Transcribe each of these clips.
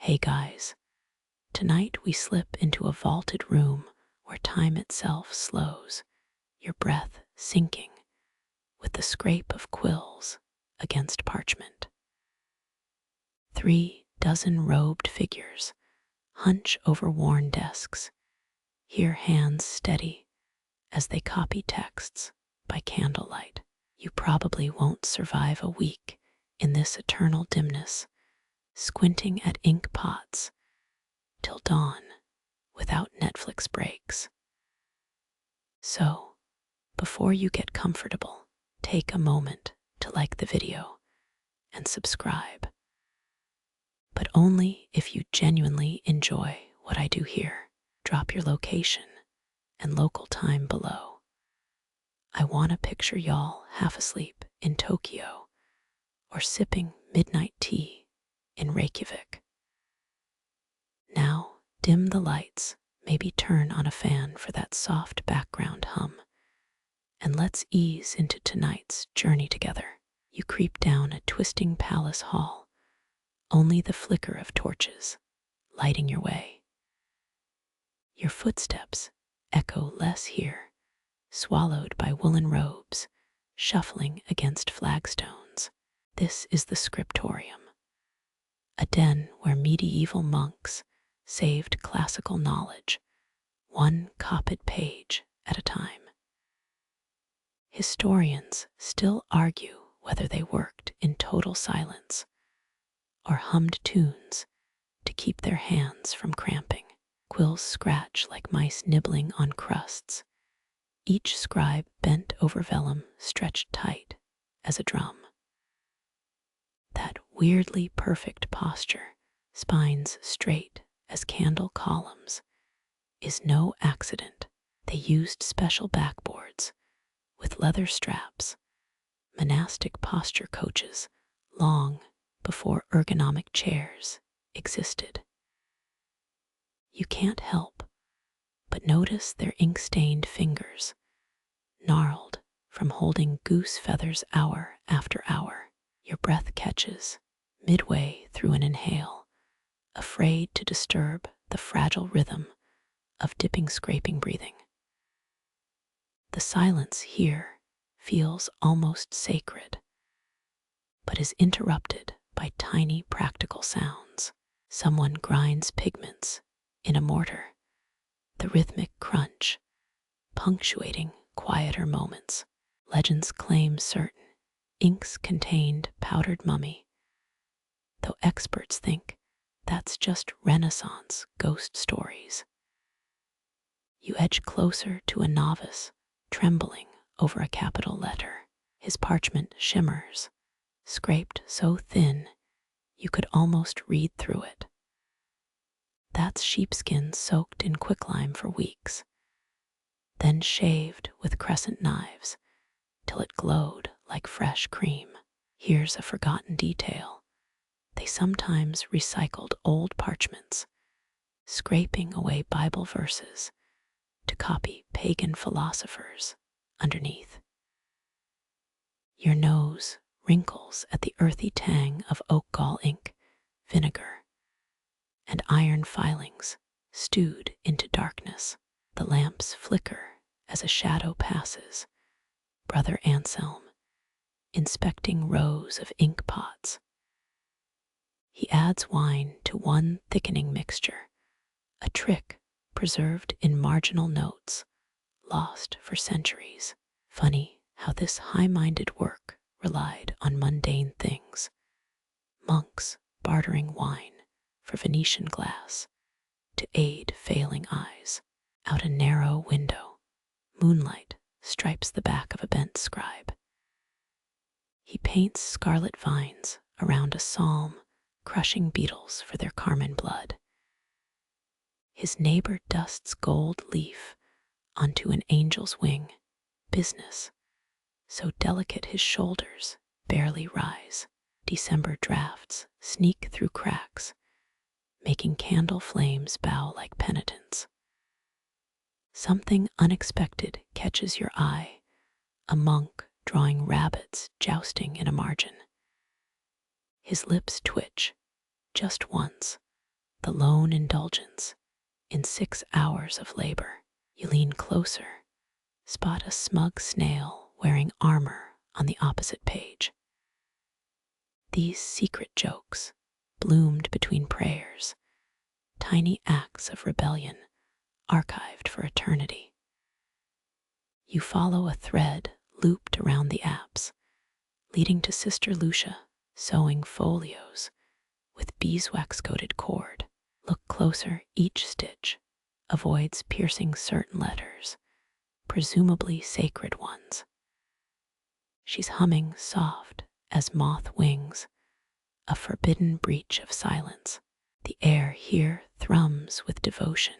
Hey guys, tonight we slip into a vaulted room where time itself slows, your breath sinking with the scrape of quills against parchment. 3 dozen robed figures hunch over worn desks, here hands steady as they copy texts by candlelight. You probably won't survive a week in this eternal dimness, squinting at ink pots till dawn without Netflix breaks. So, before you get comfortable, take a moment to like the video and subscribe. But only if you genuinely enjoy what I do here. Drop your location and local time below. I want to picture y'all half asleep in Tokyo or sipping midnight tea in Reykjavik. Now, dim the lights, maybe turn on a fan for that soft background hum, and let's ease into tonight's journey together. You creep down a twisting palace hall, only the flicker of torches lighting your way. Your footsteps echo less here, swallowed by woolen robes, shuffling against flagstones. This is the Scriptorium, a den where medieval monks saved classical knowledge, one copied page at a time. Historians still argue whether they worked in total silence or hummed tunes to keep their hands from cramping. Quills scratch like mice nibbling on crusts, each scribe bent over vellum stretched tight as a drum. That weirdly perfect posture, spines straight as candle columns, is no accident. They used special backboards with leather straps, monastic posture coaches, long before ergonomic chairs existed. You can't help but notice their ink-stained fingers, gnarled from holding goose feathers hour after hour. Your breath catches midway through an inhale, afraid to disturb the fragile rhythm of dipping, scraping breathing. The silence here feels almost sacred, but is interrupted by tiny practical sounds. Someone grinds pigments in a mortar, the rhythmic crunch punctuating quieter moments. Legends claim certain inks contained powdered mummy, though experts think that's just Renaissance ghost stories. You edge closer to a novice, trembling over a capital letter. His parchment shimmers, scraped so thin you could almost read through it. That's sheepskin soaked in quicklime for weeks, then shaved with crescent knives till it glowed like fresh cream. Here's a forgotten detail. They sometimes recycled old parchments, scraping away Bible verses to copy pagan philosophers underneath. Your nose wrinkles at the earthy tang of oak gall ink, vinegar, and iron filings stewed into darkness. The lamps flicker as a shadow passes. Brother Anselm, inspecting rows of ink pots. He adds wine to one thickening mixture, a trick preserved in marginal notes, lost for centuries. Funny how this high-minded work relied on mundane things. Monks bartering wine for Venetian glass to aid failing eyes. Out a narrow window, moonlight stripes the back of a bent scribe. He paints scarlet vines around a psalm, crushing beetles for their carmine blood. His neighbor dusts gold leaf onto an angel's wing, business, so delicate his shoulders barely rise. December drafts sneak through cracks, making candle flames bow like penitents. Something unexpected catches your eye, a monk drawing rabbits jousting in a margin. His lips twitch, just once, lone indulgence in 6 hours of labor. You lean closer, spot a smug snail wearing armor on the opposite page. These secret jokes bloomed between prayers, tiny acts of rebellion archived for eternity. You follow a thread looped around the apse, leading to Sister Lucia sewing folios with beeswax-coated cord. Look closer, each stitch avoids piercing certain letters, presumably sacred ones. She's humming soft as moth wings, a forbidden breach of silence. The air here thrums with devotion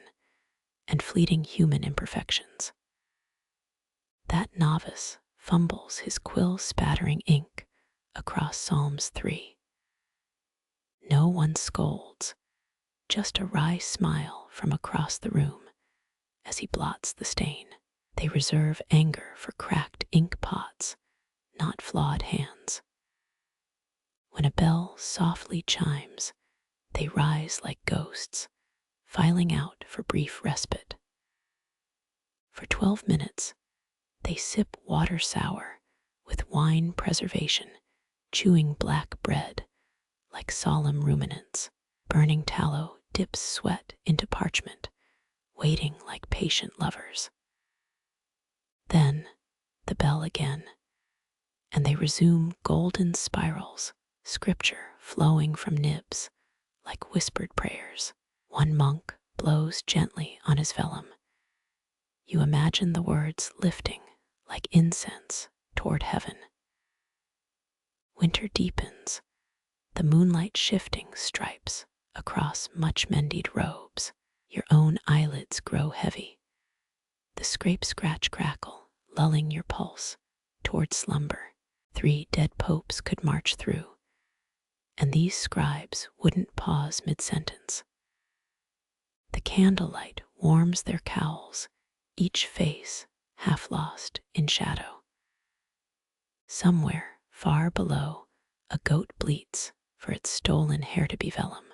and fleeting human imperfections. That novice fumbles his quill spattering ink across Psalms 3. No one scolds, just a wry smile from across the room as he blots the stain. They reserve anger for cracked ink pots, not flawed hands. When a bell softly chimes, they rise like ghosts, filing out for brief respite. For 12 minutes, they sip water sour with wine preservation, chewing black bread like solemn ruminants. Burning tallow dips sweat into parchment, waiting like patient lovers. Then the bell again, and they resume golden spirals, scripture flowing from nibs like whispered prayers. One monk blows gently on his vellum. You imagine the words lifting like incense toward heaven. Winter deepens, the moonlight shifting stripes across much-mendied robes. Your own eyelids grow heavy, the scrape-scratch crackle lulling your pulse toward slumber. 3 dead popes could march through, and these scribes wouldn't pause mid-sentence. The candlelight warms their cowls, each face half lost in shadow. Somewhere far below, a goat bleats for its stolen hair-to-be vellum.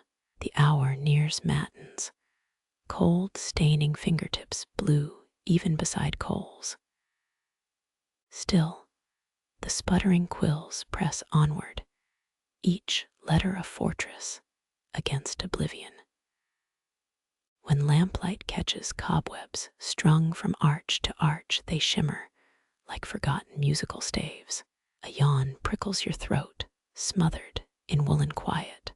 The hour nears matins, cold staining fingertips blue even beside coals. Still, the sputtering quills press onward, each letter a fortress against oblivion. When lamplight catches cobwebs strung from arch to arch, they shimmer like forgotten musical staves. A yawn prickles your throat, smothered in woolen quiet.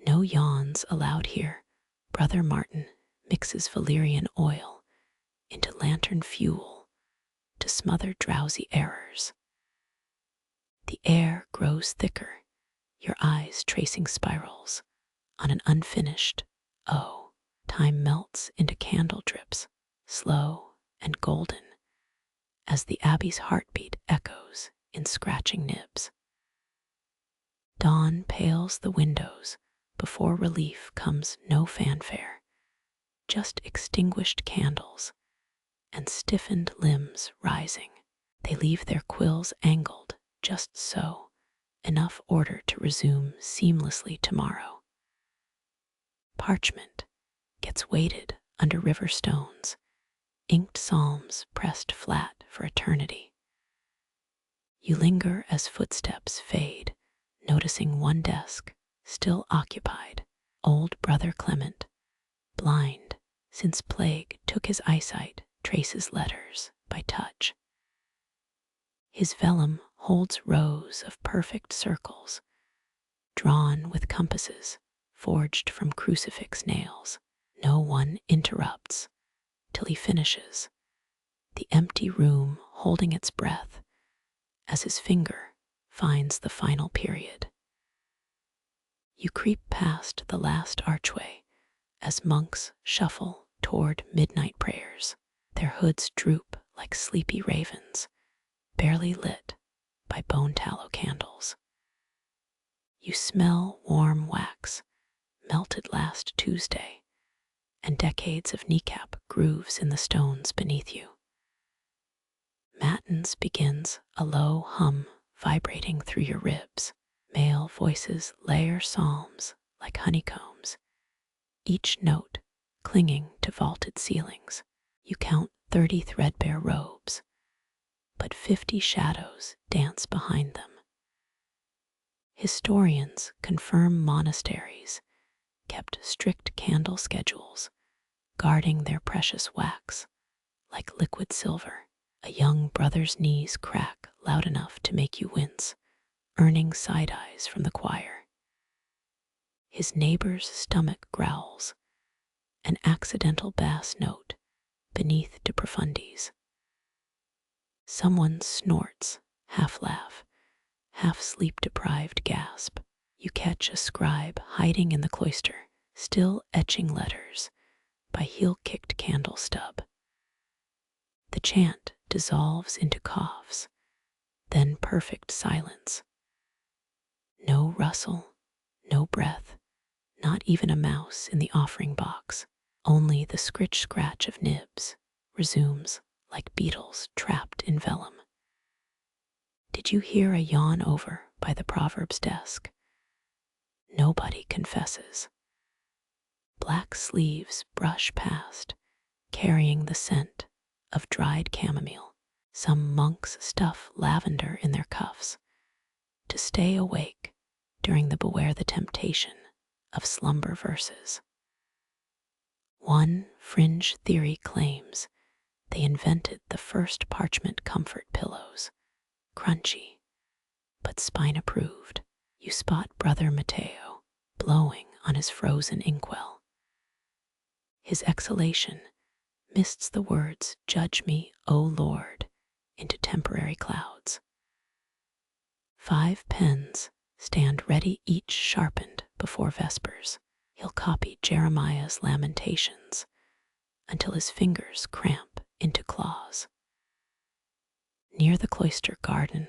No yawns allowed here. Brother Martin mixes valerian oil into lantern fuel to smother drowsy errors. The air grows thicker, your eyes tracing spirals on an unfinished O. Time melts into candle drips, slow and golden, as the abbey's heartbeat echoes in scratching nibs. Dawn pales the windows. Before relief comes no fanfare, just extinguished candles and stiffened limbs rising. They leave their quills angled just so, enough order to resume seamlessly tomorrow. Parchment gets weighted under river stones, inked psalms pressed flat for eternity. You linger as footsteps fade, noticing one desk still occupied. Old Brother Clement, blind since plague took his eyesight, traces letters by touch. His vellum holds rows of perfect circles, drawn with compasses forged from crucifix nails. No one interrupts till he finishes, the empty room holding its breath as his finger finds the final period. You creep past the last archway as monks shuffle toward midnight prayers. Their hoods droop like sleepy ravens, barely lit by bone tallow candles. You smell warm wax, melted last Tuesday, and decades of kneecap grooves in the stones beneath you. Matins begins a low hum vibrating through your ribs. Male voices layer psalms like honeycombs, each note clinging to vaulted ceilings. You count 30 threadbare robes, but 50 shadows dance behind them. Historians confirm monasteries kept strict candle schedules, guarding their precious wax like liquid silver. A young brother's knees crack loud enough to make you wince, earning side eyes from the choir. His neighbor's stomach growls, an accidental bass note beneath de profundi's. Someone snorts, half laugh, half sleep-deprived gasp. You catch a scribe hiding in the cloister, still etching letters by heel-kicked candle stub. The chant dissolves into coughs, then perfect silence. No rustle, no breath, not even a mouse in the offering box. Only the scritch-scratch of nibs resumes like beetles trapped in vellum. Did you hear a yawn over by the Proverbs desk? Nobody confesses. Black sleeves brush past, carrying the scent of dried chamomile. Some monks stuff lavender in their cuffs to stay awake during the beware the temptation of slumber verses. One fringe theory claims they invented the first parchment comfort pillows, crunchy, but spine-approved. You spot Brother Matteo blowing on his frozen inkwell. His exhalation mists the words, "Judge me, O Lord," into temporary clouds. 5 pens stand ready, each sharpened before vespers. He'll copy Jeremiah's lamentations until his fingers cramp into claws. Near the cloister garden,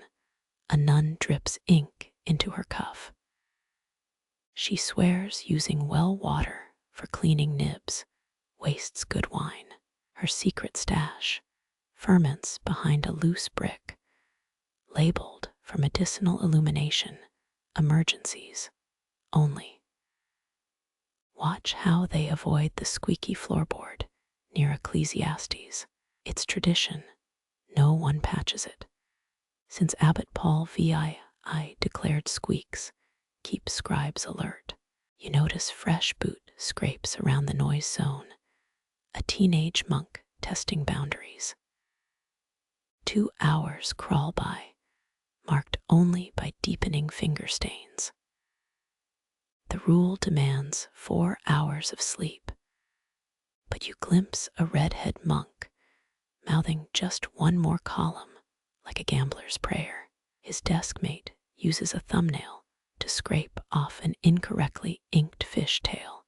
a nun drips ink into her cuff. She swears using well water for cleaning nibs wastes good wine. Her secret stash ferments behind a loose brick, labeled for medicinal illumination, emergencies only. Watch how they avoid the squeaky floorboard near Ecclesiastes. It's tradition. No one patches it. Since Abbot Paul VI declared squeaks keep scribes alert. You notice fresh boot scrapes around the noise zone, a teenage monk testing boundaries. 2 hours crawl by, marked only by deepening finger stains. The rule demands 4 hours of sleep, but you glimpse a redhead monk mouthing just one more column like a gambler's prayer. His deskmate uses a thumbnail to scrape off an incorrectly inked fish tail.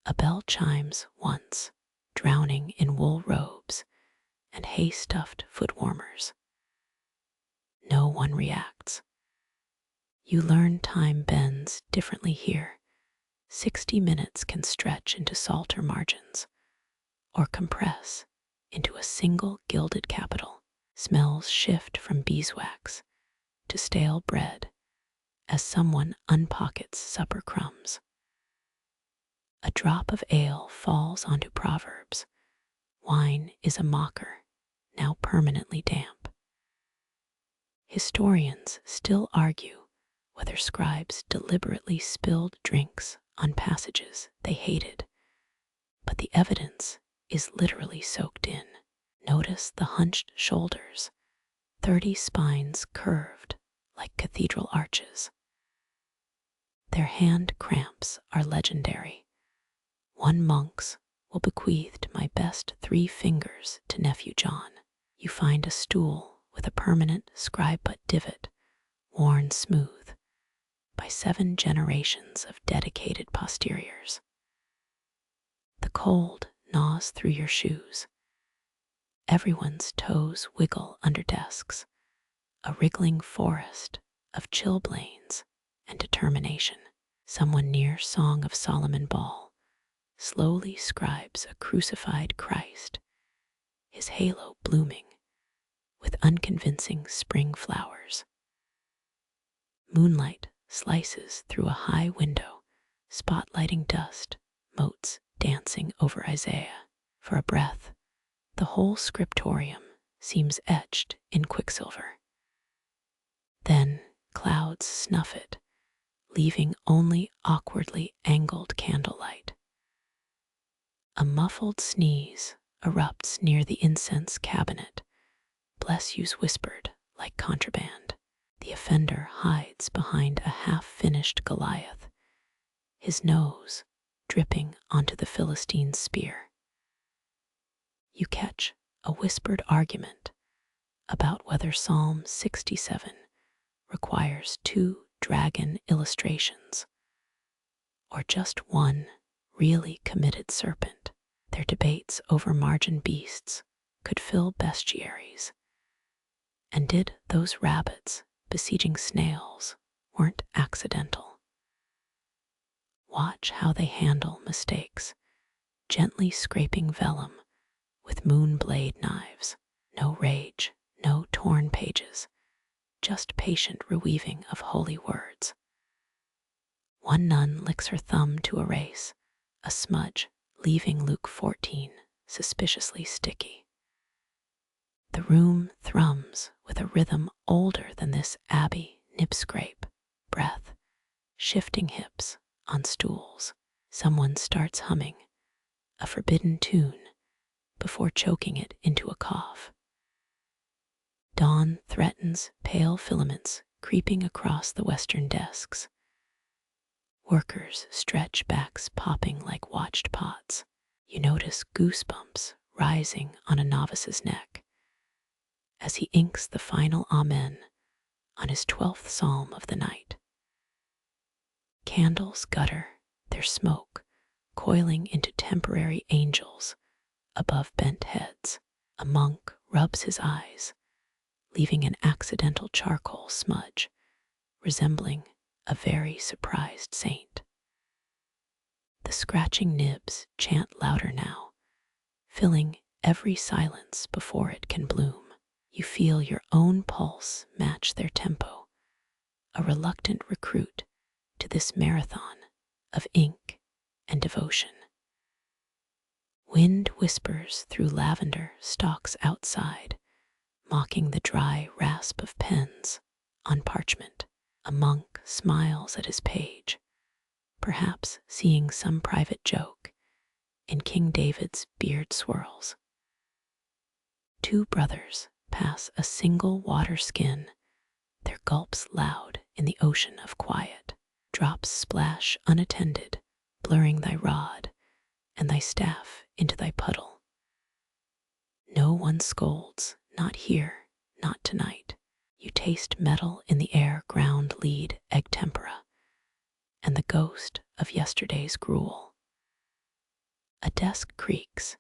A bell chimes once, drowning in wool robes and hay-stuffed foot warmers. No one reacts. You learn time bends differently here. 60 minutes can stretch into psalter margins or compress into a single gilded capital. Smells shift from beeswax to stale bread as someone unpockets supper crumbs. A drop of ale falls onto Proverbs. Wine is a mocker, now permanently damp. Historians still argue whether scribes deliberately spilled drinks on passages they hated, but the evidence is literally soaked in. Notice the hunched shoulders, 30 spines curved like cathedral arches. Their hand cramps are legendary. One monk's will bequeathed my best 3 fingers to nephew John. You find a stool with a permanent scribe butt divot, worn smooth by 7 generations of dedicated posteriors. The cold gnaws through your shoes. Everyone's toes wiggle under desks, a wriggling forest of chilblains and determination. Someone near Song of Solomon Ball slowly scribes a crucified Christ, his halo blooming with unconvincing spring flowers. Moonlight slices through a high window, spotlighting dust, motes dancing over Isaiah. For a breath, the whole scriptorium seems etched in quicksilver. Then clouds snuff it, leaving only awkwardly angled candlelight. A muffled sneeze erupts near the incense cabinet, bless you's whispered like contraband. The offender hides behind a half-finished Goliath, his nose dripping onto the Philistine's spear. You catch a whispered argument about whether Psalm 67 requires 2 dragon illustrations or just one really committed serpent. Their debates over margin beasts could fill bestiaries. And did those rabbits besieging snails weren't accidental? Watch how they handle mistakes, gently scraping vellum with moon-blade knives. No rage, no torn pages, just patient reweaving of holy words. One nun licks her thumb to erase a smudge, leaving Luke 14 suspiciously sticky. The room thrums with a rhythm older than this abbey nib-scrape, breath, shifting hips on stools. Someone starts humming a forbidden tune before choking it into a cough. Dawn threatens, pale filaments creeping across the western desks. Workers stretch backs popping like watched pots. You notice goosebumps rising on a novice's neck as he inks the final Amen on his 12th psalm of the night. Candles gutter, their smoke coiling into temporary angels above bent heads. A monk rubs his eyes, leaving an accidental charcoal smudge resembling a very surprised saint. The scratching nibs chant louder now, filling every silence before it can bloom. You feel your own pulse match their tempo, a reluctant recruit to this marathon of ink and devotion. Wind whispers through lavender stalks outside, mocking the dry rasp of pens on parchment. A monk smiles at his page, perhaps seeing some private joke in King David's beard swirls. 2 brothers pass a single water skin, their gulps loud in the ocean of quiet. Drops splash unattended, blurring thy rod and thy staff into thy puddle. No one scolds, not here, not tonight. You taste metal in the air, ground lead, egg tempera, and the ghost of yesterday's gruel. A desk creaks,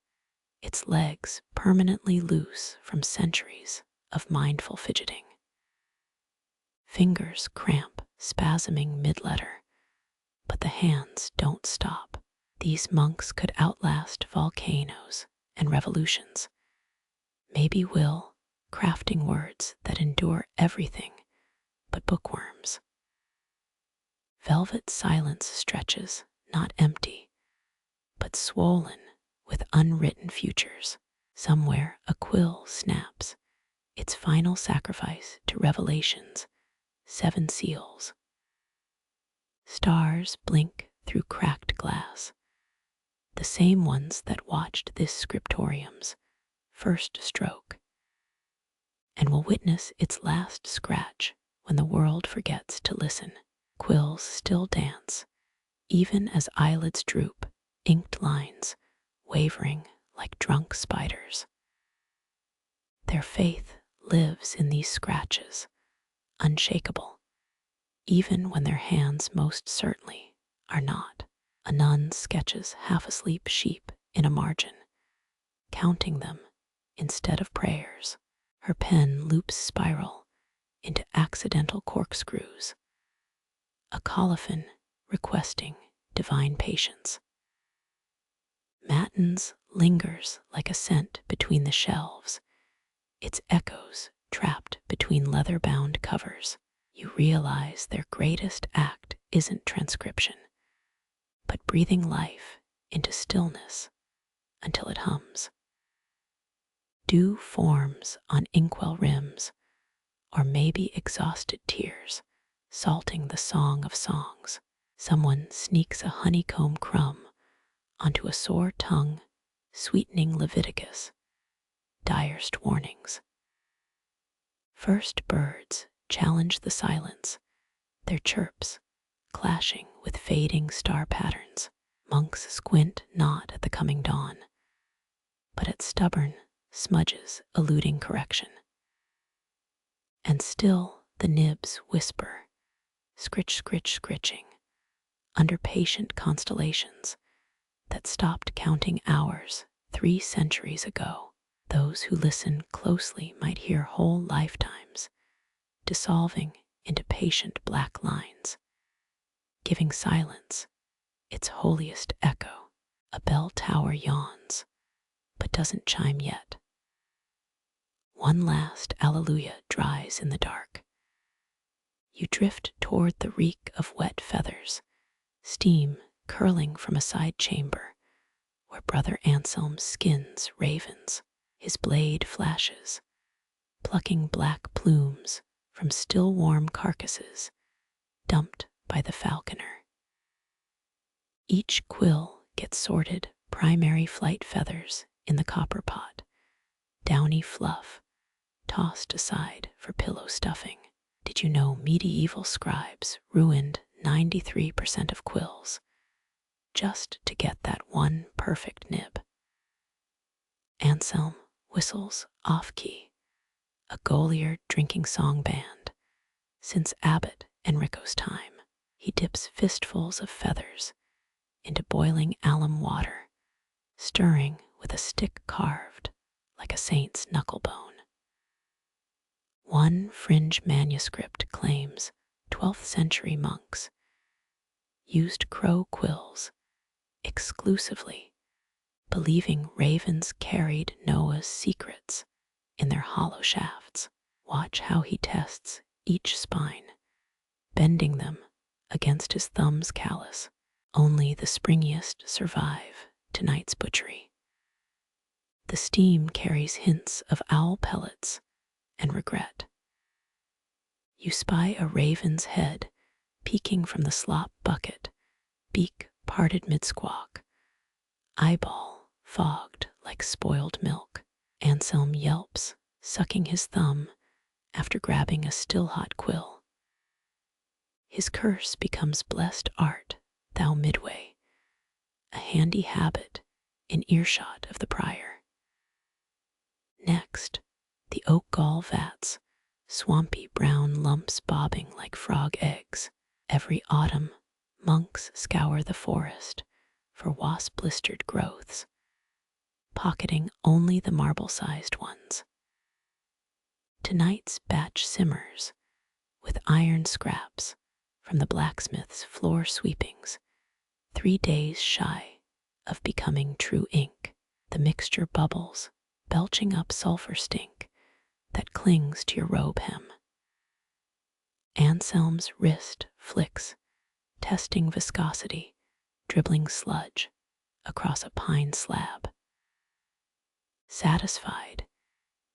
its legs permanently loose from centuries of mindful fidgeting. Fingers cramp, spasming mid-letter, but the hands don't stop. These monks could outlast volcanoes and revolutions. Maybe will, crafting words that endure everything but bookworms. Velvet silence stretches, not empty, but swollen with unwritten futures. Somewhere a quill snaps, its final sacrifice to Revelation's 7 seals. Stars blink through cracked glass, the same ones that watched this scriptorium's first stroke, and will witness its last scratch when the world forgets to listen. Quills still dance, even as eyelids droop, inked lines wavering like drunk spiders. Their faith lives in these scratches, unshakable, even when their hands most certainly are not. A nun sketches half-asleep sheep in a margin, counting them instead of prayers. Her pen loops spiral into accidental corkscrews, a colophon requesting divine patience. Matins lingers like a scent between the shelves, its echoes trapped between leather-bound covers. You realize their greatest act isn't transcription, breathing life into stillness until it hums. Dew forms on inkwell rims, or maybe exhausted tears, salting the song of songs. Someone sneaks a honeycomb crumb onto a sore tongue, sweetening Leviticus, direst warnings. First birds challenge the silence, their chirps clashing with fading star patterns. Monks squint not at the coming dawn, but at stubborn smudges eluding correction. And still the nibs whisper, scritch, scritch, scritching, under patient constellations that stopped counting hours 3 centuries ago. Those who listen closely might hear whole lifetimes dissolving into patient black lines, giving silence its holiest echo. A bell tower yawns, but doesn't chime yet. One last alleluia dries in the dark. You drift toward the reek of wet feathers, steam curling from a side chamber where Brother Anselm skins ravens. His blade flashes, plucking black plumes from still warm carcasses dumped by the falconer. Each quill gets sorted primary flight feathers in the copper pot, downy fluff tossed aside for pillow stuffing. Did you know medieval scribes ruined 93% of quills just to get that one perfect nib? Anselm whistles off-key, a Goliard drinking song band since Abbot Enrico's time. He dips fistfuls of feathers into boiling alum water, stirring with a stick carved like a saint's knucklebone. One fringe manuscript claims 12th century monks used crow quills exclusively, believing ravens carried Noah's secrets in their hollow shafts. Watch how he tests each spine, bending them against his thumb's callus. Only the springiest survive tonight's butchery. The steam carries hints of owl pellets and regret. You spy a raven's head peeking from the slop bucket, beak parted mid-squawk, eyeball fogged like spoiled milk. Anselm yelps, sucking his thumb after grabbing a still-hot quill. His curse becomes blessed art, thou midway, a handy habit in earshot of the prior. Next, the oak gall vats, swampy brown lumps bobbing like frog eggs. Every autumn, monks scour the forest for wasp-blistered growths, pocketing only the marble-sized ones. Tonight's batch simmers with iron scraps from the blacksmith's floor sweepings, 3 days shy of becoming true ink. The mixture bubbles, belching up sulfur stink that clings to your robe hem. Anselm's wrist flicks, testing viscosity, dribbling sludge across a pine slab. Satisfied,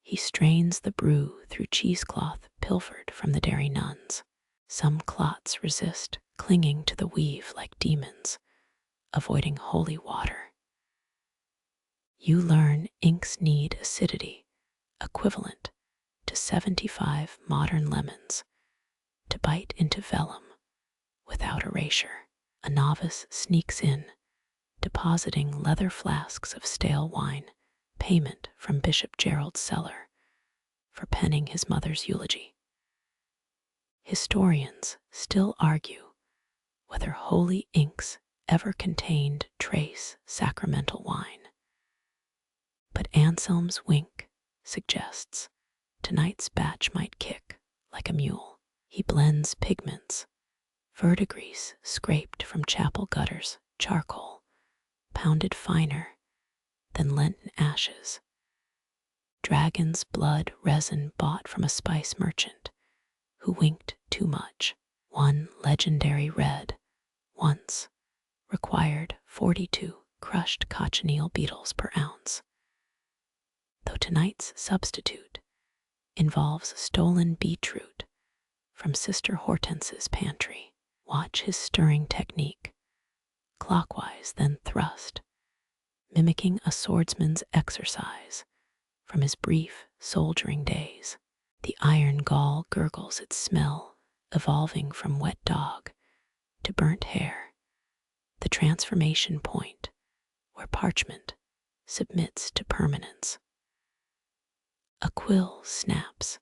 he strains the brew through cheesecloth pilfered from the dairy nuns. Some clots resist, clinging to the weave like demons, avoiding holy water. You learn inks need acidity, equivalent to 75 modern lemons, to bite into vellum without erasure. A novice sneaks in, depositing leather flasks of stale wine, payment from Bishop Gerald's cellar for penning his mother's eulogy. Historians still argue whether holy inks ever contained trace sacramental wine. But Anselm's wink suggests tonight's batch might kick like a mule. He blends pigments, verdigris scraped from chapel gutters, charcoal, pounded finer than Lenten ashes, dragon's blood resin bought from a spice merchant who winked too much. One legendary red once required 42 crushed cochineal beetles per ounce. Though tonight's substitute involves stolen beetroot from Sister Hortense's pantry, watch his stirring technique, clockwise then thrust, mimicking a swordsman's exercise from his brief soldiering days. The iron gall gurgles its smell, evolving from wet dog to burnt hair, the transformation point where parchment submits to permanence. A quill snaps,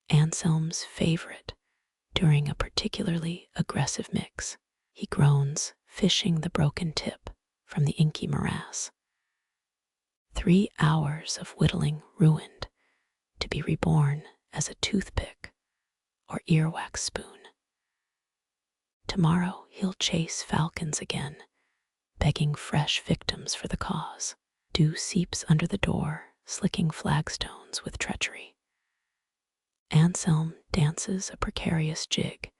Anselm's favorite, during a particularly aggressive mix. He groans, fishing the broken tip from the inky morass. 3 hours of whittling ruined, to be reborn as a toothpick or earwax spoon. Tomorrow he'll chase falcons again, begging fresh victims for the cause. Dew seeps under the door, slicking flagstones with treachery. Anselm dances a precarious jig,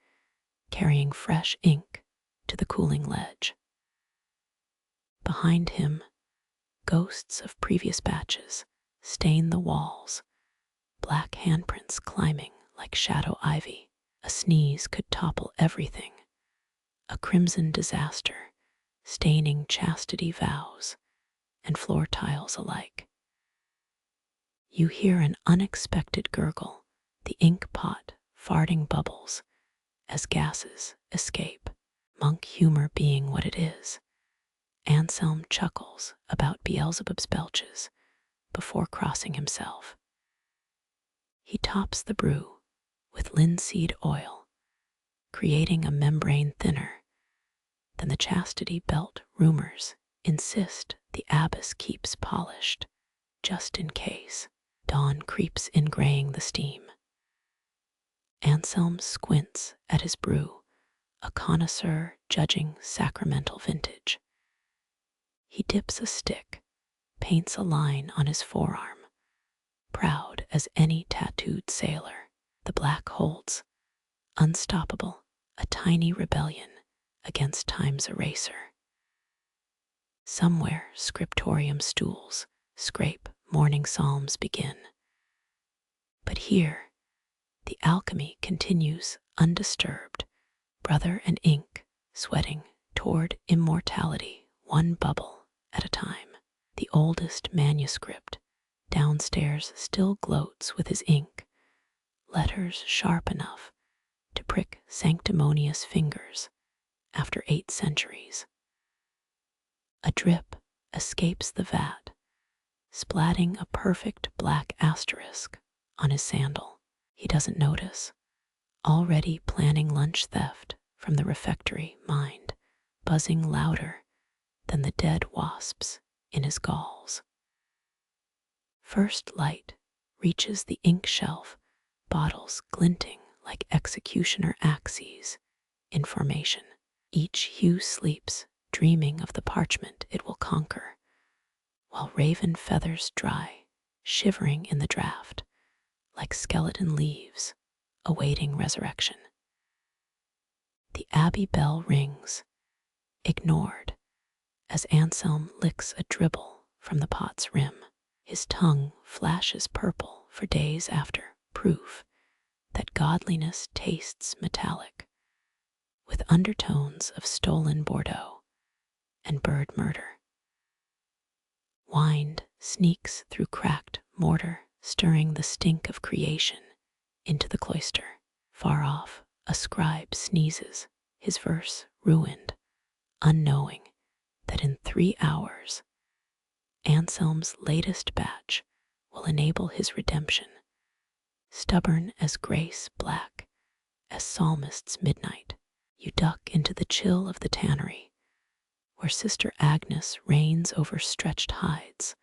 carrying fresh ink to the cooling ledge. Behind him, ghosts of previous batches stain the walls, black handprints climbing like shadow ivy. A sneeze could topple everything, a crimson disaster staining chastity vows and floor tiles alike. You hear an unexpected gurgle, the ink pot farting bubbles as gases escape. Monk humor being what it is, Anselm chuckles about Beelzebub's belches before crossing himself. He tops the brew with linseed oil, creating a membrane thinner than the chastity belt rumors insist the abbess keeps polished, just in case. Dawn creeps in, graying the steam. Anselm squints at his brew, a connoisseur judging sacramental vintage. He dips a stick, paints a line on his forearm, proud as any tattooed sailor. The black holds, unstoppable, a tiny rebellion against time's eraser. Somewhere Scriptorium stools scrape, morning psalms begin. But here, the alchemy continues undisturbed, brother and ink sweating toward immortality, one bubble at a time. The oldest manuscript downstairs still gloats with his ink, letters sharp enough to prick sanctimonious fingers after 8 centuries. A drip escapes the vat, splatting a perfect black asterisk on his sandal. He doesn't notice, already planning lunch theft from the refectory mind, buzzing louder than the dead wasps in his galls. First light reaches the ink shelf, bottles glinting like executioner axes in formation. Each hue sleeps, dreaming of the parchment it will conquer, while raven feathers dry, shivering in the draught, like skeleton leaves awaiting resurrection. The abbey bell rings, ignored, as Anselm licks a dribble from the pot's rim. His tongue flashes purple for days after, proof that godliness tastes metallic, with undertones of stolen Bordeaux and bird murder. Wind sneaks through cracked mortar, stirring the stink of creation into the cloister. Far off, a scribe sneezes, his verse ruined, unknowing that in 3 hours, Anselm's latest batch will enable his redemption, stubborn as grace, black as psalmist's midnight. You duck into the chill of the tannery, where Sister Agnes reigns over stretched hides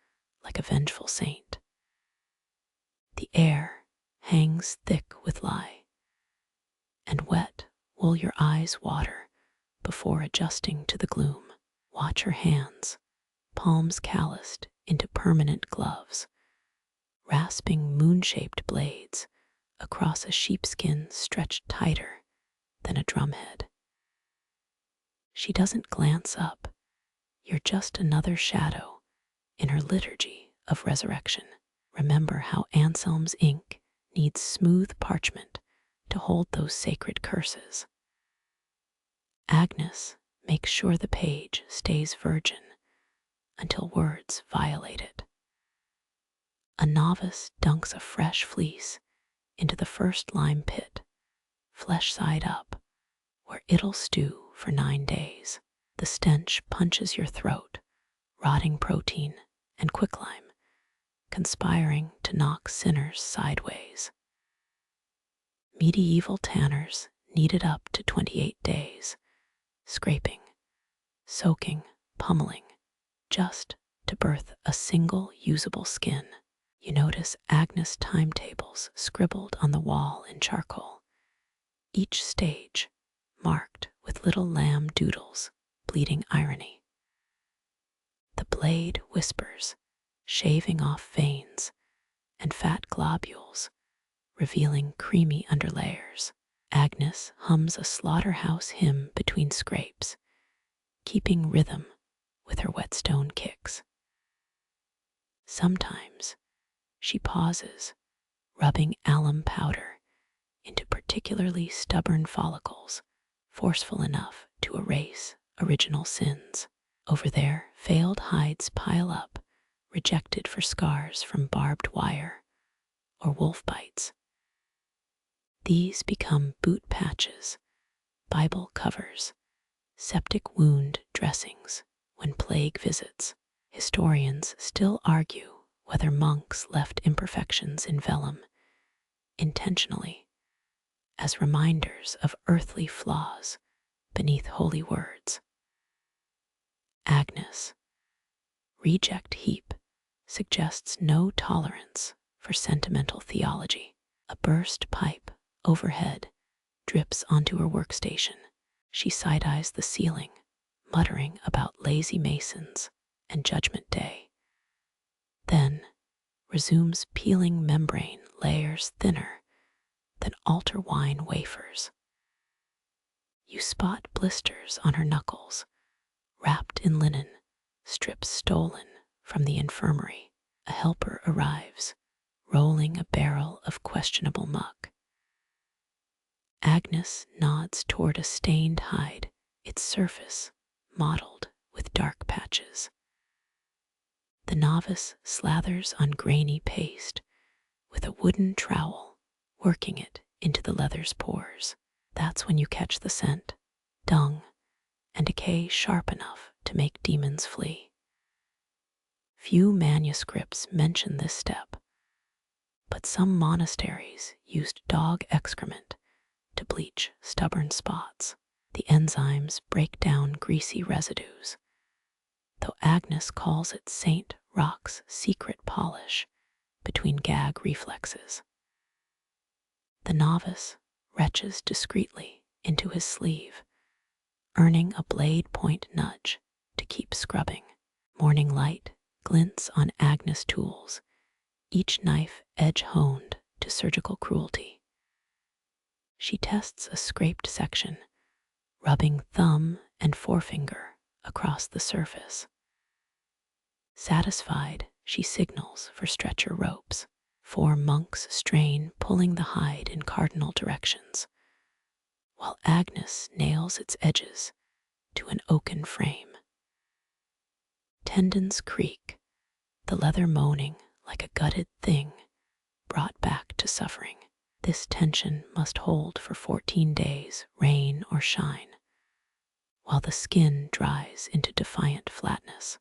like a vengeful saint. The air hangs thick with lye, and wet will your eyes water before adjusting to the gloom. Watch her hands, palms calloused into permanent gloves, rasping moon-shaped blades across a sheepskin stretched tighter than a drumhead. She doesn't glance up. You're just another shadow in her liturgy of resurrection. Remember how Anselm's ink needs smooth parchment to hold those sacred curses. Agnes makes sure the page stays virgin until words violate it. A novice dunks a fresh fleece into the first lime pit, flesh side up, where it'll stew for 9 days. The stench punches your throat, rotting protein and quicklime, conspiring to knock sinners sideways. Medieval tanners kneaded up to 28 days, scraping, soaking, pummeling, just to birth a single usable skin. You notice Agnes' timetables scribbled on the wall in charcoal, each stage marked with little lamb doodles, bleeding irony. The blade whispers, shaving off veins and fat globules, revealing creamy underlayers. Agnes hums a slaughterhouse hymn between scrapes, keeping rhythm with her whetstone kicks. Sometimes she pauses, rubbing alum powder into particularly stubborn follicles, forceful enough to erase original sins. Over there, failed hides pile up, rejected for scars from barbed wire or wolf bites. These become boot patches, Bible covers, septic wound dressings when plague visits. Historians still argue whether monks left imperfections in vellum intentionally as reminders of earthly flaws beneath holy words. Agnes, reject heap, suggests no tolerance for sentimental theology. A burst pipe overhead drips onto her workstation. She side-eyes the ceiling, muttering about lazy masons and Judgment Day. Then resumes peeling membrane layers thinner than altar wine wafers. You spot blisters on her knuckles, wrapped in linen, strips stolen from the infirmary. A helper arrives, rolling a barrel of questionable muck. Agnes nods toward a stained hide, its surface mottled with dark patches. The novice slathers on grainy paste with a wooden trowel, working it into the leather's pores. That's when you catch the scent, dung, and decay sharp enough to make demons flee. Few manuscripts mention this step, but some monasteries used dog excrement to bleach stubborn spots. The enzymes break down greasy residues, though Agnes calls it Saint Rock's secret polish between gag reflexes. The novice retches discreetly into his sleeve, earning a blade point nudge to keep scrubbing. Morning light glints on Agnes' tools, each knife edge-honed to surgical cruelty. She tests a scraped section, rubbing thumb and forefinger across the surface. Satisfied, she signals for stretcher ropes. 4 monks strain, pulling the hide in cardinal directions, while Agnes nails its edges to an oaken frame. Tendons creak, the leather moaning like a gutted thing brought back to suffering. This tension must hold for 14 days, rain or shine, while the skin dries into defiant flatness.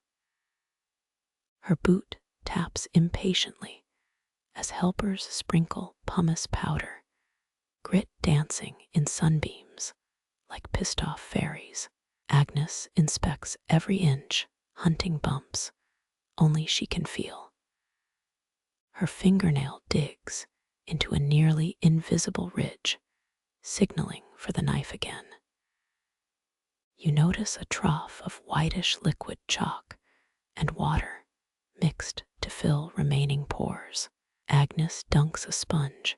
Her boot taps impatiently as helpers sprinkle pumice powder, grit dancing in sunbeams like pissed-off fairies. Agnes inspects every inch, hunting bumps only she can feel. Her fingernail digs into a nearly invisible ridge, signaling for the knife again. You notice a trough of whitish liquid chalk and water mixed to fill remaining pores. Agnes dunks a sponge,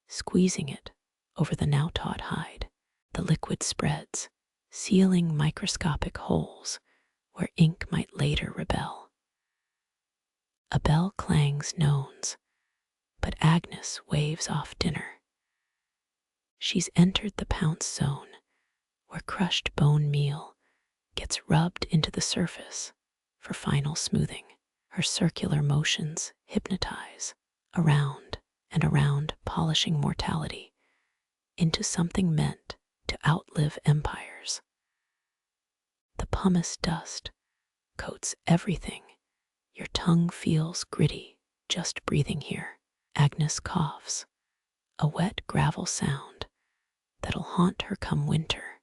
squeezing it over the now taut hide. The liquid spreads, sealing microscopic holes where ink might later rebel. A bell clangs nones, but Agnes waves off dinner. She's entered the pounce zone, where crushed bone meal gets rubbed into the surface for final smoothing. Her circular motions hypnotize around and around, polishing mortality into something meant to outlive empires. The pumice dust coats everything. Your tongue feels gritty just breathing here. Agnes coughs, a wet gravel sound that'll haunt her come winter,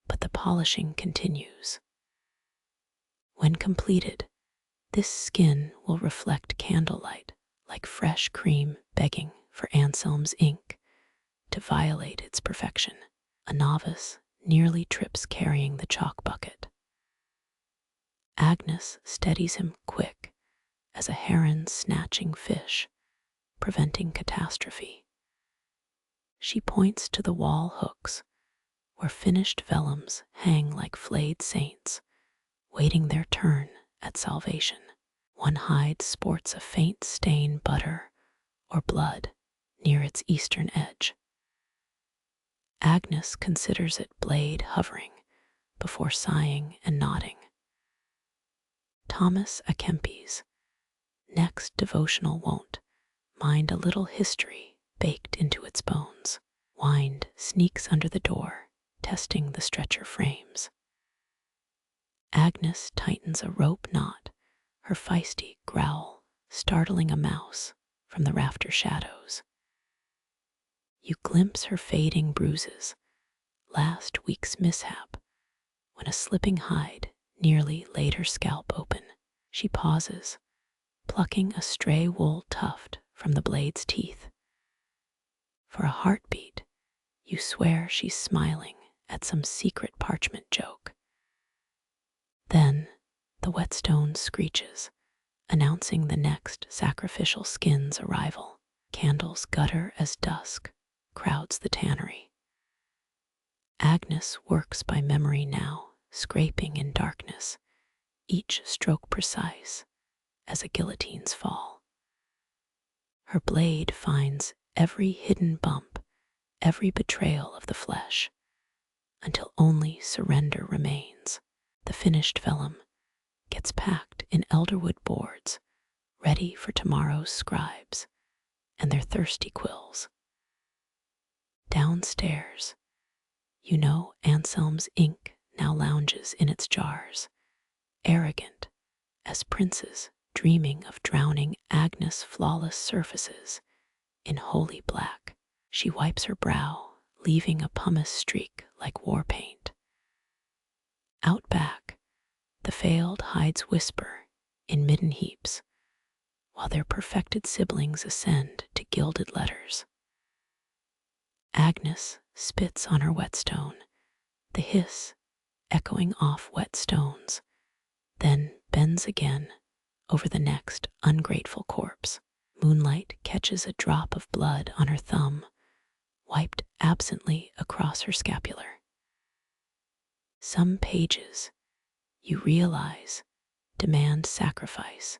but the polishing continues. When completed, this skin will reflect candlelight like fresh cream begging for Anselm's ink to violate its perfection. A novice nearly trips carrying the chalk bucket. Agnes steadies him quick as a heron snatching fish, preventing catastrophe. She points to the wall hooks where finished vellums hang like flayed saints, waiting their turn at salvation. One hide sports a faint stain, butter or blood, near its eastern edge. Agnes considers it blade hovering before sighing and nodding. Thomas à Kempis' next devotional won't mind a little history baked into its bones. Wind sneaks under the door, testing the stretcher frames. Agnes tightens a rope knot, her feisty growl startling a mouse from the rafter shadows. You glimpse her fading bruises, last week's mishap, when a slipping hide nearly laid her scalp open. She pauses, plucking a stray wool tuft from the blade's teeth. For a heartbeat, you swear she's smiling at some secret parchment joke. Then the whetstone screeches, announcing the next sacrificial skin's arrival. Candles gutter as dusk crowds the tannery. Agnes works by memory now, scraping in darkness, each stroke precise as a guillotine's fall. Her blade finds every hidden bump, every betrayal of the flesh, until only surrender remains. The finished vellum gets packed in elderwood boards, ready for tomorrow's scribes and their thirsty quills. Downstairs, you know Anselm's ink now lounges in its jars, arrogant as princes dreaming of drowning Agnes' flawless surfaces in holy black. She wipes her brow, leaving a pumice streak like war paint. Out back, the failed hides whisper in midden heaps, while their perfected siblings ascend to gilded letters. Agnes spits on her whetstone, the hiss echoing off wet stones, then bends again over the next ungrateful corpse. Moonlight catches a drop of blood on her thumb, wiped absently across her scapular. Some pages, you realize, demand sacrifice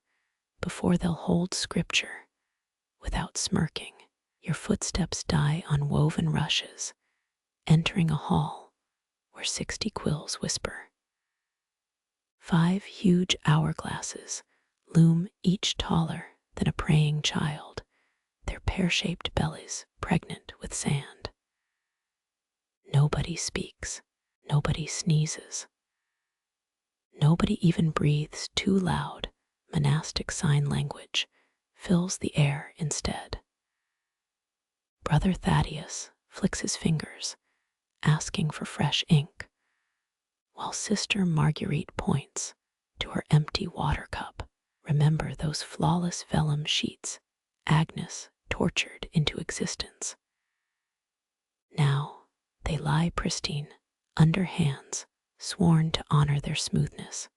before they'll hold scripture without smirking. Your footsteps die on woven rushes, entering a hall where 60 quills whisper. 5 huge hourglasses loom, each taller than a praying child, their pear-shaped bellies pregnant with sand. Nobody speaks, nobody sneezes. Nobody even breathes too loud. Monastic sign language fills the air instead. Brother Thaddeus flicks his fingers, asking for fresh ink, while Sister Marguerite points to her empty water cup. Remember those flawless vellum sheets Agnes tortured into existence. Now they lie pristine, under hands sworn to honor their smoothness.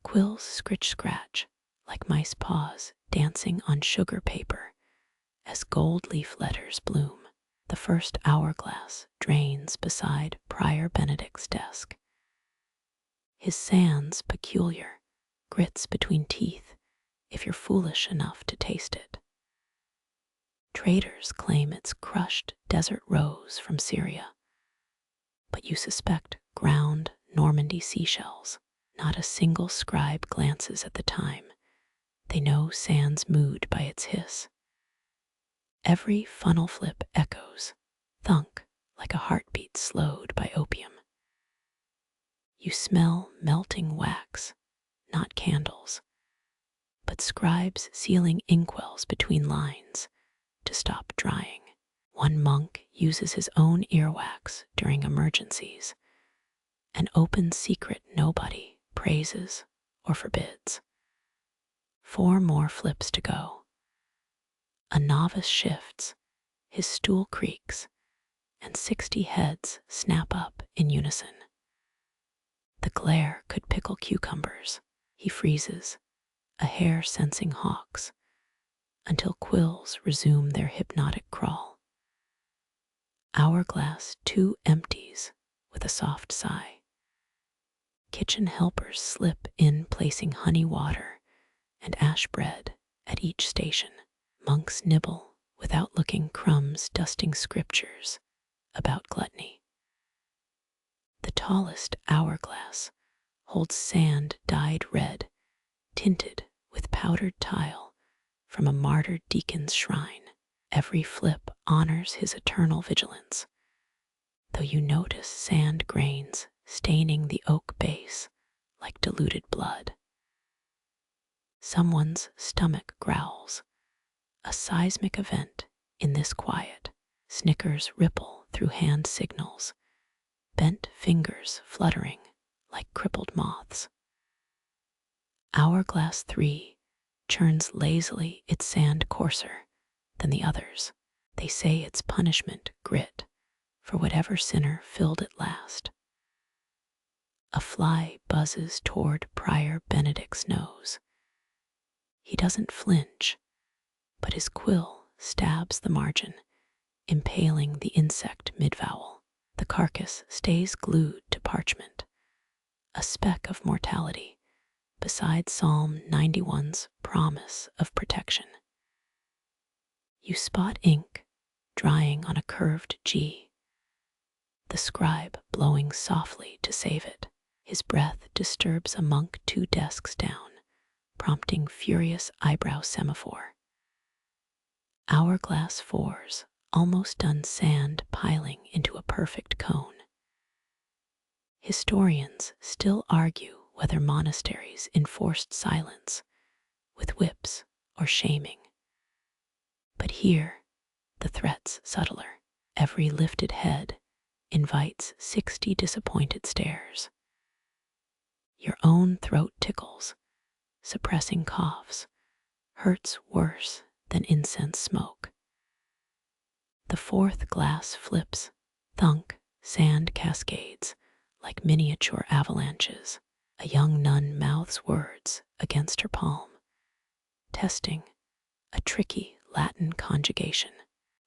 Quills scratch like mice paws dancing on sugar paper as gold leaf letters bloom. The first hourglass drains beside Prior Benedict's desk. His sands peculiar, grits between teeth if you're foolish enough to taste it. Traders claim it's crushed desert rose from Syria, but you suspect ground Normandy seashells. Not a single scribe glances at the time. They know sand's mood by its hiss. Every funnel flip echoes, thunk like a heartbeat slowed by opium. You smell melting wax, not candles, but scribes sealing inkwells between lines to stop drying. One monk uses his own earwax during emergencies, an open secret nobody praises or forbids. 4 more flips to go. A novice shifts, his stool creaks, and 60 heads snap up in unison. The glare could pickle cucumbers. He freezes, a hair sensing hawks, until quills resume their hypnotic crawl. Hourglass 2 empties with a soft sigh. Kitchen helpers slip in, placing honey water and ash bread at each station. Monks nibble without looking, crumbs dusting scriptures about gluttony. The tallest hourglass holds sand dyed red, tinted with powdered tile from a martyred deacon's shrine. Every flip honors his eternal vigilance, though you notice sand grains staining the oak base like diluted blood. Someone's stomach growls, a seismic event in this quiet. Snickers ripple through hand signals, bent fingers fluttering like crippled moths. Hourglass 3 churns lazily, its sand coarser than the others. They say it's punishment, grit, for whatever sinner filled it last. A fly buzzes toward Prior Benedict's nose. He doesn't flinch, but his quill stabs the margin, impaling the insect mid-vowel. The carcass stays glued to parchment, a speck of mortality beside Psalm 91's promise of protection. You spot ink drying on a curved G, the scribe blowing softly to save it. His breath disturbs a monk 2 desks down, prompting furious eyebrow semaphore. Hourglass 4's almost done, sand piling into a perfect cone. Historians still argue whether monasteries enforced silence with whips or shaming. But here, the threat's subtler. Every lifted head invites 60 disappointed stares. Your own throat tickles, suppressing coughs, hurts worse than incense smoke. The 4th glass flips, thunk, sand cascades like miniature avalanches. A young nun mouths words against her palm, testing a tricky Latin conjugation.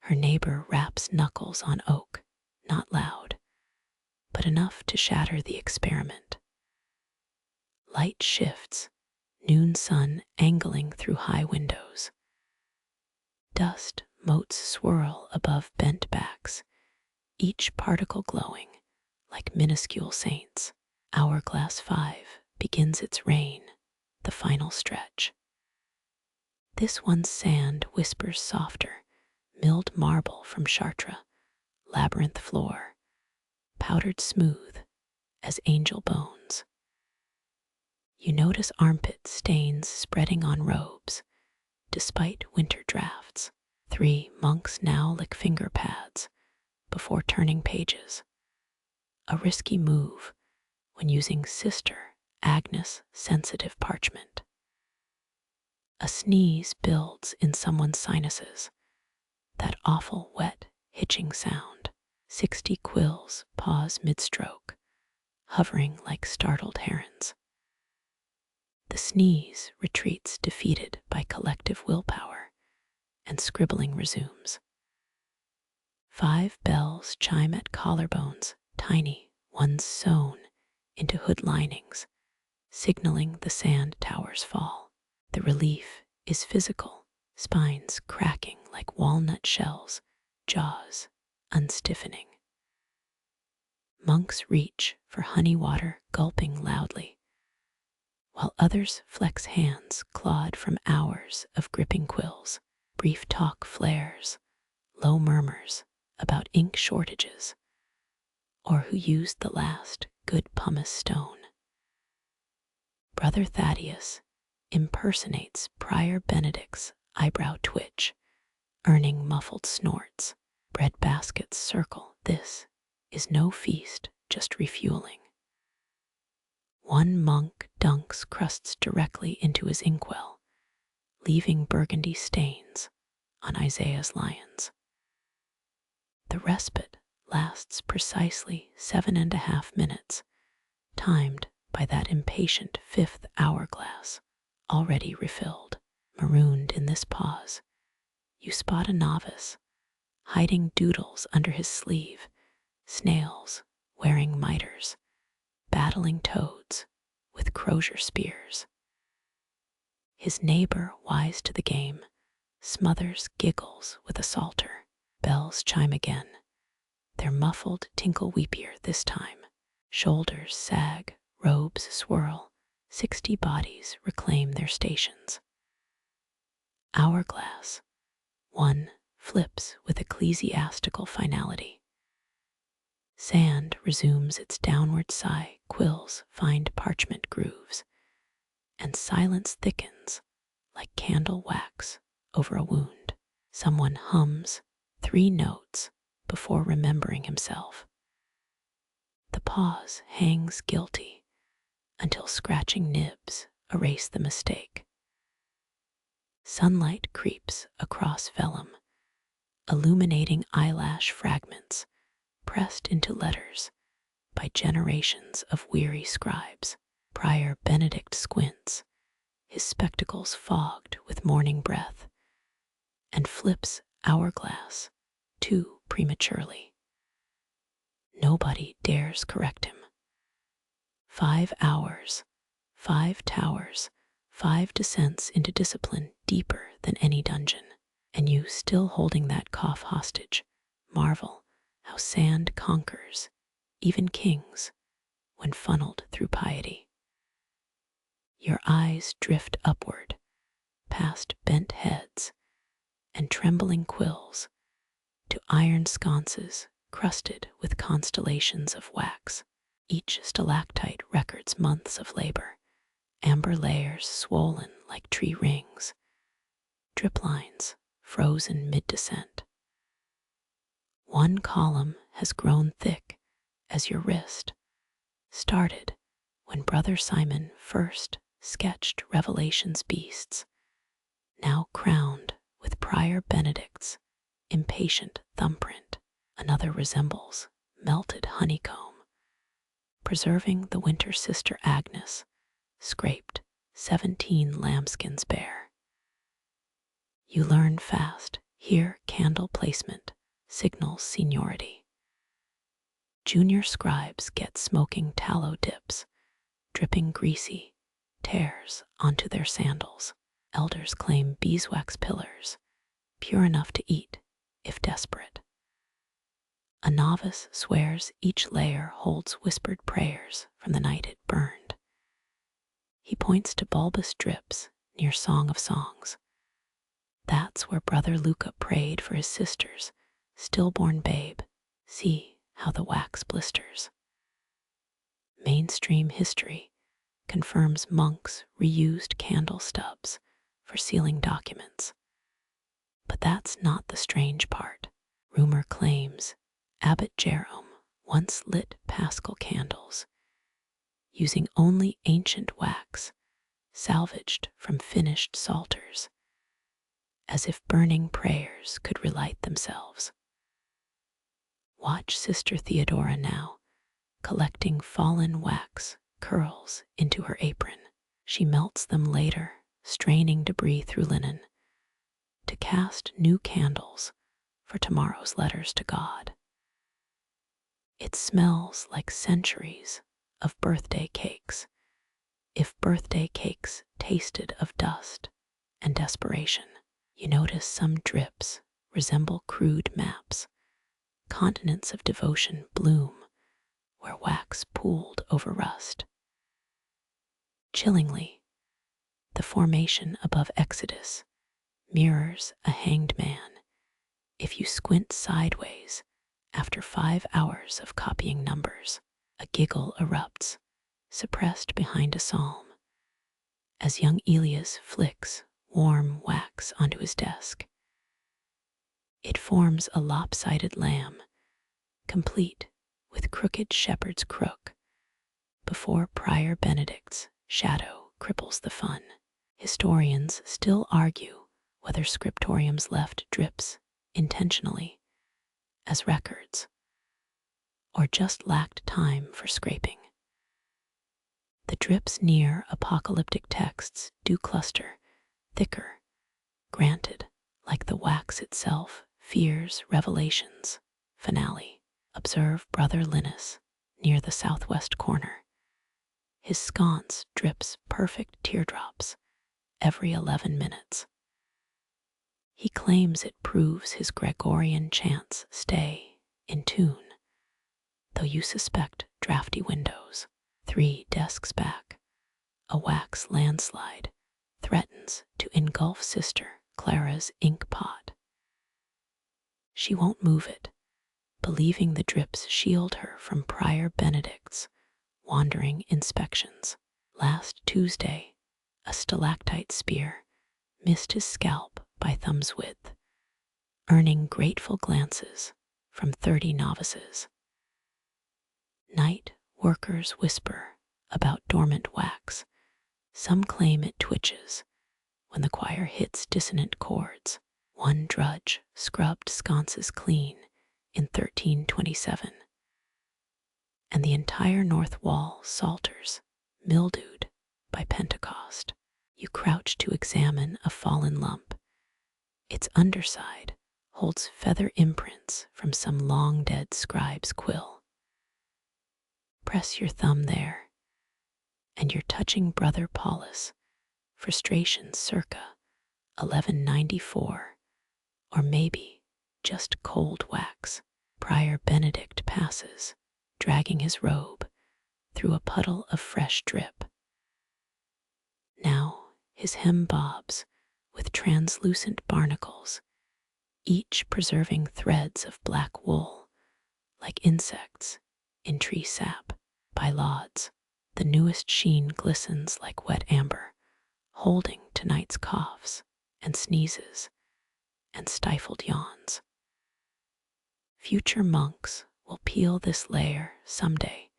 Her neighbor raps knuckles on oak, not loud, but enough to shatter the experiment. Light shifts, noon sun angling through high windows. Dust motes swirl above bent backs, each particle glowing like minuscule saints. Hourglass 5 begins its reign, the final stretch. This one's sand whispers softer, milled marble from Chartres, labyrinth floor, powdered smooth as angel bones. You notice armpit stains spreading on robes, despite winter drafts. 3 monks now lick finger pads before turning pages, a risky move when using Sister Agnes' sensitive parchment. A sneeze builds in someone's sinuses, that awful wet hitching sound. 60 quills pause mid-stroke, hovering like startled herons. The sneeze retreats defeated by collective willpower, and scribbling resumes. 5 bells chime at collarbones, tiny ones sewn into hood linings, signaling the sand tower's fall. The relief is physical, spines cracking like walnut shells, jaws unstiffening. Monks reach for honey water, gulping loudly, while others flex hands clawed from hours of gripping quills. Brief talk flares, low murmurs about ink shortages, or who used the last good pumice stone. Brother Thaddeus impersonates Prior Benedict's eyebrow twitch, earning muffled snorts. Bread baskets circle. This is no feast, just refueling. One monk dunks crusts directly into his inkwell, leaving burgundy stains on Isaiah's lions. The respite lasts precisely 7.5 minutes, timed by that impatient 5th hourglass, already refilled. Marooned in this pause, you spot a novice, hiding doodles under his sleeve, snails wearing miters, battling toads with crozier spears. His neighbor, wise to the game, smothers giggles with a psalter. Bells chime again, their muffled tinkle weepier this time. Shoulders sag, robes swirl, 60 bodies reclaim their stations. Hourglass, one flips with ecclesiastical finality. Sand resumes its downward sigh, quills find parchment grooves, and silence thickens like candle wax over a wound. Someone hums 3 notes before remembering himself. The pause hangs guilty until scratching nibs erase the mistake. Sunlight creeps across vellum, illuminating eyelash fragments pressed into letters by generations of weary scribes. Prior Benedict squints, his spectacles fogged with morning breath, and flips hourglass too prematurely. Nobody dares correct him. 5 hours, 5 towers, 5 descents into discipline deeper than any dungeon, and you still holding that cough hostage, marvel how sand conquers even kings when funneled through piety. Your eyes drift upward, past bent heads and trembling quills, to iron sconces crusted with constellations of wax. Each stalactite records months of labor, amber layers swollen like tree rings, drip lines frozen mid-descent. One column has grown thick as your wrist, started when Brother Simon first sketched Revelation's beasts, now crowned with Prior Benedict's impatient thumbprint. Another resembles melted honeycomb, preserving the winter sister Agnes, scraped 17 lambskins bare. You learn fast, here candle placement signals seniority. Junior scribes get smoking tallow dips, dripping greasy tears onto their sandals. Elders claim beeswax pillars, pure enough to eat if desperate. A novice swears each layer holds whispered prayers from the night it burned. He points to bulbous drips near Song of Songs. That's where Brother Luca prayed for his sister's stillborn babe. See how the wax blisters. Mainstream history confirms monks reused candle stubs for sealing documents. But that's not the strange part. Rumor claims Abbot Jerome once lit Paschal candles, using only ancient wax salvaged from finished psalters, as if burning prayers could relight themselves. Watch Sister Theodora now, collecting fallen wax curls into her apron. She melts them later, straining debris through linen, to cast new candles for tomorrow's letters to God. It smells like centuries of birthday cakes, if birthday cakes tasted of dust and desperation. You notice some drips resemble crude maps. Continents of devotion bloom where wax pooled over rust. Chillingly, the formation above Exodus mirrors a hanged man if you squint sideways after 5 hours of copying numbers. A giggle erupts, suppressed behind a psalm, as young Elias flicks warm wax onto his desk. It forms a lopsided lamb, complete with crooked shepherd's crook, before Prior Benedict's shadow cripples the fun. Historians still argue whether Scriptorium's left drips intentionally as records or just lacked time for scraping. The drips near apocalyptic texts do cluster, thicker, granted, like the wax itself fears Revelation's finale. Observe Brother Linus near the southwest corner. His sconce drips perfect teardrops every 11 minutes. He claims it proves his Gregorian chants stay in tune, though you suspect drafty windows. 3 desks back, a wax landslide threatens to engulf Sister Clara's ink pot. She won't move it, believing the drips shield her from Prior Benedict's wandering inspections. Last Tuesday, a stalactite spear missed his scalp by thumb's width, earning grateful glances from 30 novices. Night workers whisper about dormant wax. Some claim it twitches when the choir hits dissonant chords. One drudge scrubbed sconces clean in 1327, and the entire north wall salters, mildewed by Pentecost. You crouch to examine a fallen lump. Its underside holds feather imprints from some long-dead scribe's quill. Press your thumb there, and you're touching Brother Paulus, frustration circa 1194, or maybe just cold wax. Prior Benedict passes, dragging his robe through a puddle of fresh drip. Now his hem bobs with translucent barnacles, each preserving threads of black wool, like insects in tree sap. By lauds, the newest sheen glistens like wet amber, holding tonight's coughs and sneezes and stifled yawns. Future monks will peel this layer someday,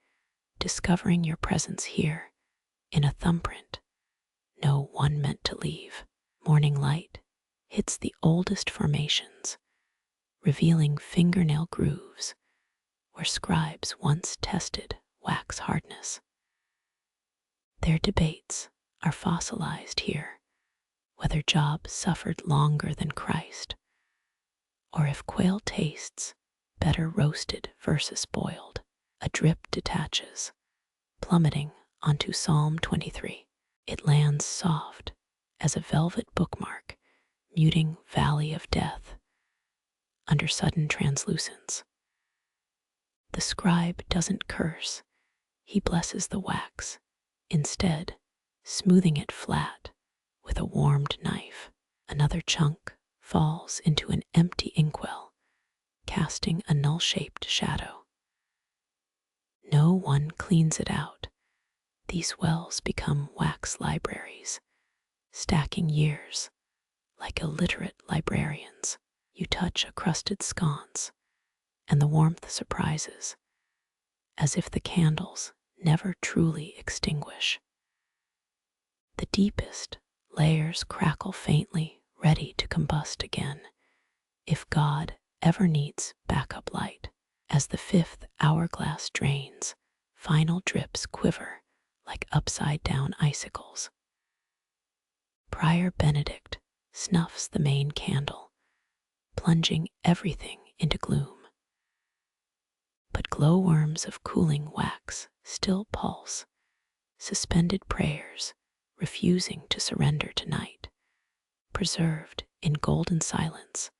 discovering your presence here in a thumbprint no one meant to leave. Morning light hits the oldest formations, revealing fingernail grooves where scribes once tested wax hardness. Their debates are fossilized here, whether Job suffered longer than Christ, or if quail tastes better roasted versus boiled. A drip detaches, plummeting onto Psalm 23. It lands soft as a velvet bookmark, muting Valley of Death under sudden translucence. The scribe doesn't curse, he blesses the wax, instead smoothing it flat with a warmed knife. Another chunk falls into an empty inkwell, casting a null-shaped shadow. No one cleans it out. These wells become wax libraries, stacking years like illiterate librarians. You touch a crusted sconce, and the warmth surprises, as if the candles never truly extinguish. The deepest layers crackle faintly, ready to combust again, if God ever needs backup light. As the 5th hourglass drains, final drips quiver like upside-down icicles. Prior Benedict snuffs the main candle, plunging everything into gloom. But glowworms of cooling wax still pulse, suspended prayers refusing to surrender to night, preserved in golden silence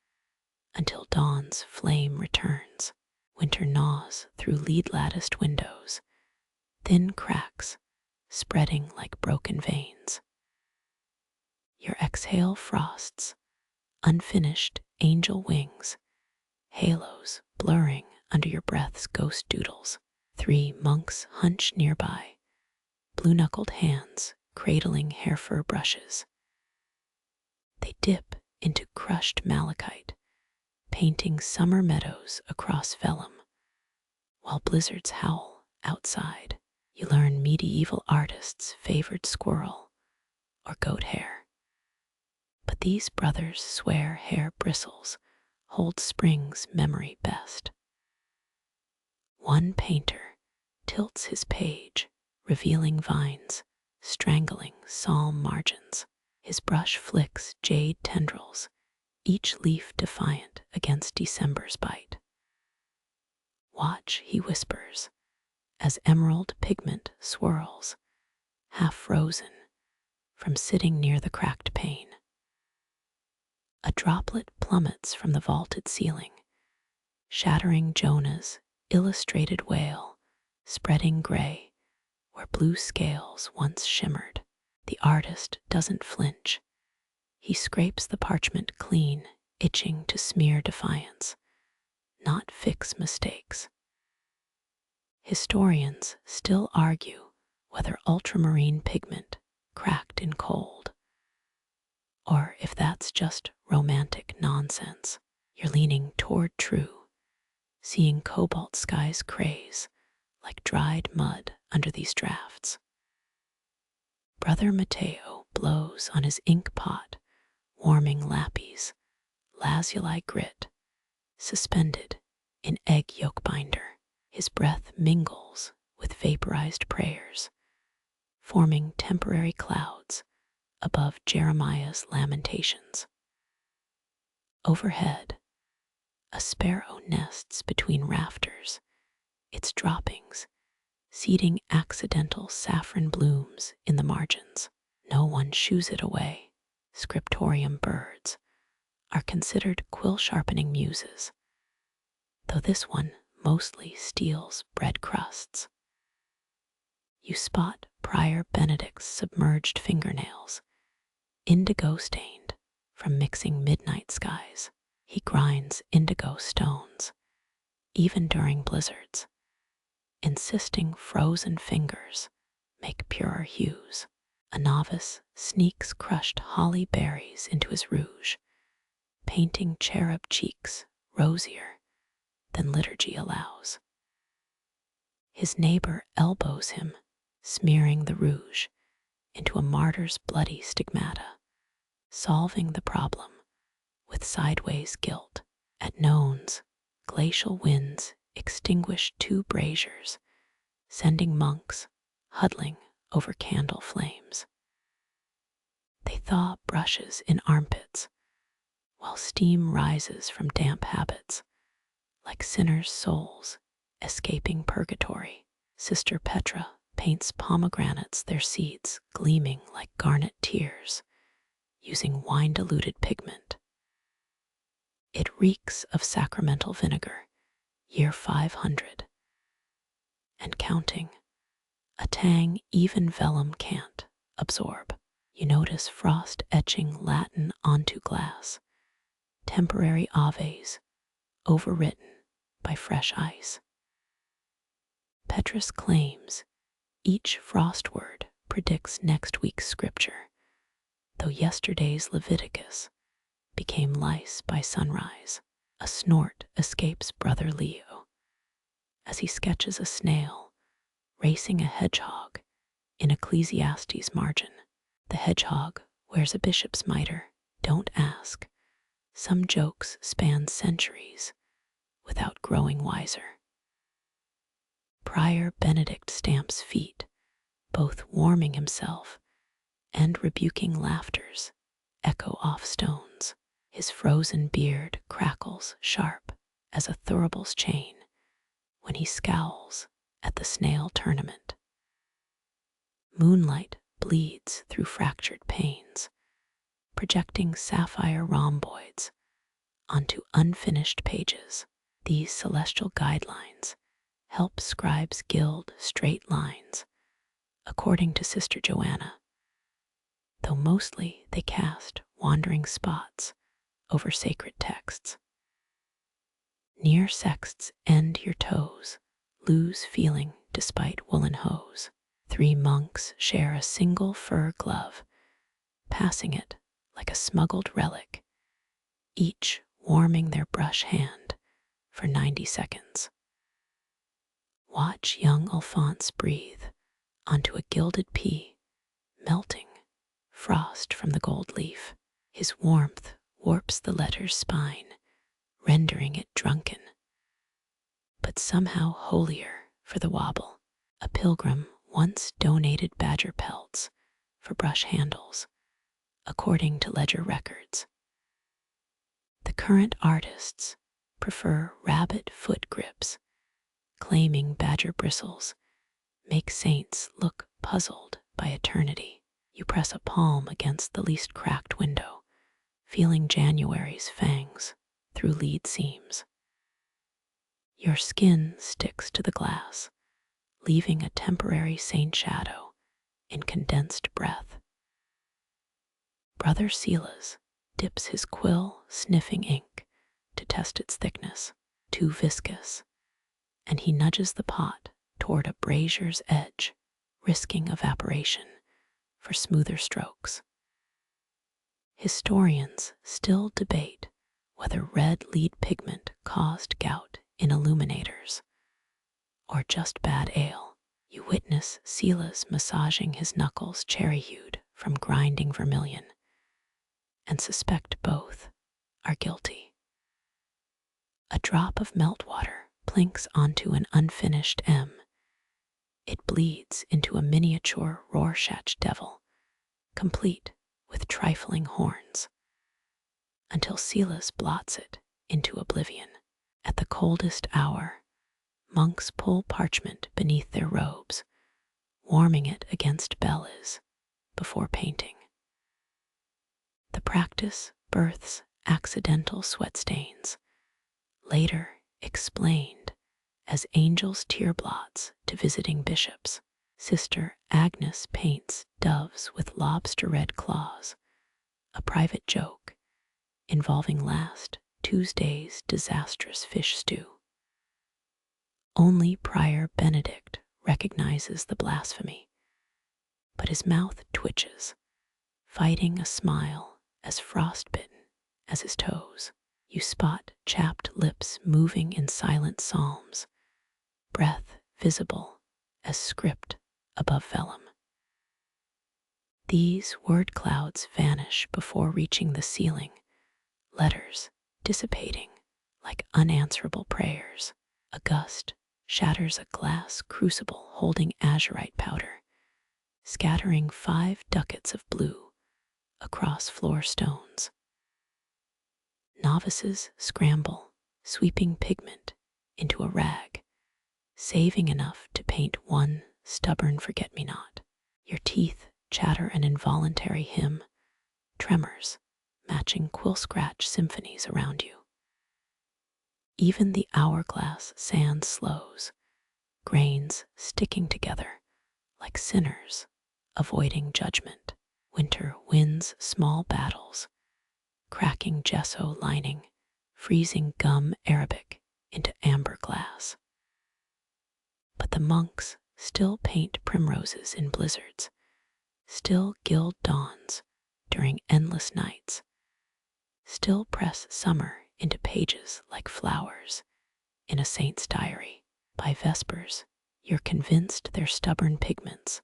until dawn's flame returns. Winter gnaws through lead-latticed windows, thin cracks spreading like broken veins. Your exhale frosts, unfinished angel wings, halos blurring under your breath's ghost doodles. 3 monks hunch nearby, blue-knuckled hands cradling hair fur brushes. They dip into crushed malachite, painting summer meadows across vellum, while blizzards howl outside. You learn medieval artists favored squirrel or goat hair. But these brothers swear hair bristles hold spring's memory best. One painter tilts his page, revealing vines, strangling psalm margins. His brush flicks jade tendrils, each leaf defiant against December's bite. Watch, he whispers, as emerald pigment swirls, half frozen from sitting near the cracked pane. A droplet plummets from the vaulted ceiling, shattering Jonah's illustrated whale, spreading gray where blue scales once shimmered. The artist doesn't flinch. He scrapes the parchment clean, itching to smear defiance, not fix mistakes. Historians still argue whether ultramarine pigment cracked in cold, or if that's just romantic nonsense. You're leaning toward true, seeing cobalt skies craze like dried mud under these drafts. Brother Mateo blows on his ink pot, warming lapis, lazuli grit, suspended in egg yolk binder. His breath mingles with vaporized prayers, forming temporary clouds above Jeremiah's lamentations. Overhead, a sparrow nests between rafters, its droppings seeding accidental saffron blooms in the margins. No one shoos it away. Scriptorium birds are considered quill-sharpening muses, though this one mostly steals bread crusts. You spot Prior Benedict's submerged fingernails, indigo-stained from mixing midnight skies. He grinds indigo stones, even during blizzards, insisting frozen fingers make purer hues. A novice sneaks crushed holly berries into his rouge, painting cherub cheeks rosier than liturgy allows. His neighbor elbows him, smearing the rouge into a martyr's bloody stigmata, solving the problem with sideways guilt. At nones, glacial winds extinguish 2 braziers, sending monks huddling over candle flames. They thaw brushes in armpits, while steam rises from damp habits, like sinners' souls escaping purgatory. Sister Petra paints pomegranates, their seeds gleaming like garnet tears, using wine-diluted pigment. It reeks of sacramental vinegar, year 500, and counting, a tang even vellum can't absorb. You notice frost etching Latin onto glass, temporary aves overwritten by fresh ice. Petrus claims each frost word predicts next week's scripture, though yesterday's Leviticus became lice by sunrise. A snort escapes Brother Leo as he sketches a snail racing a hedgehog in Ecclesiastes' margin. The hedgehog wears a bishop's mitre. Don't ask. Some jokes span centuries without growing wiser. Prior Benedict stamps feet, both warming himself and rebuking laughters echo off stones. His frozen beard crackles sharp as a thuribal's chain when he scowls at the snail tournament. Moonlight bleeds through fractured panes, projecting sapphire rhomboids onto unfinished pages. These celestial guidelines help scribes gild straight lines, according to Sister Joanna, though mostly they cast wandering spots over sacred texts. Near sexts end your toes, lose feeling despite woolen hose. 3 monks share a single fur glove, passing it like a smuggled relic, each warming their brush hand for 90 seconds. Watch young Alphonse breathe onto a gilded pea, melting frost from the gold leaf. His warmth warps the letter's spine, rendering it drunken, but somehow holier for the wobble. A pilgrim once donated badger pelts for brush handles, according to ledger records. The current artists prefer rabbit foot grips, claiming badger bristles make saints look puzzled by eternity. You press a palm against the least cracked window, feeling January's fangs through lead seams. Your skin sticks to the glass, leaving a temporary saint shadow in condensed breath. Brother Silas dips his quill sniffing ink to test its thickness, too viscous, and he nudges the pot toward a brazier's edge, risking evaporation for smoother strokes. Historians still debate whether red lead pigment caused gout in illuminators or just bad ale. You witness Silas massaging his knuckles cherry-hued from grinding vermilion and suspect both are guilty. A drop of meltwater plinks onto an unfinished M. It bleeds into a miniature Rorschach devil, complete with trifling horns, until Silas blots it into oblivion. At the coldest hour, monks pull parchment beneath their robes, warming it against bellies before painting. The practice births accidental sweat stains, later explained as angels' tear blots to visiting bishops. Sister Agnes paints doves with lobster-red claws, a private joke involving last Tuesday's disastrous fish stew. Only Prior Benedict recognizes the blasphemy, but his mouth twitches, fighting a smile as frostbitten as his toes. You spot chapped lips moving in silent psalms, breath visible as script above vellum. These word clouds vanish before reaching the ceiling, letters dissipating like unanswerable prayers. A gust shatters a glass crucible holding azurite powder, scattering 5 ducats of blue across floor stones. Novices scramble, sweeping pigment into a rag, saving enough to paint one stubborn forget-me-not. Your teeth chatter an involuntary hymn, tremors matching quill scratch symphonies around you. Even the hourglass sand slows, grains sticking together like sinners avoiding judgment. Winter wins small battles, cracking gesso lining, freezing gum Arabic into amber glass. But the monks still paint primroses in blizzards, still gild dawns during endless nights, still press summer into pages like flowers in a saint's diary. By Vespers, you're convinced their stubborn pigments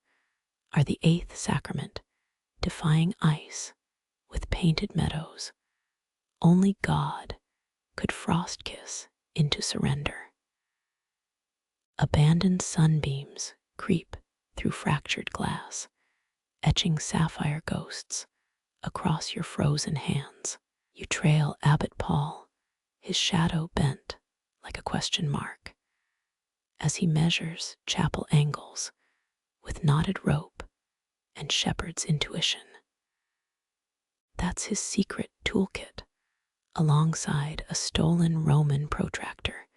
are the 8th sacrament, defying ice with painted meadows. Only God could frost kiss into surrender. Abandoned sunbeams creep through fractured glass, etching sapphire ghosts across your frozen hands. You trail Abbot Paul, his shadow bent like a question mark, as he measures chapel angles with knotted rope and shepherd's intuition. That's his secret toolkit, alongside a stolen Roman protractor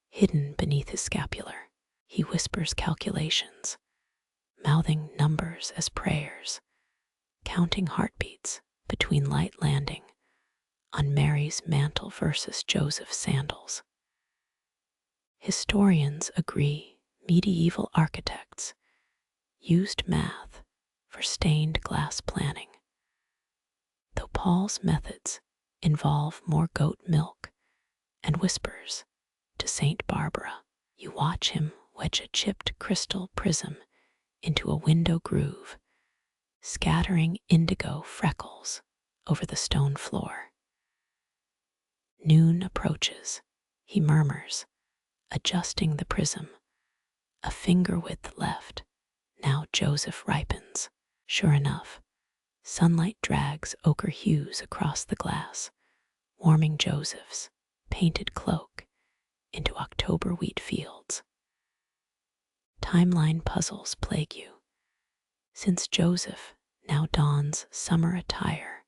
hidden beneath his scapular. He whispers calculations, mouthing numbers as prayers, counting heartbeats between light landing on Mary's mantle versus Joseph's sandals. Historians agree medieval architects used math for stained glass planning, though Paul's methods involve more goat milk and whispers to Saint Barbara. You watch him wedge a chipped crystal prism into a window groove, scattering indigo freckles over the stone floor. Noon approaches. He murmurs, adjusting the prism. A finger width left. Now Joseph ripens. Sure enough, sunlight drags ochre hues across the glass, warming Joseph's painted cloak into October wheat fields. Timeline puzzles plague you, since Joseph now dons summer attire,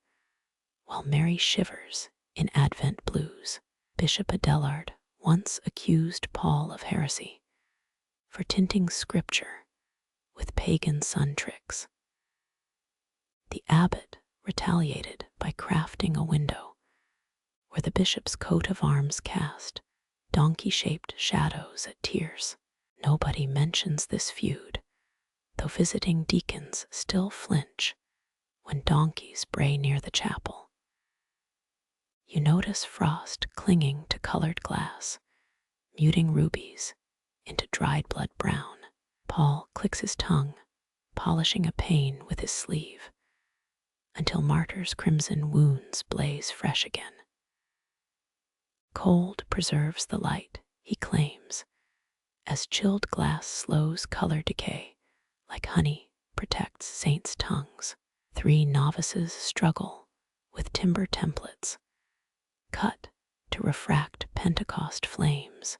while Mary shivers in Advent blues. Bishop Adelard once accused Paul of heresy for tinting scripture with pagan sun tricks. The abbot retaliated by crafting a window where the bishop's coat of arms cast donkey-shaped shadows at tiers. Nobody mentions this feud, though visiting deacons still flinch when donkeys bray near the chapel. You notice frost clinging to colored glass, muting rubies into dried blood brown. Paul clicks his tongue, polishing a pane with his sleeve, until martyr's crimson wounds blaze fresh again. Cold preserves the light, he claims, as chilled glass slows color decay, like honey protects saints' tongues. 3 novices struggle with timber templates, cut to refract Pentecost flames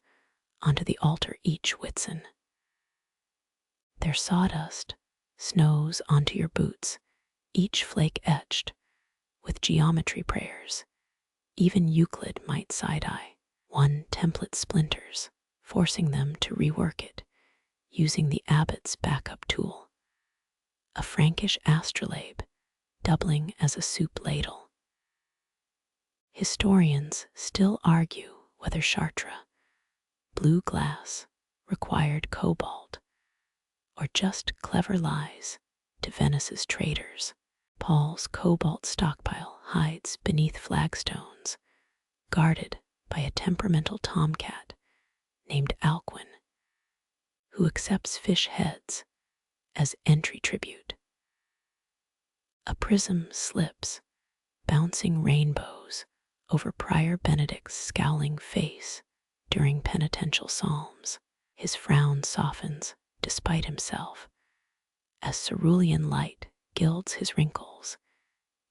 onto the altar each Whitsun. Their sawdust snows onto your boots, each flake etched with geometry prayers. Even Euclid might side-eye. 1 template splinters, forcing them to rework it using the abbot's backup tool, a Frankish astrolabe doubling as a soup ladle. Historians still argue whether Chartres, blue glass, required cobalt, or just clever lies to Venice's traders. Paul's cobalt stockpile hides beneath flagstones, guarded by a temperamental tomcat named Alcuin, who accepts fish heads as entry tribute. A prism slips, bouncing rainbows over Prior Benedict's scowling face during penitential psalms. His frown softens despite himself, as cerulean light gilds his wrinkles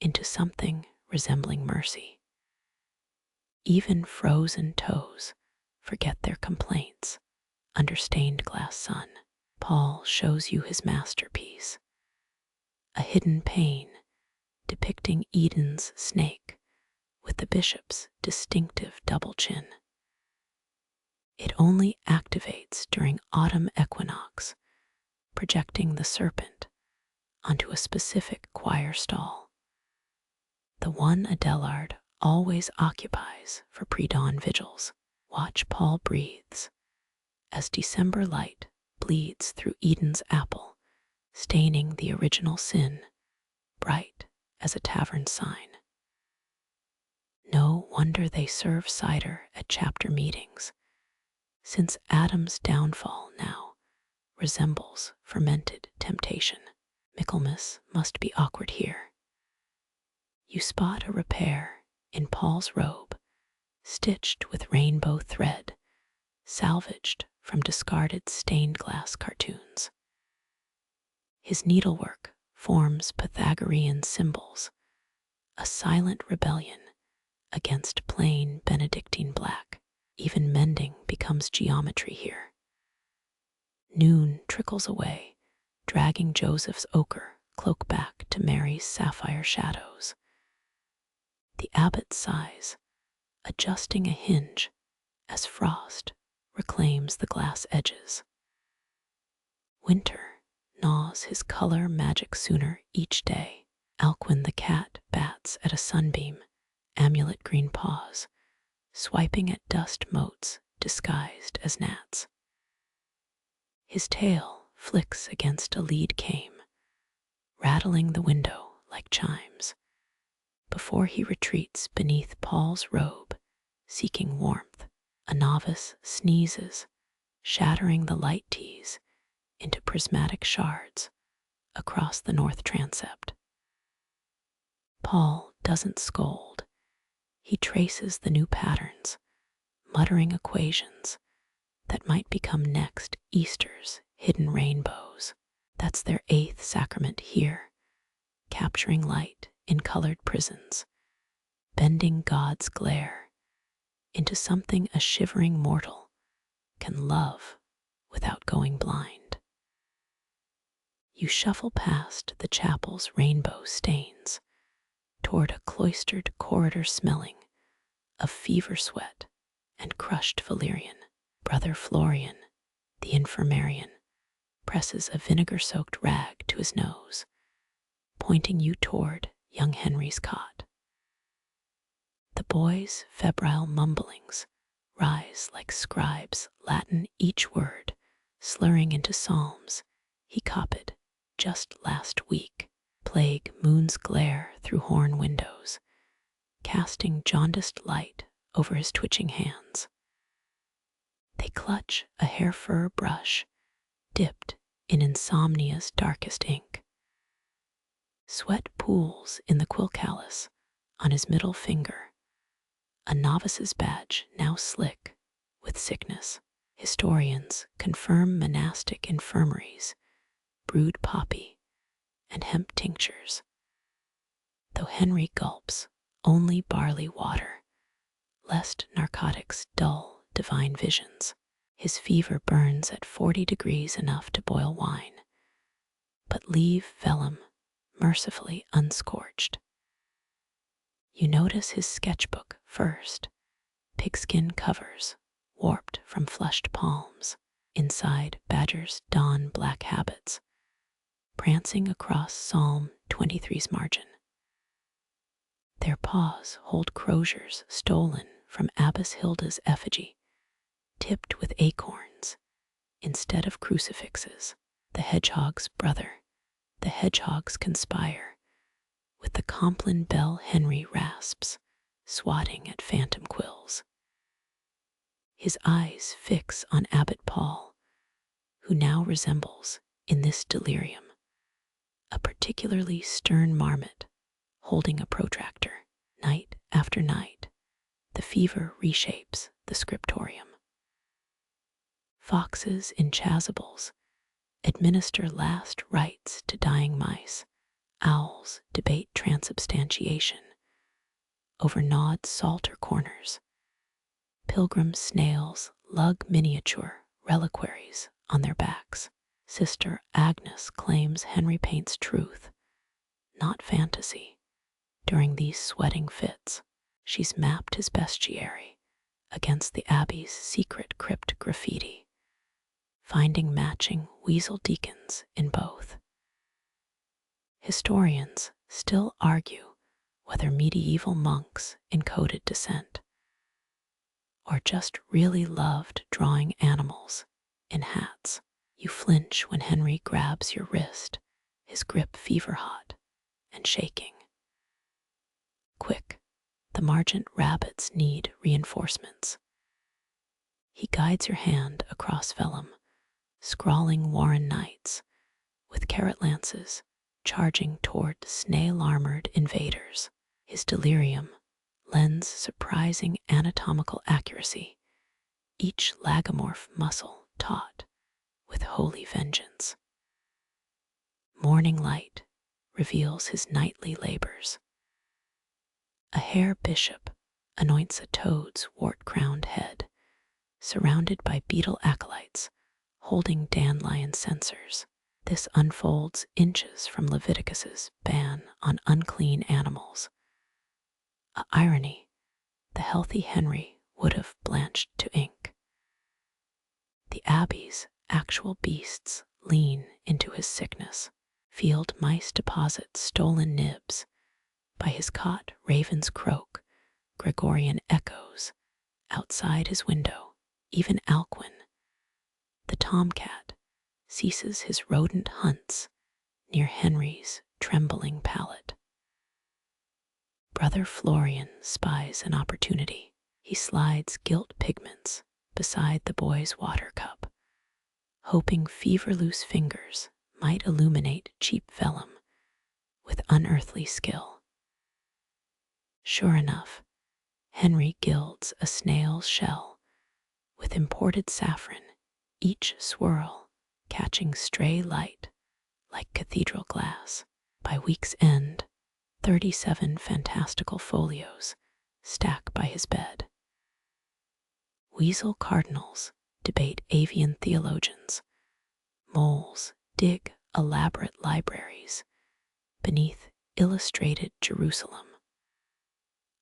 into something resembling mercy. Even frozen toes forget their complaints under stained glass sun. Paul shows you his masterpiece, a hidden pane depicting Eden's snake with the bishop's distinctive double chin. It only activates during autumn equinox, projecting the serpent onto a specific choir stall, the one Adelard always occupies for pre-dawn vigils. Watch Paul breathes as December light bleeds through Eden's apple, staining the original sin bright as a tavern sign. No wonder they serve cider at chapter meetings, since Adam's downfall now resembles fermented temptation. Michaelmas must be awkward here. You spot a repair in Paul's robe, stitched with rainbow thread, salvaged from discarded stained glass cartoons. His needlework forms Pythagorean symbols, a silent rebellion against plain Benedictine black. Even mending becomes geometry here. Noon trickles away, dragging Joseph's ochre cloak back to Mary's sapphire shadows. The abbot sighs, adjusting a hinge as frost reclaims the glass edges. Winter gnaws his color magic sooner each day. Alcuin the cat bats at a sunbeam, amulet green paws, swiping at dust motes disguised as gnats. His tail flicks against a lead cane, rattling the window like chimes. Before he retreats beneath Paul's robe, seeking warmth, a novice sneezes, shattering the light teas into prismatic shards across the north transept. Paul doesn't scold. He traces the new patterns, muttering equations that might become next Easter's hidden rainbows. That's their 8th sacrament here, capturing light in colored prisons, bending God's glare into something a shivering mortal can love without going blind. You shuffle past the chapel's rainbow stains, toward a cloistered corridor smelling of fever sweat and crushed valerian. Brother Florian, the infirmarian, presses a vinegar-soaked rag to his nose, pointing you toward young Henry's cot. The boy's febrile mumblings rise like scribes Latin each word, slurring into psalms he copied just last week. Plague moons glare through horn windows, casting jaundiced light over his twitching hands. They clutch a hair fur brush dipped in insomnia's darkest ink. Sweat pools in the quill callus on his middle finger, a novice's badge now slick with sickness. Historians confirm monastic infirmaries brewed poppy and hemp tinctures, though Henry gulps only barley water, lest narcotics dull divine visions. His fever burns at 40 degrees enough to boil wine, but leave vellum mercifully unscorched. You notice his sketchbook first, pigskin covers warped from flushed palms. Inside, badgers don black habits, prancing across Psalm 23's margin. Their paws hold croziers stolen from Abbess Hilda's effigy, tipped with acorns instead of crucifixes. The hedgehog's brother, the hedgehogs conspire with the Compline bell Henry rasps, swatting at phantom quills. His eyes fix on Abbot Paul, who now resembles, in this delirium, a particularly stern marmot holding a protractor. Night after night, the fever reshapes the Scriptorium. Foxes in chasubles administer last rites to dying mice. Owls debate transubstantiation over gnawed psalter corners. Pilgrim snails lug miniature reliquaries on their backs. Sister Agnes claims Henry paints truth, not fantasy. During these sweating fits, she's mapped his bestiary against the abbey's secret crypt graffiti, finding matching weasel deacons in both. Historians still argue whether medieval monks encoded dissent, or just really loved drawing animals in hats. You flinch when Henry grabs your wrist, his grip fever-hot and shaking. Quick, the Margent rabbits need reinforcements. He guides your hand across vellum, scrawling Warren knights with carrot lances charging toward snail-armored invaders. His delirium lends surprising anatomical accuracy, each lagomorph muscle taut with holy vengeance. Morning light reveals his nightly labors. A hair bishop anoints a toad's wart-crowned head, surrounded by beetle acolytes holding dandelion censers. This unfolds inches from Leviticus's ban on unclean animals. A irony the healthy Henry would have blanched to ink. The abbey's actual beasts lean into his sickness. Field mice deposit stolen nibs. By his cot, ravens croak, Gregorian echoes. Outside his window, even Alcuin, the tomcat, ceases his rodent hunts near Henry's trembling palate. Brother Florian spies an opportunity. He slides gilt pigments beside the boy's water cup, hoping fever-loose fingers might illuminate cheap vellum with unearthly skill. Sure enough, Henry gilds a snail's shell with imported saffron, each swirl catching stray light like cathedral glass. By week's end, 37 fantastical folios stack by his bed. Weasel cardinals debate avian theologians. Moles dig elaborate libraries beneath illustrated Jerusalem.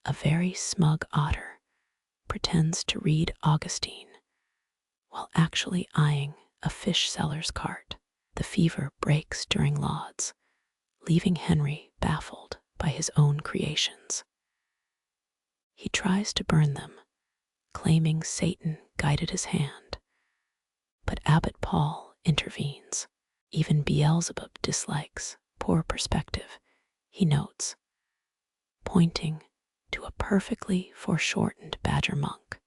A very smug otter pretends to read Augustine while actually eyeing a fish seller's cart. The fever breaks during lauds, leaving Henry baffled by his own creations. He tries to burn them, claiming Satan guided his hand, but Abbot Paul intervenes. Even Beelzebub dislikes poor perspective, he notes, pointing to a perfectly foreshortened badger monk.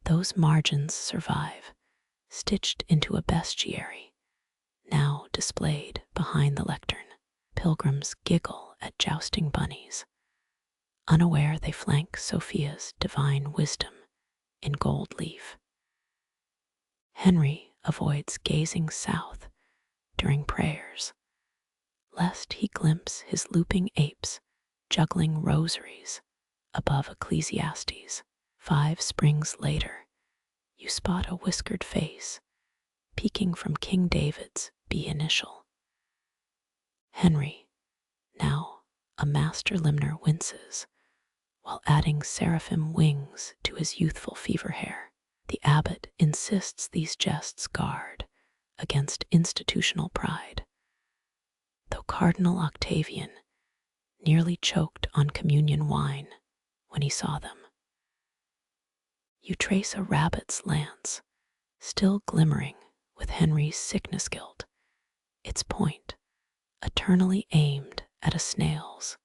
Those margins survive, stitched into a bestiary, now displayed behind the lectern. Pilgrims giggle at jousting bunnies. Unaware they flank Sophia's divine wisdom in gold leaf. Henry avoids gazing south during prayers, lest he glimpse his looping apes juggling rosaries above Ecclesiastes. 5 springs later, you spot a whiskered face peeking from King David's B initial. Henry, now a master limner, winces while adding seraphim wings to his youthful fever hair. The abbot insists these jests guard against institutional pride, though Cardinal Octavian nearly choked on communion wine when he saw them. You trace a rabbit's lance, still glimmering with Henry's sickness guilt, its point eternally aimed at a snail's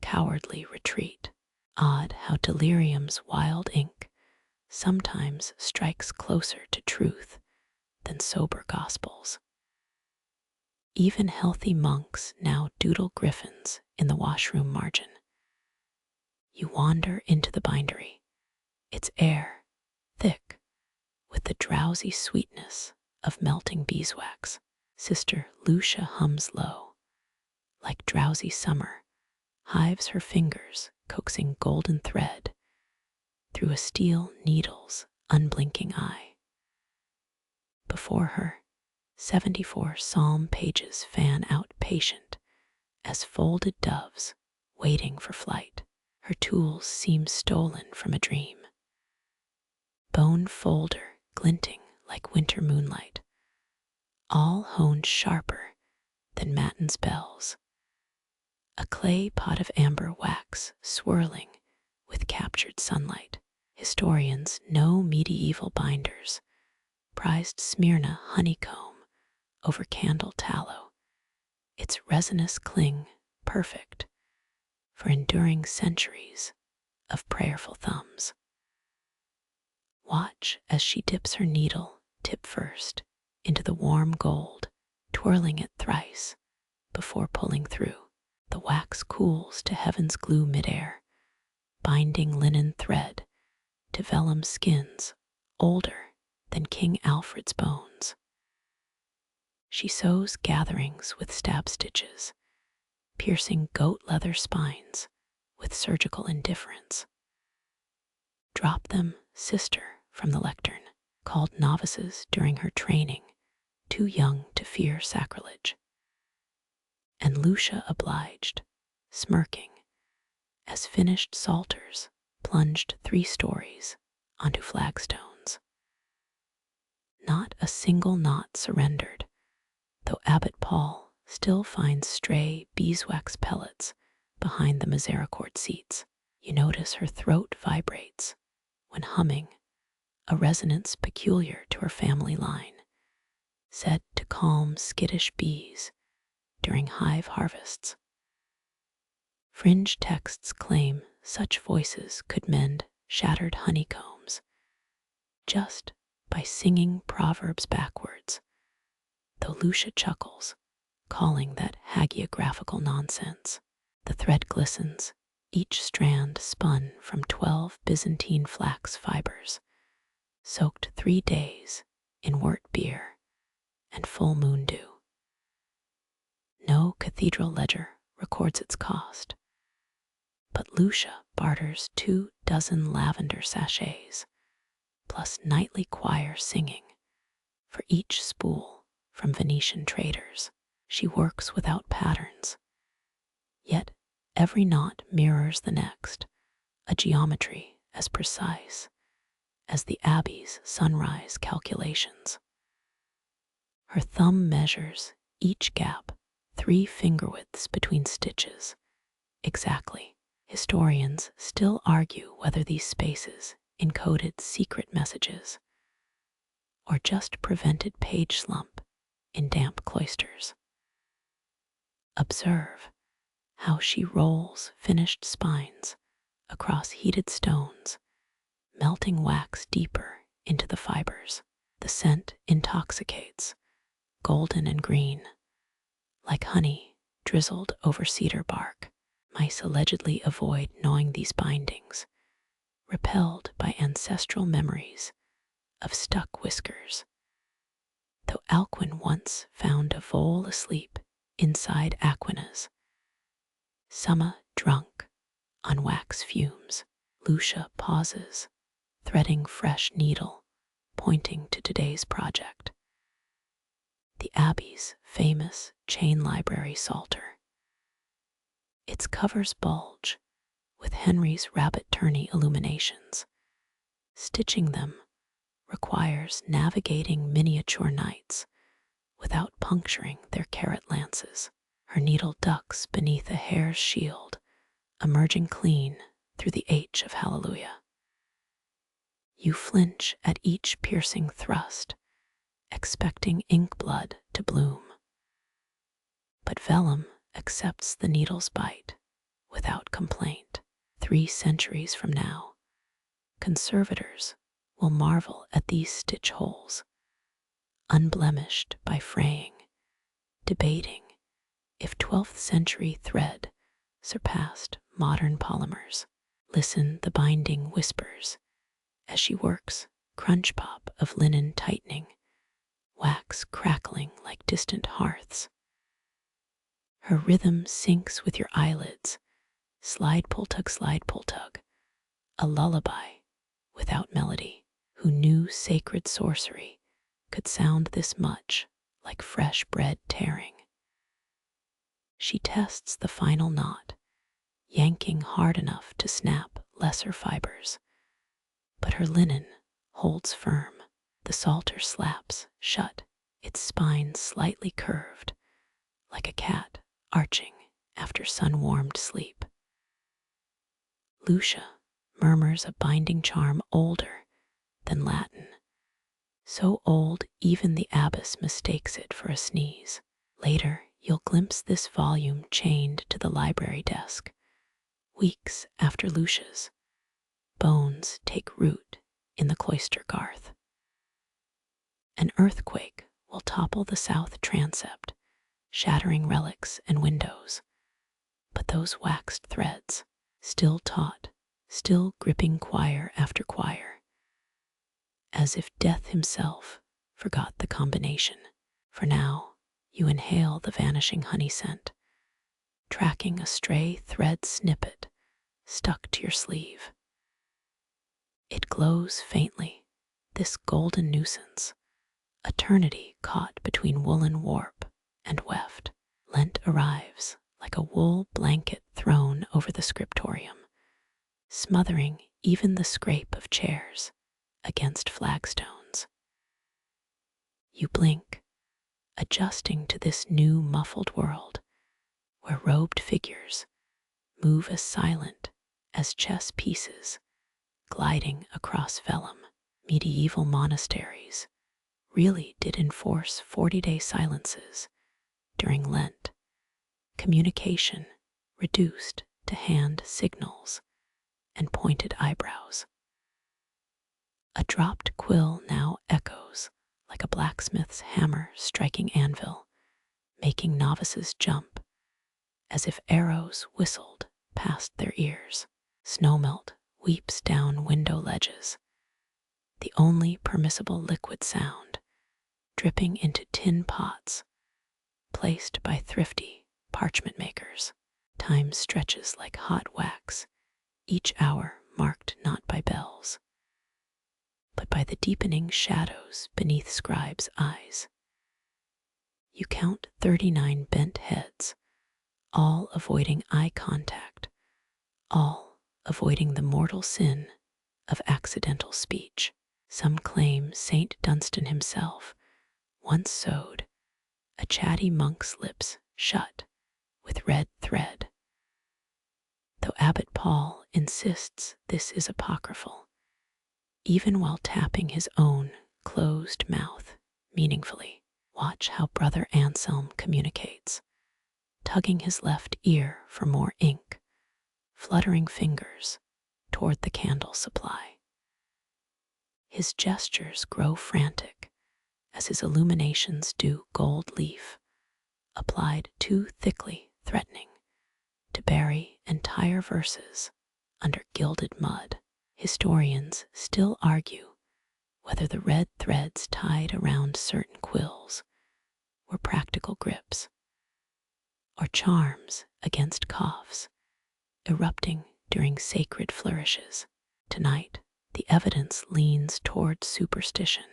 cowardly retreat. Odd how delirium's wild ink sometimes strikes closer to truth than sober gospels. Even healthy monks now doodle griffins in the washroom margin. You wander into the bindery, its air thick with the drowsy sweetness of melting beeswax. Sister Lucia hums low, like drowsy summer, hives her fingers coaxing golden thread through a steel needle's unblinking eye. Before her, 74 psalm pages fan out patient as folded doves waiting for flight. Her tools seem stolen from a dream. Bone folder glinting like winter moonlight, all honed sharper than matin's bells. A clay pot of amber wax swirling with captured sunlight. Historians know medieval binders prized Smyrna honeycomb over candle tallow, its resinous cling perfect for enduring centuries of prayerful thumbs. Watch as she dips her needle tip first into the warm gold, twirling it thrice before pulling through. The wax cools to heaven's glue midair, binding linen thread to vellum skins older than King Alfred's bones. She sews gatherings with stab stitches, piercing goat leather spines with surgical indifference. Drop them, sister, from the lectern, called novices during her training, too young to fear sacrilege. And Lucia obliged, smirking, as finished psalters plunged 3 stories onto flagstones. Not a single knot surrendered, though Abbot Paul still finds stray beeswax pellets behind the misericord seats. You notice her throat vibrates when humming, a resonance peculiar to her family line, said to calm skittish bees during hive harvests. Fringe texts claim such voices could mend shattered honeycombs just by singing proverbs backwards, though Lucia chuckles, calling that hagiographical nonsense. The thread glistens, each strand spun from 12 Byzantine flax fibers, soaked 3 days in wort beer and full moon dew. No cathedral ledger records its cost, but Lucia barters 24 lavender sachets, plus nightly choir singing, for each spool from Venetian traders. She works without patterns, yet every knot mirrors the next, a geometry as precise as the abbey's sunrise calculations. Her thumb measures each gap 3 finger widths between stitches, exactly. Historians still argue whether these spaces encoded secret messages or just prevented page slump in damp cloisters. Observe how she rolls finished spines across heated stones, melting wax deeper into the fibers. The scent intoxicates, golden and green, like honey drizzled over cedar bark. Mice allegedly avoid gnawing these bindings, repelled by ancestral memories of stuck whiskers. Though Alcuin once found a vole asleep inside Aquina's, Summa drunk on wax fumes. Lucia pauses, threading fresh needle, pointing to today's project. The Abbey's famous chain library psalter. Its covers bulge with Henry's rabbit tourney illuminations. Stitching them requires navigating miniature knights without puncturing their carrot lances. Her needle ducks beneath a hare's shield, emerging clean through the H of Hallelujah. You flinch at each piercing thrust, expecting ink blood to bloom. But vellum accepts the needle's bite without complaint. 3 centuries from now, conservators will marvel at these stitch holes, unblemished by fraying, debating if 12th century thread surpassed modern polymers. Listen the binding whispers as she works crunch pop of linen tightening, wax crackling like distant hearths. Her rhythm syncs with your eyelids, slide pull tug, a lullaby without melody. Who knew sacred sorcery could sound this much like fresh bread tearing? She tests the final knot, yanking hard enough to snap lesser fibers, but her linen holds firm. The psalter slaps shut, its spine slightly curved, like a cat arching after sun-warmed sleep. Lucia murmurs a binding charm older than Latin, so old even the abbess mistakes it for a sneeze. Later, you'll glimpse this volume chained to the library desk, weeks after Lucia's bones take root in the cloister garth. An earthquake will topple the south transept, shattering relics and windows, but those waxed threads, still taut, still gripping choir after choir, as if death himself forgot the combination. For now, you inhale the vanishing honey scent, tracking a stray thread snippet stuck to your sleeve. It glows faintly, this golden nuisance, eternity caught between woolen warp and weft. Lent arrives like a wool blanket thrown over the scriptorium, smothering even the scrape of chairs against flagstones. You blink, adjusting to this new muffled world where robed figures move as silent as chess pieces gliding across vellum. Medieval monasteries really did enforce 40-day silences during Lent, communication reduced to hand signals and pointed eyebrows. A dropped quill now echoes like a blacksmith's hammer striking anvil, making novices jump as if arrows whistled past their ears. Snowmelt weeps down window ledges, the only permissible liquid sound, dripping into tin pots placed by thrifty parchment makers. Time stretches like hot wax, each hour marked not by bells, but by the deepening shadows beneath scribes' eyes. You count 39 bent heads, all avoiding eye contact, all avoiding the mortal sin of accidental speech. Some claim Saint Dunstan himself once sewed a chatty monk's lips shut with red thread, though Abbot Paul insists this is apocryphal, even while tapping his own closed mouth meaningfully. Watch how Brother Anselm communicates, tugging his left ear for more ink, fluttering fingers toward the candle supply. His gestures grow frantic as his illuminations do gold leaf, applied too thickly, threatening to bury entire verses under gilded mud. Historians still argue whether the red threads tied around certain quills were practical grips or charms against coughs erupting during sacred flourishes. Tonight, the evidence leans toward superstition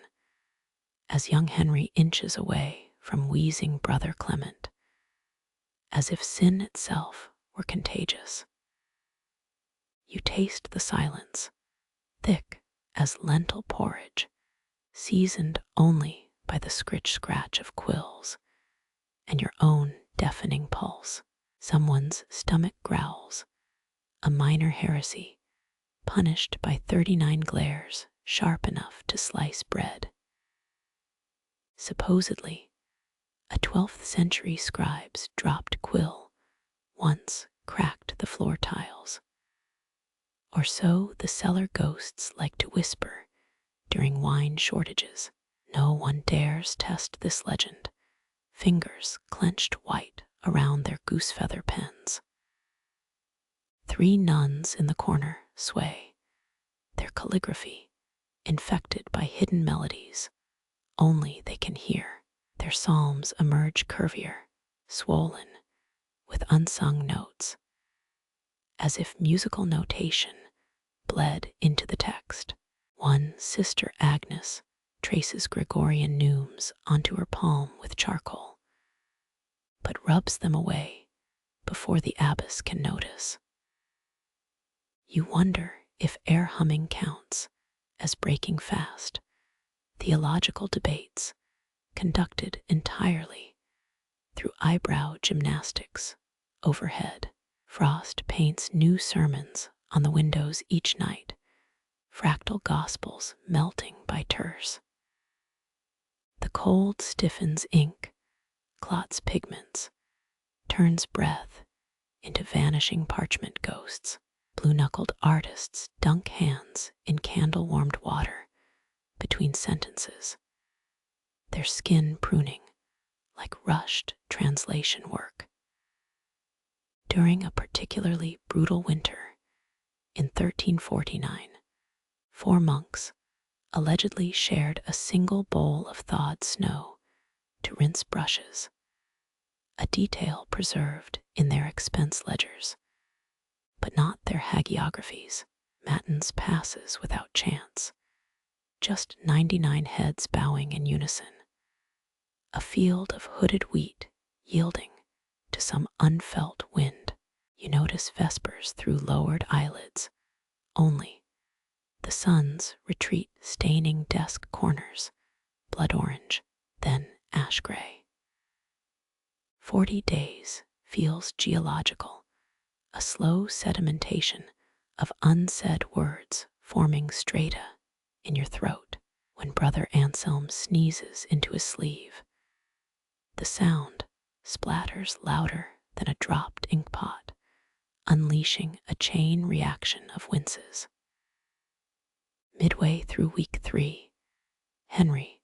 as young Henry inches away from wheezing Brother Clement, as if sin itself were contagious. You taste the silence, thick as lentil porridge, seasoned only by the scritch-scratch of quills and your own deafening pulse. Someone's stomach growls, a minor heresy, punished by 39 glares sharp enough to slice bread. Supposedly, a 12th century scribe's dropped quill once cracked the floor tiles. Or so the cellar ghosts like to whisper during wine shortages. No one dares test this legend, fingers clenched white around their goosefeather pens. 3 nuns in the corner sway, their calligraphy infected by hidden melodies only they can hear. Their psalms emerge curvier, swollen, with unsung notes, as if musical notation bled into the text. One Sister Agnes traces Gregorian neumes onto her palm with charcoal, but rubs them away before the abbess can notice. You wonder if air humming counts as breaking fast. Theological debates conducted entirely through eyebrow gymnastics overhead. Frost paints new sermons on the windows each night, fractal gospels melting by terse. The cold stiffens ink, clots pigments, turns breath into vanishing parchment ghosts. Blue-knuckled artists dunk hands in candle-warmed water between sentences, their skin pruning like rushed translation work. During a particularly brutal winter in 1349, 4 monks allegedly shared a single bowl of thawed snow to rinse brushes, a detail preserved in their expense ledgers, but not their hagiographies. Matins passes without chance, just 99 heads bowing in unison. A field of hooded wheat yielding to some unfelt wind. You notice vespers through lowered eyelids, only the sun's retreat staining desk corners, blood orange, then ash gray. 40 days feels geological, a slow sedimentation of unsaid words forming strata in your throat. When Brother Anselm sneezes into his sleeve, the sound splatters louder than a dropped inkpot, unleashing a chain reaction of winces. Midway through week 3, Henry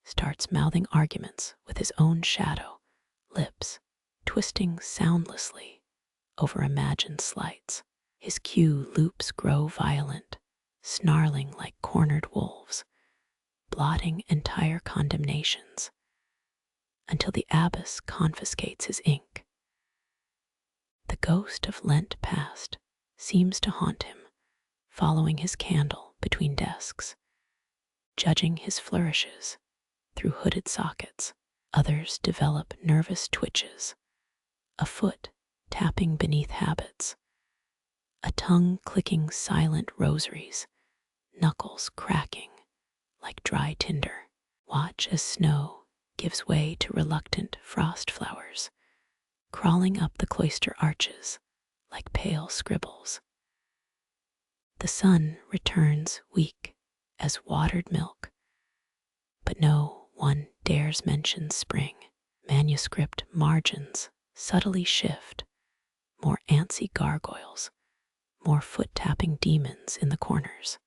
starts mouthing arguments with his own shadow, lips twisting soundlessly over imagined slights. His cue loops grow violent, snarling like cornered wolves, blotting entire condemnations, until the abbess confiscates his ink. The ghost of Lent past seems to haunt him, following his candle between desks, judging his flourishes through hooded sockets. Others develop nervous twitches, a foot tapping beneath habits, a tongue clicking silent rosaries, knuckles cracking like dry tinder. Watch as snow gives way to reluctant frost flowers, crawling up the cloister arches like pale scribbles. The sun returns weak as watered milk, but no one dares mention spring. Manuscript margins subtly shift, more antsy gargoyles, more foot-tapping demons in the corners.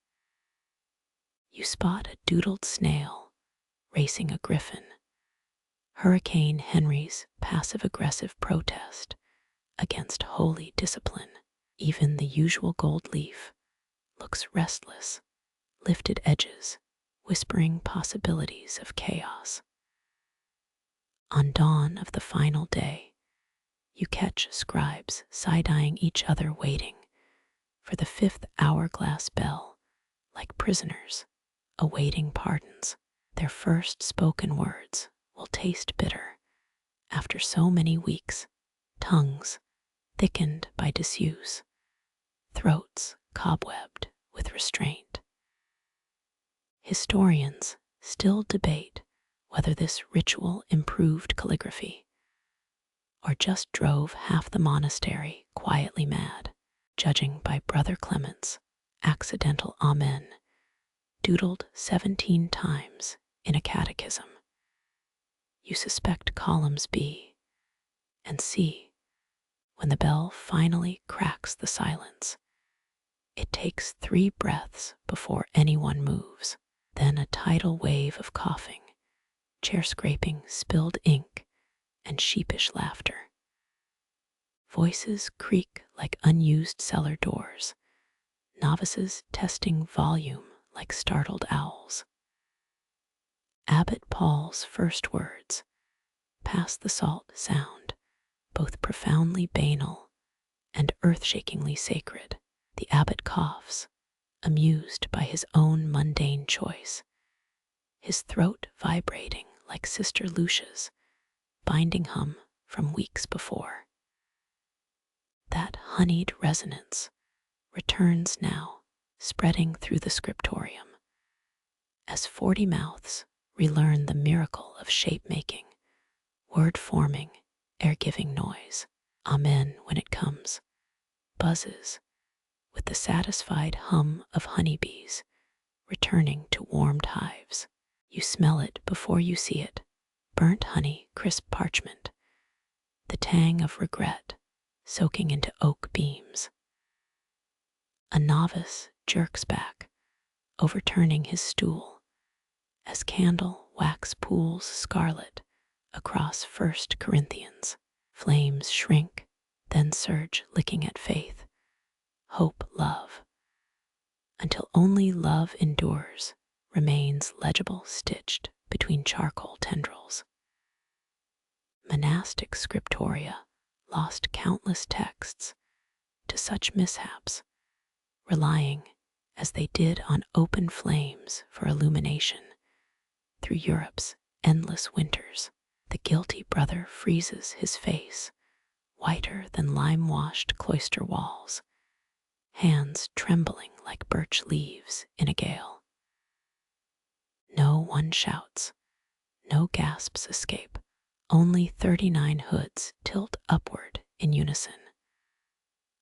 You spot a doodled snail racing a griffin, Hurricane Henry's passive-aggressive protest against holy discipline. Even the usual gold leaf looks restless, lifted edges whispering possibilities of chaos. On dawn of the final day, you catch scribes side-eyeing each other, waiting for the 5th hourglass bell, like prisoners awaiting pardons. Their first spoken words will taste bitter after so many weeks, tongues thickened by disuse, throats cobwebbed with restraint. Historians still debate whether this ritual improved calligraphy or just drove half the monastery quietly mad. Judging by Brother Clement's accidental amen, doodled 17 times in a catechism, you suspect columns B and C. When the bell finally cracks the silence, it takes 3 breaths before anyone moves, then a tidal wave of coughing, chair scraping, spilled ink, and sheepish laughter. Voices creak like unused cellar doors, novices testing volume like startled owls. Abbot Paul's first words pass the salt sound, both profoundly banal and earth-shakingly sacred. The abbot coughs, amused by his own mundane choice, his throat vibrating like Sister Lucia's binding hum from weeks before. That honeyed resonance returns now, spreading through the Scriptorium, as 40 mouths relearn the miracle of shape-making, word-forming, air-giving noise. Amen, when it comes, buzzes with the satisfied hum of honeybees returning to warmed hives. You smell it before you see it, burnt honey, crisp parchment, the tang of regret soaking into oak beams. A novice jerks back, overturning his stool, as candle wax pools scarlet across 1 Corinthians. Flames shrink, then surge, licking at faith, hope, love, until only love endures, remains legible stitched between charcoal tendrils. Monastic scriptoria lost countless texts to such mishaps, relying as they did on open flames for illumination through Europe's endless winters. The guilty brother freezes his face, whiter than lime-washed cloister walls, hands trembling like birch leaves in a gale. No one shouts, no gasps escape, only 39 hoods tilt upward in unison.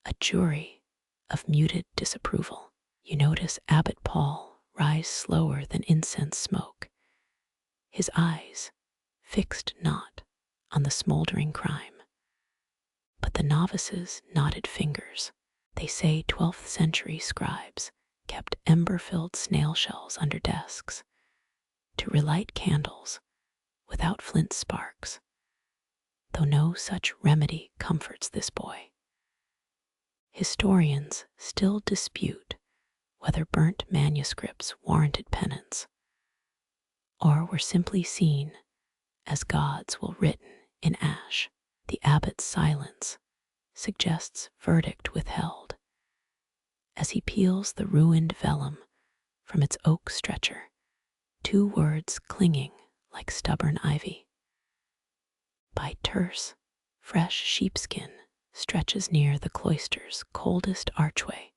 A jury of muted disapproval. You notice Abbot Paul rise slower than incense smoke, his eyes fixed not on the smoldering crime, but the novices' knotted fingers. They say 12th century scribes kept ember-filled snail shells under desks to relight candles without flint sparks, though no such remedy comforts this boy. Historians still dispute whether burnt manuscripts warranted penance, or were simply seen as God's will written in ash. The abbot's silence suggests verdict withheld as he peels the ruined vellum from its oak stretcher, 2 words clinging like stubborn ivy. By terse, fresh sheepskin stretches near the cloister's coldest archway,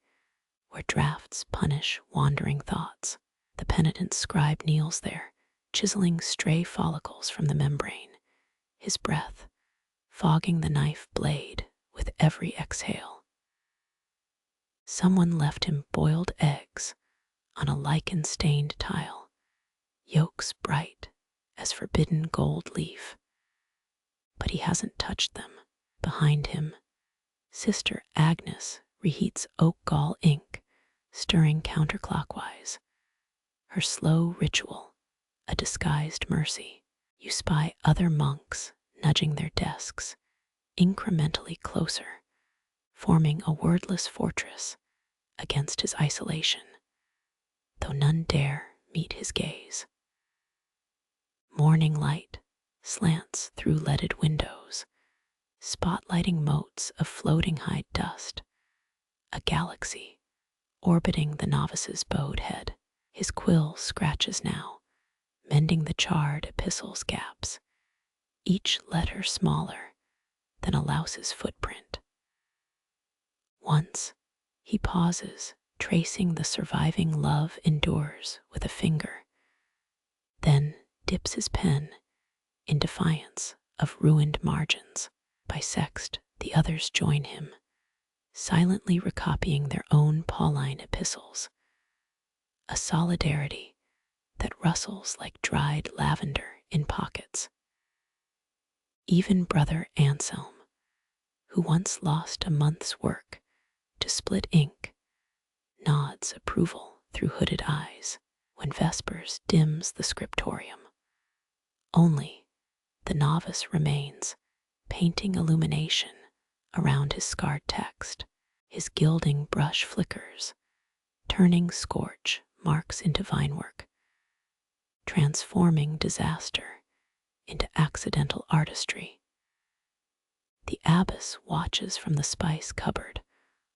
where drafts punish wandering thoughts. The penitent scribe kneels there, chiseling stray follicles from the membrane, his breath fogging the knife blade with every exhale. Someone left him boiled eggs on a lichen-stained tile, yolks bright as forbidden gold leaf, but he hasn't touched them. Behind him, Sister Agnes reheats oak gall ink, stirring counterclockwise, her slow ritual a disguised mercy. You spy other monks nudging their desks incrementally closer, forming a wordless fortress against his isolation, though none dare meet his gaze. Morning light slants through leaded windows, spotlighting motes of floating hide dust, a galaxy orbiting the novice's bowed head. His quill scratches now, mending the charred epistle's gaps, each letter smaller than a louse's footprint. Once he pauses, tracing the surviving love endures with a finger, then dips his pen in defiance of ruined margins. By sext, the others join him, silently recopying their own Pauline epistles, a solidarity that rustles like dried lavender in pockets. Even Brother Anselm, who once lost a month's work to split ink, nods approval through hooded eyes when Vespers dims the Scriptorium. Only the novice remains, painting illumination around his scarred text. His gilding brush flickers, turning scorch marks into vinework, transforming disaster into accidental artistry. The abbess watches from the spice cupboard,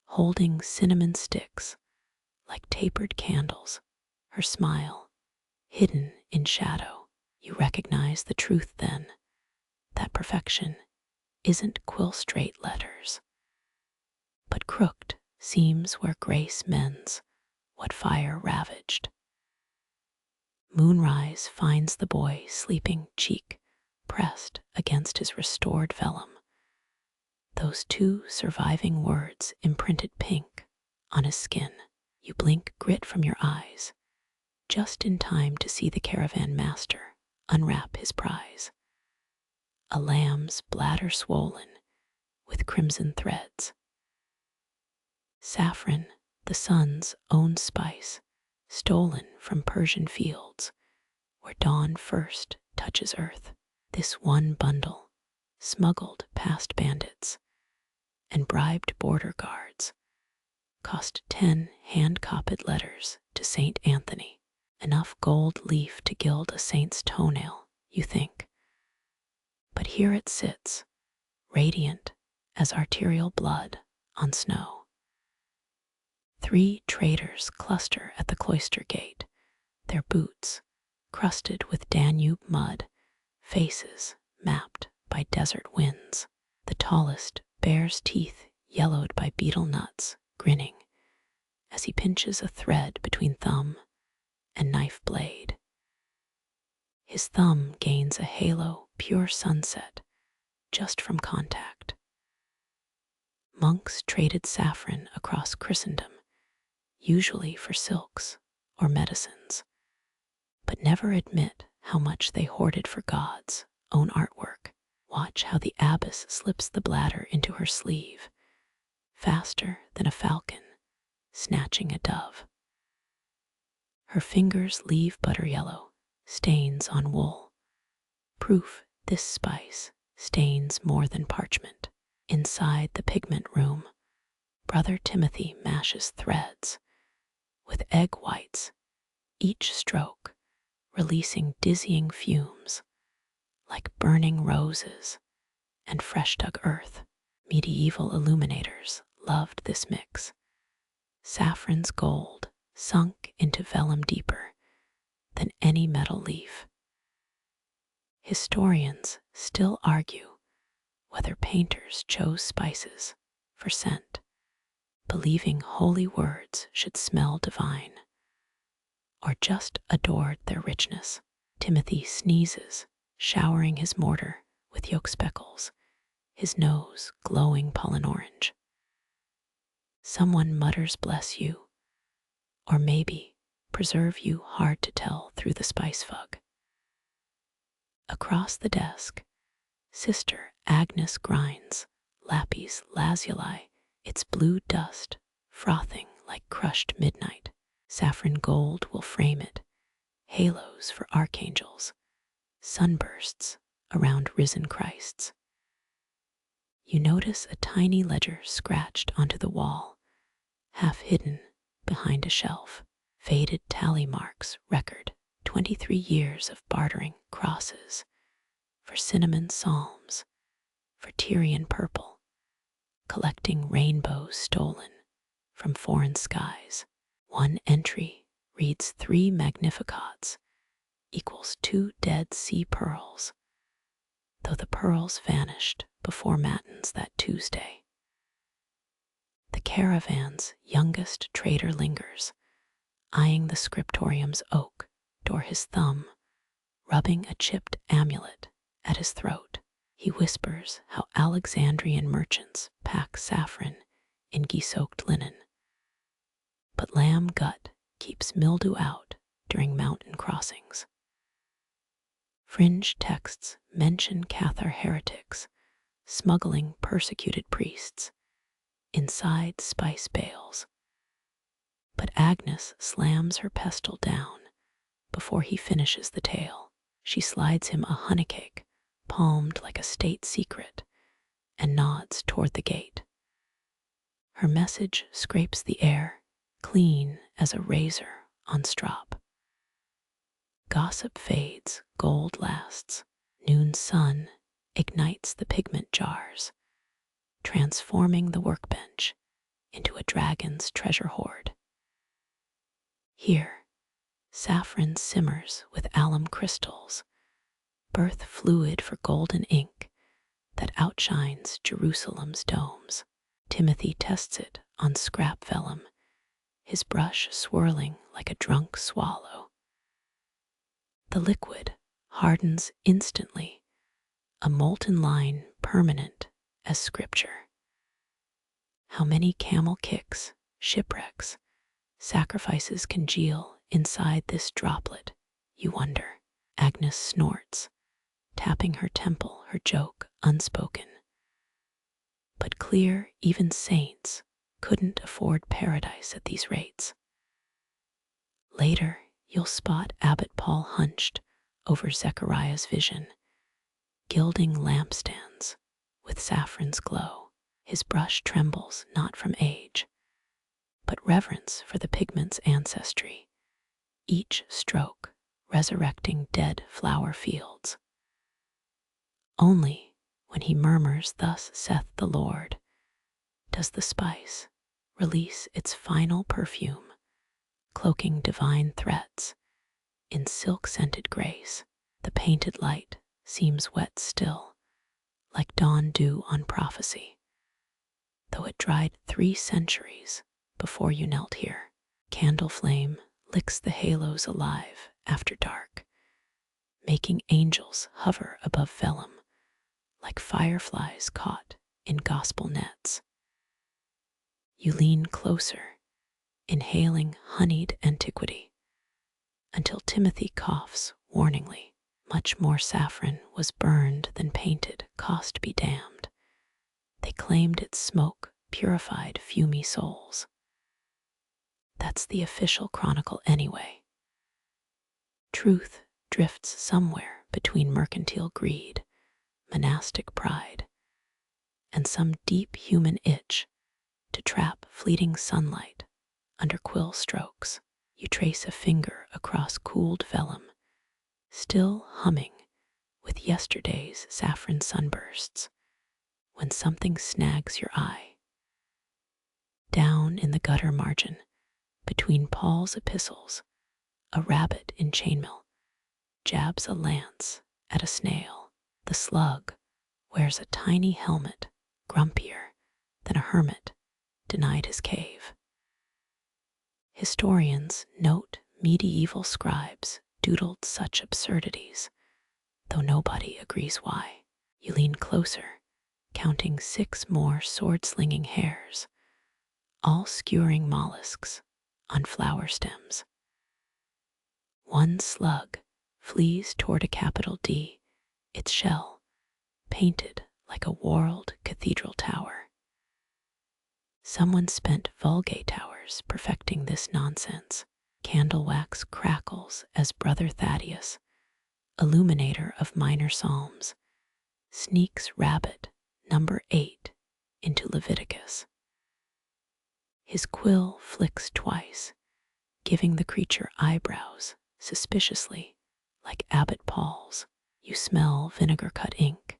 holding cinnamon sticks like tapered candles, her smile hidden in shadow. You recognize the truth then, that perfection isn't quill-straight letters, but crooked seams where grace mends what fire ravaged. Moonrise finds the boy sleeping, cheek pressed against his restored vellum, those 2 surviving words imprinted pink on his skin. You blink grit from your eyes, just in time to see the caravan master unwrap his prize. A lamb's bladder swollen with crimson threads. Saffron, the sun's own spice, stolen from Persian fields, where dawn first touches earth. This one bundle, smuggled past bandits and bribed border guards, cost 10 hand-copied letters to Saint Anthony. Enough gold leaf to gild a saint's toenail, you think. But here it sits, radiant as arterial blood on snow. 3 traders cluster at the cloister gate, their boots crusted with Danube mud, faces mapped by desert winds. The tallest bears teeth yellowed by beetle nuts, grinning as he pinches a thread between thumb and knife blade. His thumb gains a halo pure sunset just from contact. Monks traded saffron across Christendom, usually for silks or medicines, but never admit how much they hoarded for God's own artwork. Watch how the abbess slips the bladder into her sleeve, faster than a falcon snatching a dove. Her fingers leave butter yellow stains on wool, proof this spice stains more than parchment. Inside the pigment room, Brother Timothy mashes threads with egg whites, each stroke releasing dizzying fumes like burning roses and fresh dug earth. Medieval illuminators loved this mix. Saffron's gold sunk into vellum deeper than any metal leaf. Historians still argue whether painters chose spices for scent, believing holy words should smell divine, or just adored their richness. Timothy sneezes, showering his mortar with yolk speckles, his nose glowing pollen orange. Someone mutters bless you, or maybe preserve you, hard to tell through the spice fug. Across the desk, Sister Agnes grinds lapis lazuli, its blue dust frothing like crushed midnight. Saffron gold will frame it, halos for archangels, sunbursts around risen Christs. You notice a tiny ledger scratched onto the wall, half hidden behind a shelf. Faded tally marks record 23 years of bartering crosses for cinnamon psalms, for Tyrian purple, collecting rainbows stolen from foreign skies. One entry reads 3 Magnificats equals 2 Dead Sea pearls, though the pearls vanished before matins that Tuesday. The caravan's youngest trader lingers, eyeing the Scriptorium's oak door, his thumb rubbing a chipped amulet at his throat. He whispers how Alexandrian merchants pack saffron in ghee-soaked linen, but lamb gut keeps mildew out during mountain crossings. Fringe texts mention Cathar heretics smuggling persecuted priests inside spice bales, but Agnes slams her pestle down before he finishes the tale. She slides him a honey cake, palmed like a state secret, and nods toward the gate. Her message scrapes the air, clean as a razor on strop. Gossip fades, gold lasts. Noon's sun ignites the pigment jars, transforming the workbench into a dragon's treasure hoard. Here, saffron simmers with alum crystals, birth fluid for golden ink that outshines Jerusalem's domes. Timothy tests it on scrap vellum, his brush swirling like a drunk swallow. The liquid hardens instantly, a molten line permanent as scripture. How many camel kicks, shipwrecks, sacrifices congeal inside this droplet, you wonder. Agnes snorts, tapping her temple, her joke unspoken. But clear, even saints couldn't afford paradise at these rates. Later, you'll spot Abbot Paul hunched over Zechariah's vision, gilding lampstands with saffron's glow. His brush trembles not from age, but reverence for the pigment's ancestry, each stroke resurrecting dead flower fields. Only when he murmurs, "Thus saith the Lord," does the spice release its final perfume, cloaking divine threats in silk-scented grace. The painted light seems wet still, like dawn dew on prophecy, though it dried 3 centuries before you knelt here. Candle flame licks the halos alive after dark, making angels hover above vellum like fireflies caught in gospel nets. You lean closer, inhaling honeyed antiquity, until Timothy coughs warningly. Much more saffron was burned than painted, cost be damned. They claimed its smoke purified fumy souls. That's the official chronicle anyway. Truth drifts somewhere between mercantile greed, monastic pride, and some deep human itch to trap fleeting sunlight under quill strokes. You trace a finger across cooled vellum, still humming with yesterday's saffron sunbursts, when something snags your eye. Down in the gutter margin, between Paul's epistles, a rabbit in chainmail jabs a lance at a snail. The slug wears a tiny helmet, grumpier than a hermit denied his cave. Historians note medieval scribes doodled such absurdities, though nobody agrees why. You lean closer, counting 6 more sword-slinging hairs, all skewering mollusks on flower stems. One slug flees toward a capital D, its shell painted like a whorled cathedral tower. Someone spent Vulgate hours perfecting this nonsense. Candle wax crackles as Brother Thaddeus, illuminator of minor psalms, sneaks rabbit number 8 into Leviticus. His quill flicks twice, giving the creature eyebrows suspiciously like Abbot Paul's. You smell vinegar-cut ink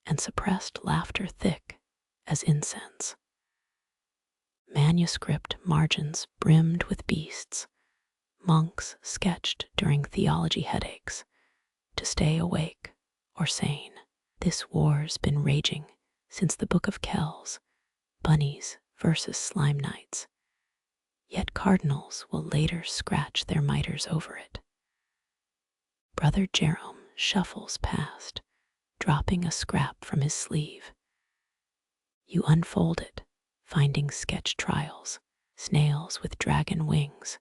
and suppressed laughter thick as incense. Manuscript margins brimmed with beasts, monks sketched during theology headaches to stay awake or sane. This war's been raging since the Book of Kells, bunnies versus slime knights, yet cardinals will later scratch their mitres over it. Brother Jerome shuffles past, dropping a scrap from his sleeve. You unfold it, finding sketch trials, snails with dragon wings,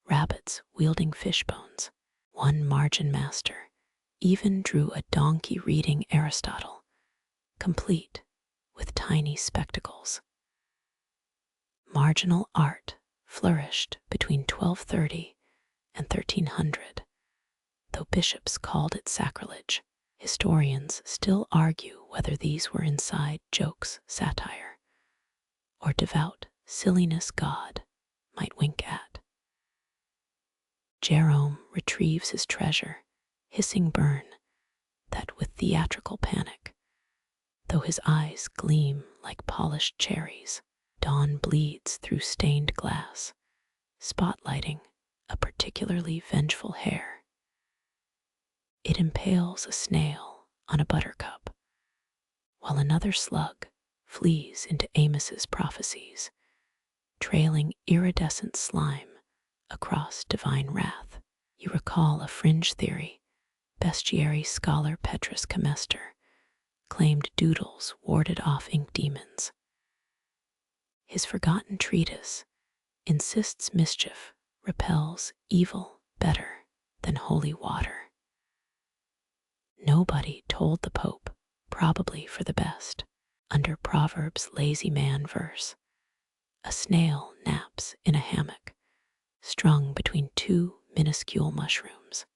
rabbits wielding fish bones. One margin master even drew a donkey reading Aristotle, complete with tiny spectacles. Marginal art flourished between 1230 and 1300, though bishops called it sacrilege. Historians still argue whether these were inside jokes, satire, or devout silliness God might wink at. Jerome retrieves his treasure, hissing burn that with theatrical panic, though his eyes gleam like polished cherries. Dawn bleeds through stained glass, spotlighting a particularly vengeful hair. It impales a snail on a buttercup, while another slug flees into Amos's prophecies, trailing iridescent slime across divine wrath. You recall a fringe theory. Bestiary scholar Petrus Comester claimed doodles warded off ink demons. His forgotten treatise insists mischief repels evil better than holy water. Nobody told the Pope, probably for the best. Under Proverbs' lazy man verse, a snail naps in a hammock, strung between 2 minuscule mushrooms.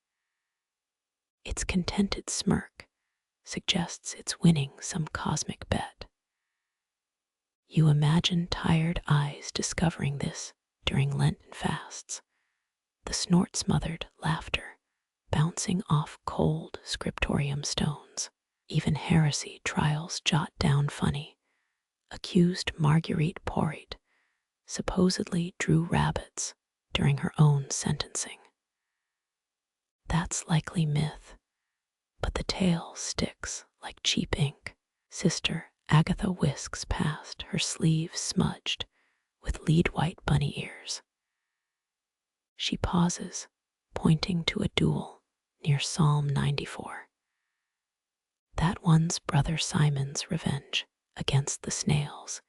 Its contented smirk suggests it's winning some cosmic bet. You imagine tired eyes discovering this during Lenten fasts, the snort-smothered laughter bouncing off cold Scriptorium stones. Even heresy trials jot down funny. Accused Marguerite Porritt supposedly drew rabbits during her own sentencing. That's likely myth, but the tale sticks like cheap ink. Sister Agatha whisks past, her sleeve smudged with lead-white bunny ears. She pauses, pointing to a duel near Psalm 94. That one's Brother Simon's revenge against the snails,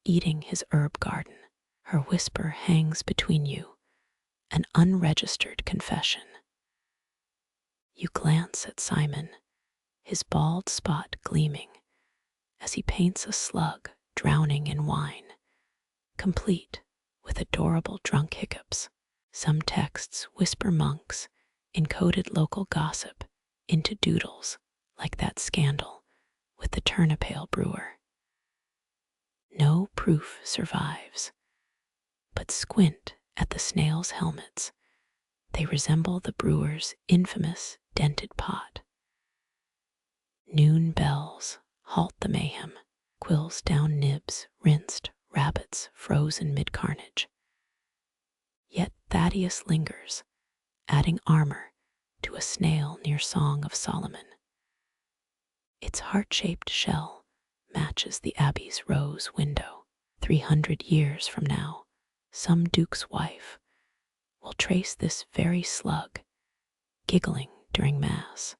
eating his herb garden. Her whisper hangs between you, an unregistered confession. You glance at Simon, his bald spot gleaming, as he paints a slug drowning in wine, complete with adorable drunk hiccups. Some texts whisper monks encoded local gossip into doodles like that scandal with the turnipale brewer. No proof survives, but squint at the snails' helmets. They resemble the brewer's infamous dented pot. Noon bells halt the mayhem, quills down nibs, rinsed, rabbits frozen mid-carnage. Yet Thaddeus lingers, adding armor to a snail near Song of Solomon. Its heart-shaped shell matches the abbey's rose window. 300 years from now, some duke's wife will trace this very slug, giggling during Mass,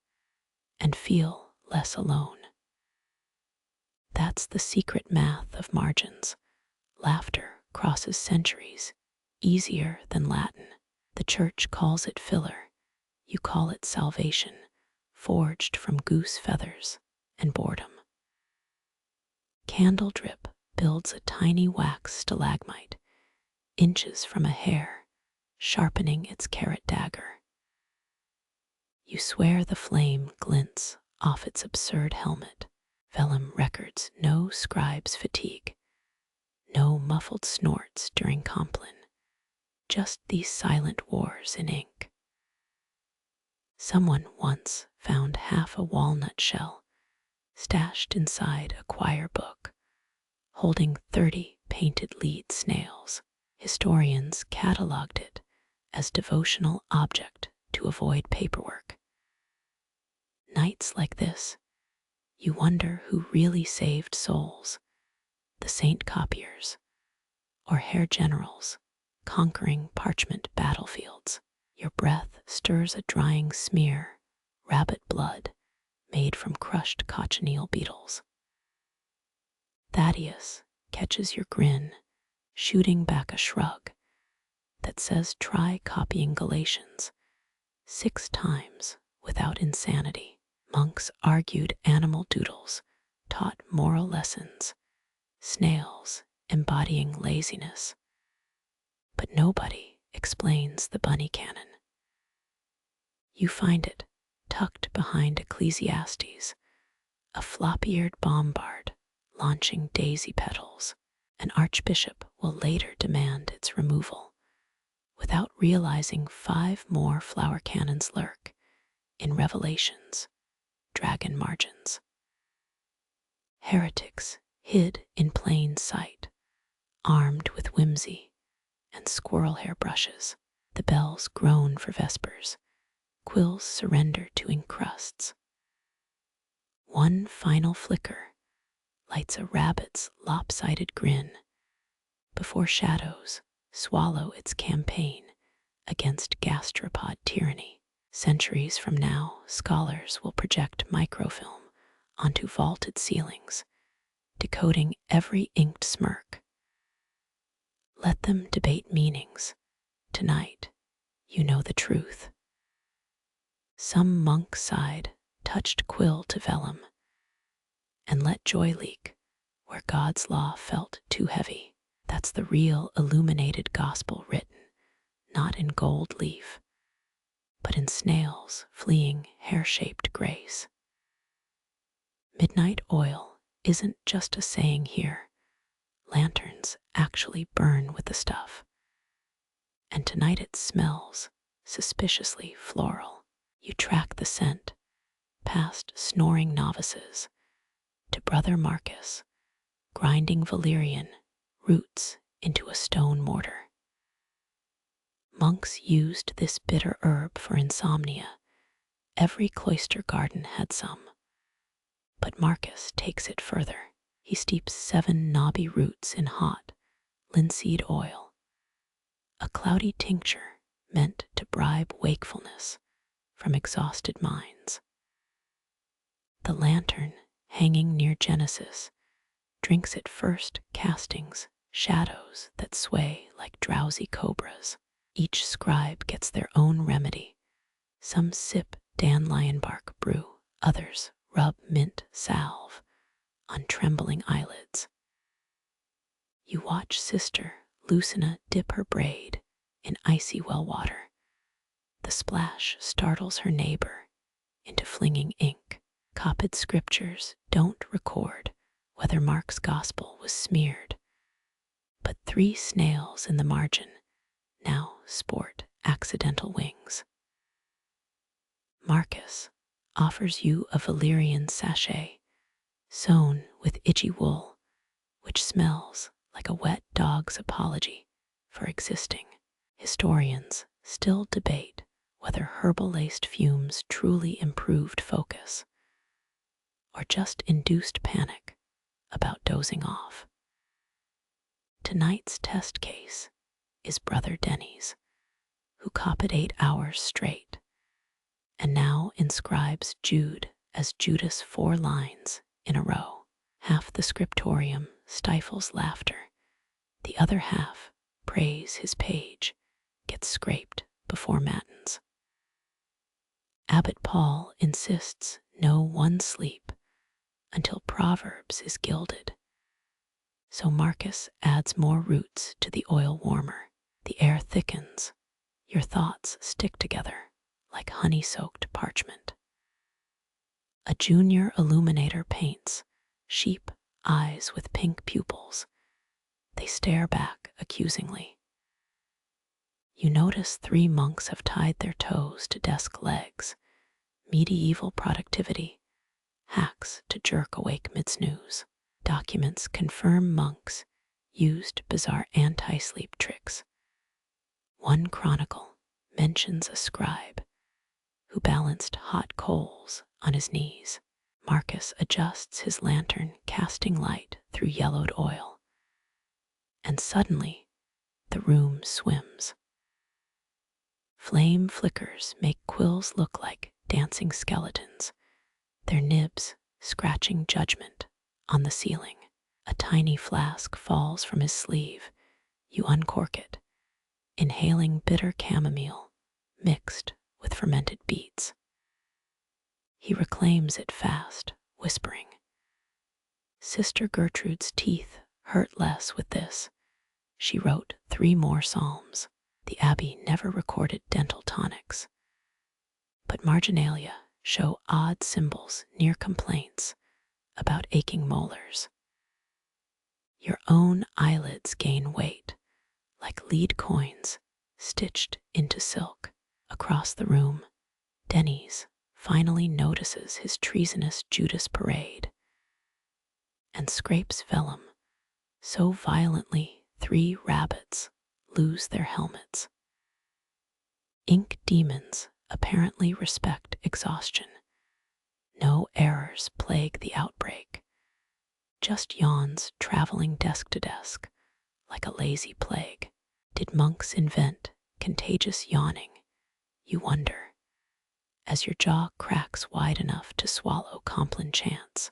and feel less alone. That's the secret math of margins. Laughter crosses centuries, easier than Latin. The church calls it filler, you call it salvation, forged from goose feathers and boredom. Candle drip builds a tiny wax stalagmite, inches from a hair, sharpening its carrot dagger. You swear the flame glints off its absurd helmet. Vellum records no scribes' fatigue, no muffled snorts during Compline, just these silent wars in ink. Someone once found half a walnut shell stashed inside a choir book, holding 30 painted lead snails. Historians catalogued it as devotional object to avoid paperwork. Nights like this, you wonder who really saved souls, the saint copiers or hair generals conquering parchment battlefields. Your breath stirs a drying smear, rabbit blood made from crushed cochineal beetles. Thaddeus catches your grin, shooting back a shrug that says try copying Galatians 6 times without insanity. Monks argued animal doodles taught moral lessons, snails embodying laziness. But nobody explains the bunny canon. You find it tucked behind Ecclesiastes, a flop-eared bombard launching daisy petals. An archbishop will later demand its removal, without realizing 5 more flower cannons lurk in Revelation's dragon margins. Heretics hid in plain sight, armed with whimsy and squirrel hair brushes. The bells groan for vespers, quills surrender to encrusts. One final flicker lights a rabbit's lopsided grin before shadows swallow its campaign against gastropod tyranny. Centuries from now, scholars will project microfilm onto vaulted ceilings, decoding every inked smirk. Let them debate meanings. Tonight, you know the truth. Some monk sighed, touched quill to vellum, and let joy leak where God's law felt too heavy. That's the real illuminated gospel written, not in gold leaf, but in snails fleeing hair-shaped grace. Midnight oil isn't just a saying here. Lanterns actually burn with the stuff. And tonight it smells suspiciously floral. You track the scent past snoring novices to Brother Marcus, grinding valerian roots into a stone mortar. Monks used this bitter herb for insomnia. Every cloister garden had some. But Marcus takes it further. He steeps 7 knobby roots in hot, linseed oil, a cloudy tincture meant to bribe wakefulness from exhausted minds. The lantern, hanging near Genesis, drinks at first castings, shadows that sway like drowsy cobras. Each scribe gets their own remedy. Some sip dandelion bark brew, others rub mint salve on trembling eyelids. You watch Sister Lucina dip her braid in icy well water. The splash startles her neighbor into flinging ink. Copied scriptures don't record whether Mark's gospel was smeared, but 3 snails in the margin now sport accidental wings. Marcus offers you a Valyrian sachet sewn with itchy wool, which smells like a wet dog's apology for existing. Historians still debate whether herbal-laced fumes truly improved focus or just induced panic about dozing off. Tonight's test case is Brother Denny's, who copied 8 hours straight and now inscribes Jude as Judas 4 lines in a row. Half the Scriptorium stifles laughter. The other half praise his page gets scraped before matins. Abbot Paul insists no one sleep until Proverbs is gilded. So Marcus adds more roots to the oil warmer. The air thickens. Your thoughts stick together like honey-soaked parchment. A junior illuminator paints sheep eyes with pink pupils. They stare back accusingly. You notice 3 monks have tied their toes to desk legs. Medieval productivity. Hacks to jerk awake mid-snooze. Documents confirm monks used bizarre anti-sleep tricks. One chronicle mentions a scribe who balanced hot coals on his knees. Marcus adjusts his lantern, casting light through yellowed oil. And suddenly, the room swims. Flame flickers make quills look like dancing skeletons, their nibs scratching judgment on the ceiling. A tiny flask falls from his sleeve. You uncork it, inhaling bitter chamomile mixed with fermented beets. He reclaims it fast, whispering, Sister Gertrude's teeth hurt less with this. She wrote 3 more psalms. The abbey never recorded dental tonics, but marginalia show odd symbols near complaints about aching molars. Your own eyelids gain weight, like lead coins stitched into silk. Across the room, Denny's finally notices his treasonous Judas parade and scrapes vellum so violently 3 rabbits lose their helmets. Ink demons apparently respect exhaustion. No errors plague the outbreak, just yawns traveling desk to desk like a lazy plague. Did monks invent contagious yawning? You wonder, as your jaw cracks wide enough to swallow Compline chants.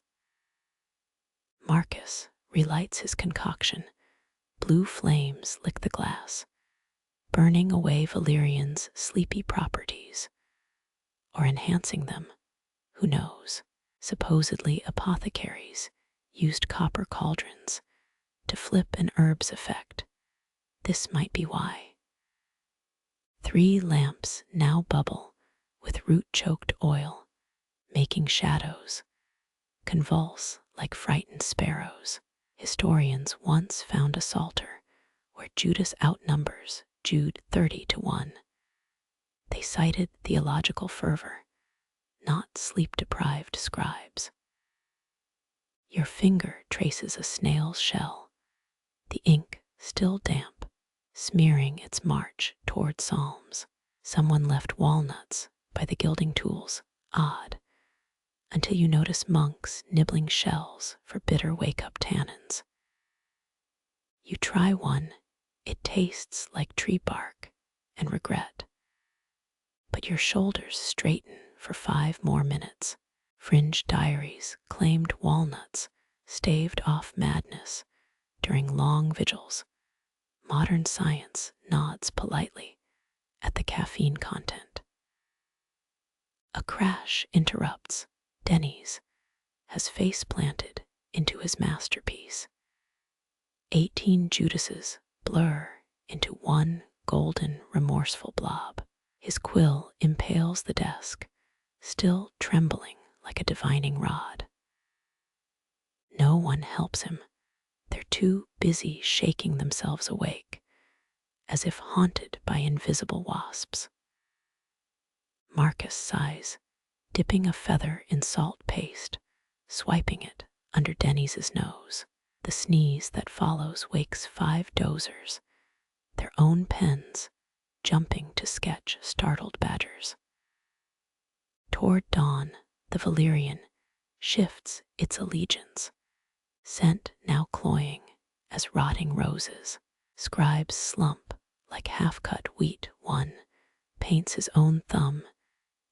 Marcus relights his concoction. Blue flames lick the glass, burning away Valyrian's sleepy properties, or enhancing them, who knows. Supposedly apothecaries used copper cauldrons to flip an herb's effect. This might be why. 3 lamps now bubble with root-choked oil, making shadows convulse like frightened sparrows. Historians once found a psalter where Judas outnumbers Jude 30-1. They cited theological fervor, not sleep-deprived scribes. Your finger traces a snail's shell. The ink still damp, smearing its march toward psalms. Someone left walnuts by the gilding tools, odd, until you notice monks nibbling shells for bitter wake-up tannins. You try one, it tastes like tree bark and regret, but your shoulders straighten for 5 more minutes. Fringe diaries claimed walnuts staved off madness during long vigils. Modern science nods politely at the caffeine content. A crash interrupts. Denny's has face planted into his masterpiece. 18 Judases blur into one golden, remorseful blob. His quill impales the desk, still trembling like a divining rod. No one helps him. They're too busy shaking themselves awake, as if haunted by invisible wasps. Marcus sighs, dipping a feather in salt paste, swiping it under Denny's nose. The sneeze that follows wakes 5 dozers, their own pens jumping to sketch startled badgers. Toward dawn, the Valerian shifts its allegiance, scent now cloying as rotting roses. Scribes slump like half-cut wheat. One paints his own thumb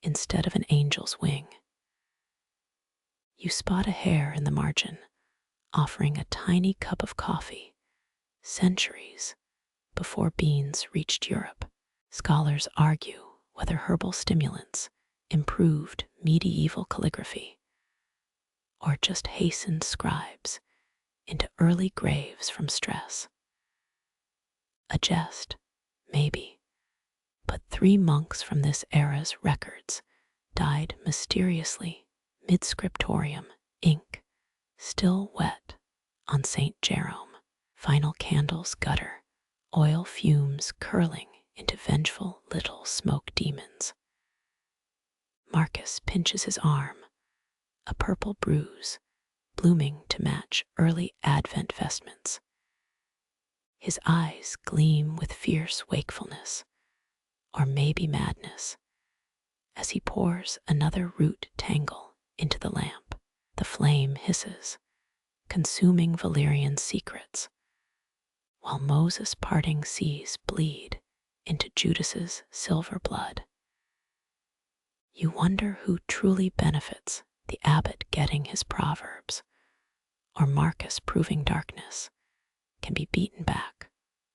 instead of an angel's wing. You spot a hair in the margin, offering a tiny cup of coffee, centuries before beans reached Europe. Scholars argue whether herbal stimulants improved medieval calligraphy or just hastened scribes into early graves from stress. A jest, maybe, but 3 monks from this era's records died mysteriously mid-scriptorium, ink still wet on St. Jerome. Final candles gutter, oil fumes curling into vengeful little smoke demons. Marcus pinches his arm, a purple bruise blooming to match early Advent vestments. His eyes gleam with fierce wakefulness, or maybe madness, as he pours another root tangle into the lamp. The flame hisses, consuming Valerian's secrets, while Moses' parting seas bleed into Judas's silver blood. You wonder who truly benefits, the abbot getting his proverbs, or Marcus proving darkness can be beaten back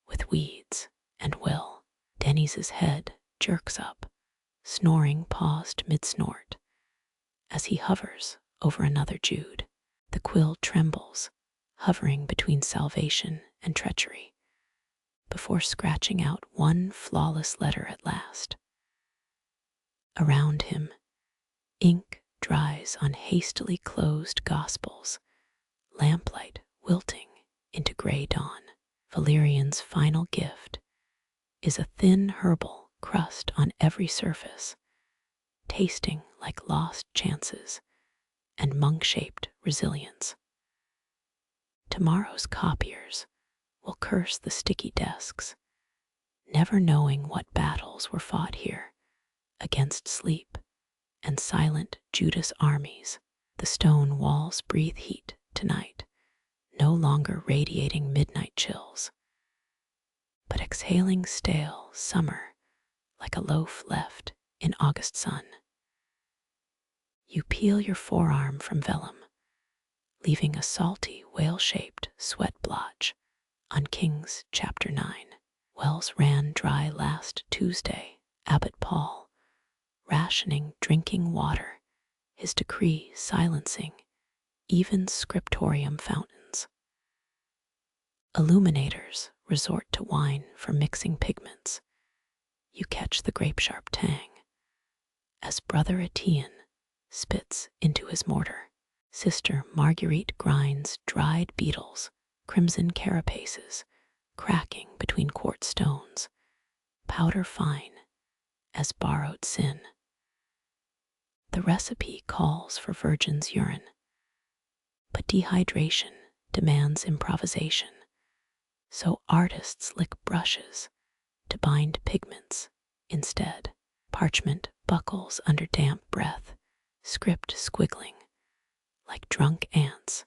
with weeds and will. Denny's head jerks up, snoring paused mid-snort, as he hovers over another Jude. The quill trembles, hovering between salvation and treachery, before scratching out one flawless letter at last. Around him, ink dries on hastily closed gospels, lamplight wilting into gray dawn. Valerian's final gift is a thin herbal crust on every surface, tasting like lost chances and monk-shaped resilience. Tomorrow's copiers will curse the sticky desks, never knowing what battles were fought here against sleep and silent Judas armies. The stone walls breathe heat tonight, no longer radiating midnight chills, but exhaling stale summer like a loaf left in August sun. You peel your forearm from vellum, leaving a salty, whale-shaped sweat blotch on Kings chapter 9. Wells ran dry last Tuesday. Abbot Paul, rationing drinking water, his decree silencing even Scriptorium fountains. Illuminators resort to wine for mixing pigments. You catch the grape-sharp tang as Brother Etienne spits into his mortar. Sister Marguerite grinds dried beetles, crimson carapaces, cracking between quartz stones, powder fine as borrowed sin. The recipe calls for virgin's urine, but dehydration demands improvisation. So artists lick brushes to bind pigments instead. Parchment buckles under damp breath, script squiggling like drunk ants,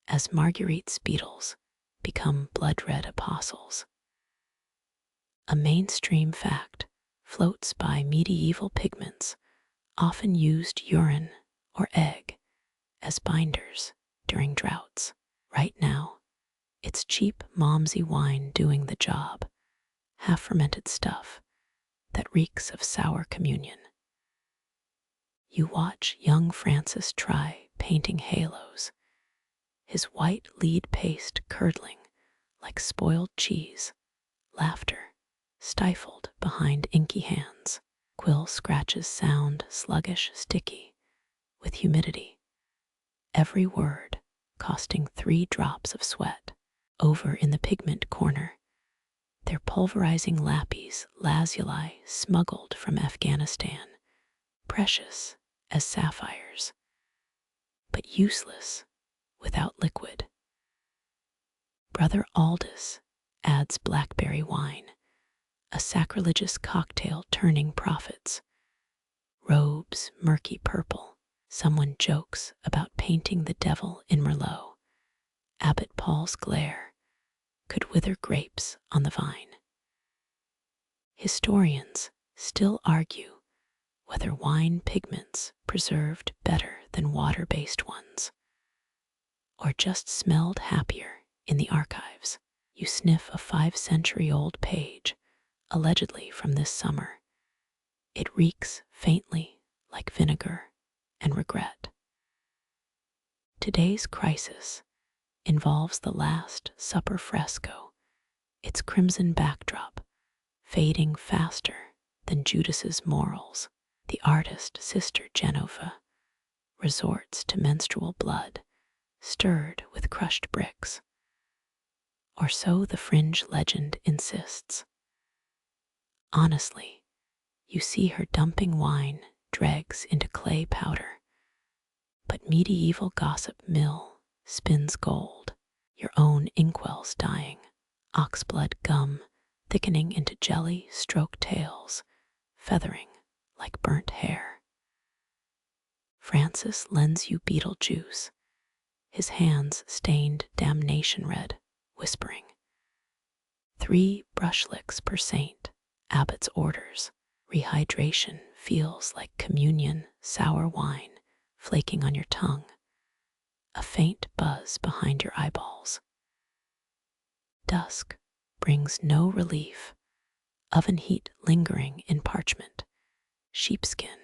as Marguerite's beetles become blood-red apostles. A mainstream fact floats by medieval pigments often used urine or egg as binders during droughts. Right now, it's cheap Momsy wine doing the job, half-fermented stuff that reeks of sour communion. You watch young Francis try painting halos, his white lead paste curdling like spoiled cheese, laughter stifled behind inky hands. Quill scratches sound sluggish, sticky, with humidity. Every word costing 3 drops of sweat. Over in the pigment corner, they're pulverizing lapis lazuli smuggled from Afghanistan, precious as sapphires, but useless without liquid. Brother Aldous adds blackberry wine, a sacrilegious cocktail turning prophets. Robes murky purple. Someone jokes about painting the devil in Merlot. Abbot Paul's glare could wither grapes on the vine. Historians still argue whether wine pigments preserved better than water-based ones, or just smelled happier in the archives. You sniff a 5-century-old page, allegedly from this summer. It reeks faintly like vinegar and regret. Today's crisis involves the Last Supper fresco, its crimson backdrop fading faster than Judas's morals. The artist, Sister Genova, resorts to menstrual blood stirred with crushed bricks, or so the fringe legend insists. Honestly, you see her dumping wine dregs into clay powder, but medieval gossip mill spins gold. Your own inkwell's dying, oxblood gum thickening into jelly stroke tails, feathering like burnt hair. Francis lends you beetle juice, his hands stained damnation red, whispering. 3 brush licks per saint, Abbot's orders. Rehydration feels like communion, sour wine flaking on your tongue, a faint buzz behind your eyeballs. Dusk brings no relief, oven heat lingering in parchment, sheepskin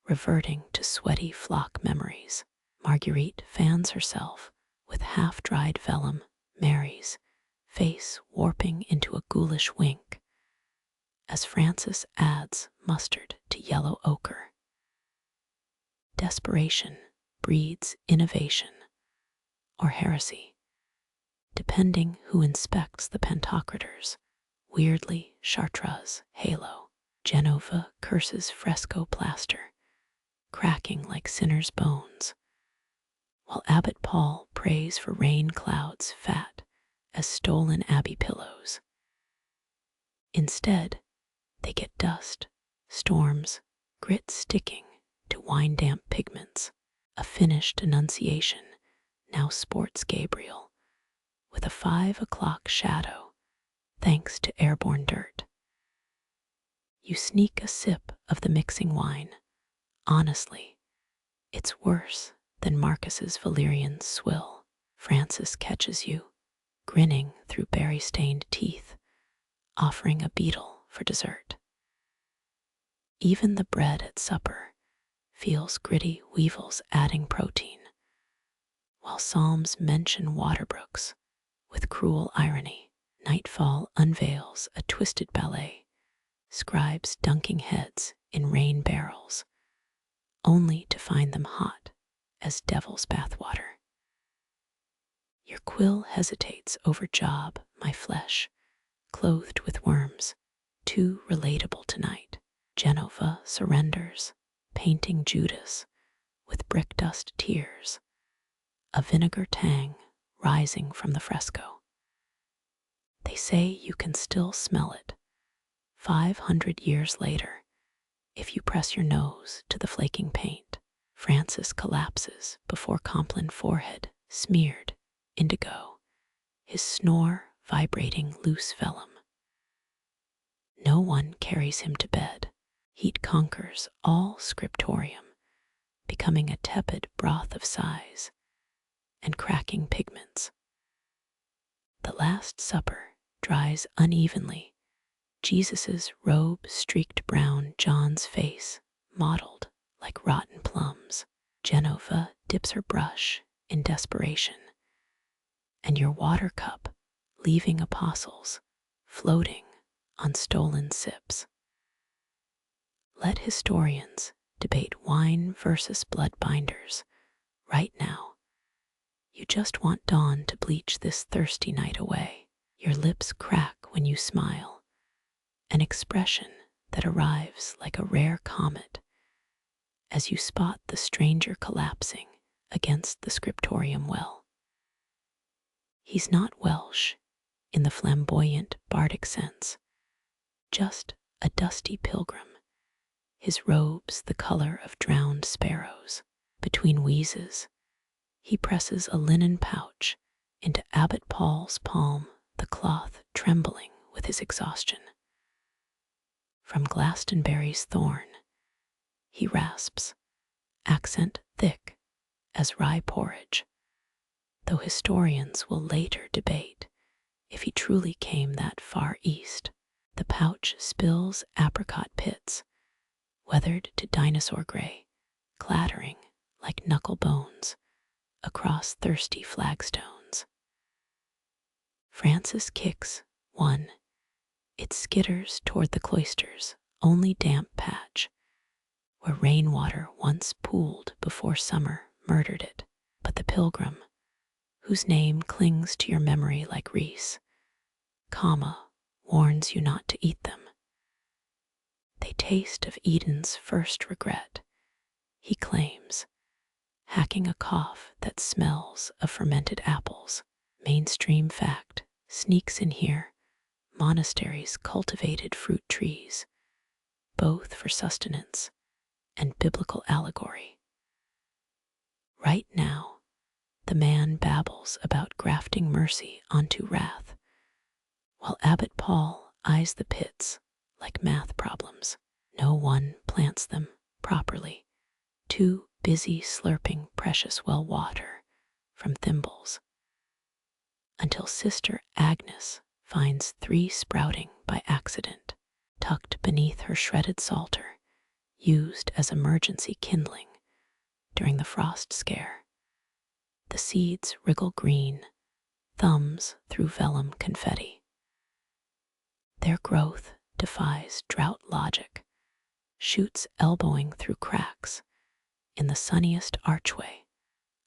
reverting to sweaty flock memories. Marguerite fans herself with half-dried vellum, Mary's face warping into a ghoulish wink, as Francis adds mustard to yellow ochre. Desperation breeds innovation or heresy, depending who inspects the Pantocrators. Weirdly, Chartreuse halo. Genova curses fresco plaster, cracking like sinners' bones, while Abbot Paul prays for rain clouds fat as stolen abbey pillows. Instead, they get dust, storms, grit sticking to wine-damp pigments. A finished Annunciation now sports Gabriel with a 5 o'clock shadow thanks to airborne dirt. You sneak a sip of the mixing wine. Honestly, it's worse than Marcus's Valerian swill. Francis catches you, grinning through berry-stained teeth, offering a beetle for dessert. Even the bread at supper feels gritty weevils adding protein, while psalms mention waterbrooks with cruel irony. Nightfall unveils a twisted ballet, scribes dunking heads in rain barrels, only to find them hot as devil's bathwater. Your quill hesitates over job, my flesh, clothed with worms, too relatable tonight. Genova surrenders, painting Judas with brick dust tears, a vinegar tang rising from the fresco. They say you can still smell it 500 years later if you press your nose to the flaking paint. Francis collapses before Compline forehead smeared indigo, his snore vibrating loose vellum. No one carries him to bed. Heat conquers all Scriptorium, becoming a tepid broth of sighs and cracking pigments. The Last Supper dries unevenly, Jesus's robe streaked brown, John's face mottled like rotten plums. Genova dips her brush in desperation, and your water cup leaving apostles floating on stolen sips. Let historians debate wine versus blood binders. Right now, you just want dawn to bleach this thirsty night away. Your lips crack when you smile, an expression that arrives like a rare comet as you spot the stranger collapsing against the Scriptorium well. He's not Welsh in the flamboyant bardic sense, just a dusty pilgrim, his robes the color of drowned sparrows. Between wheezes, he presses a linen pouch into Abbot Paul's palm, the cloth trembling with his exhaustion. From Glastonbury's thorn, he rasps, accent thick as rye porridge, though historians will later debate if he truly came that far east. The pouch spills apricot pits, weathered to dinosaur gray, clattering like knuckle bones across thirsty flagstones. Francis kicks one. It skitters toward the cloister's only damp patch, where rainwater once pooled before summer murdered it. But the pilgrim, whose name clings to your memory like Reese, warns you not to eat them. They taste of Eden's first regret, he claims, hacking a cough that smells of fermented apples. Mainstream fact sneaks in here. Monasteries cultivated fruit trees, both for sustenance and biblical allegory. Right now, the man babbles about grafting mercy onto wrath, while Abbot Paul eyes the pits like math problems. No one plants them properly, too busy slurping precious well water from thimbles, until Sister Agnes finds 3 sprouting by accident, tucked beneath her shredded psalter, used as emergency kindling during the frost scare. The seeds wriggle green, thumbs through vellum confetti. Their growth defies drought logic, shoots elbowing through cracks in the sunniest archway,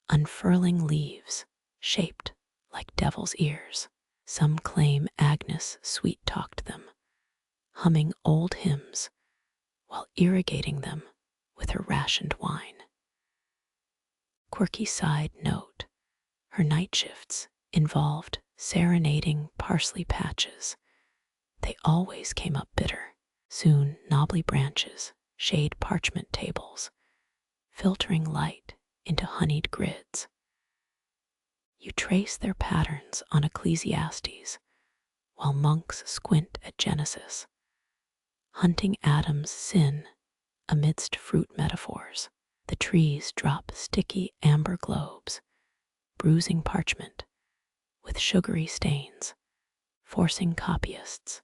unfurling leaves shaped like devil's ears. Some claim Agnes sweet-talked them, humming old hymns while irrigating them with her rationed wine. Quirky side note, her night shifts involved serenading parsley patches. They always came up bitter. Soon knobbly branches shade parchment tables, filtering light into honeyed grids. You trace their patterns on Ecclesiastes, while monks squint at Genesis, hunting Adam's sin amidst fruit metaphors. The trees drop sticky amber globes, bruising parchment with sugary stains, forcing copyists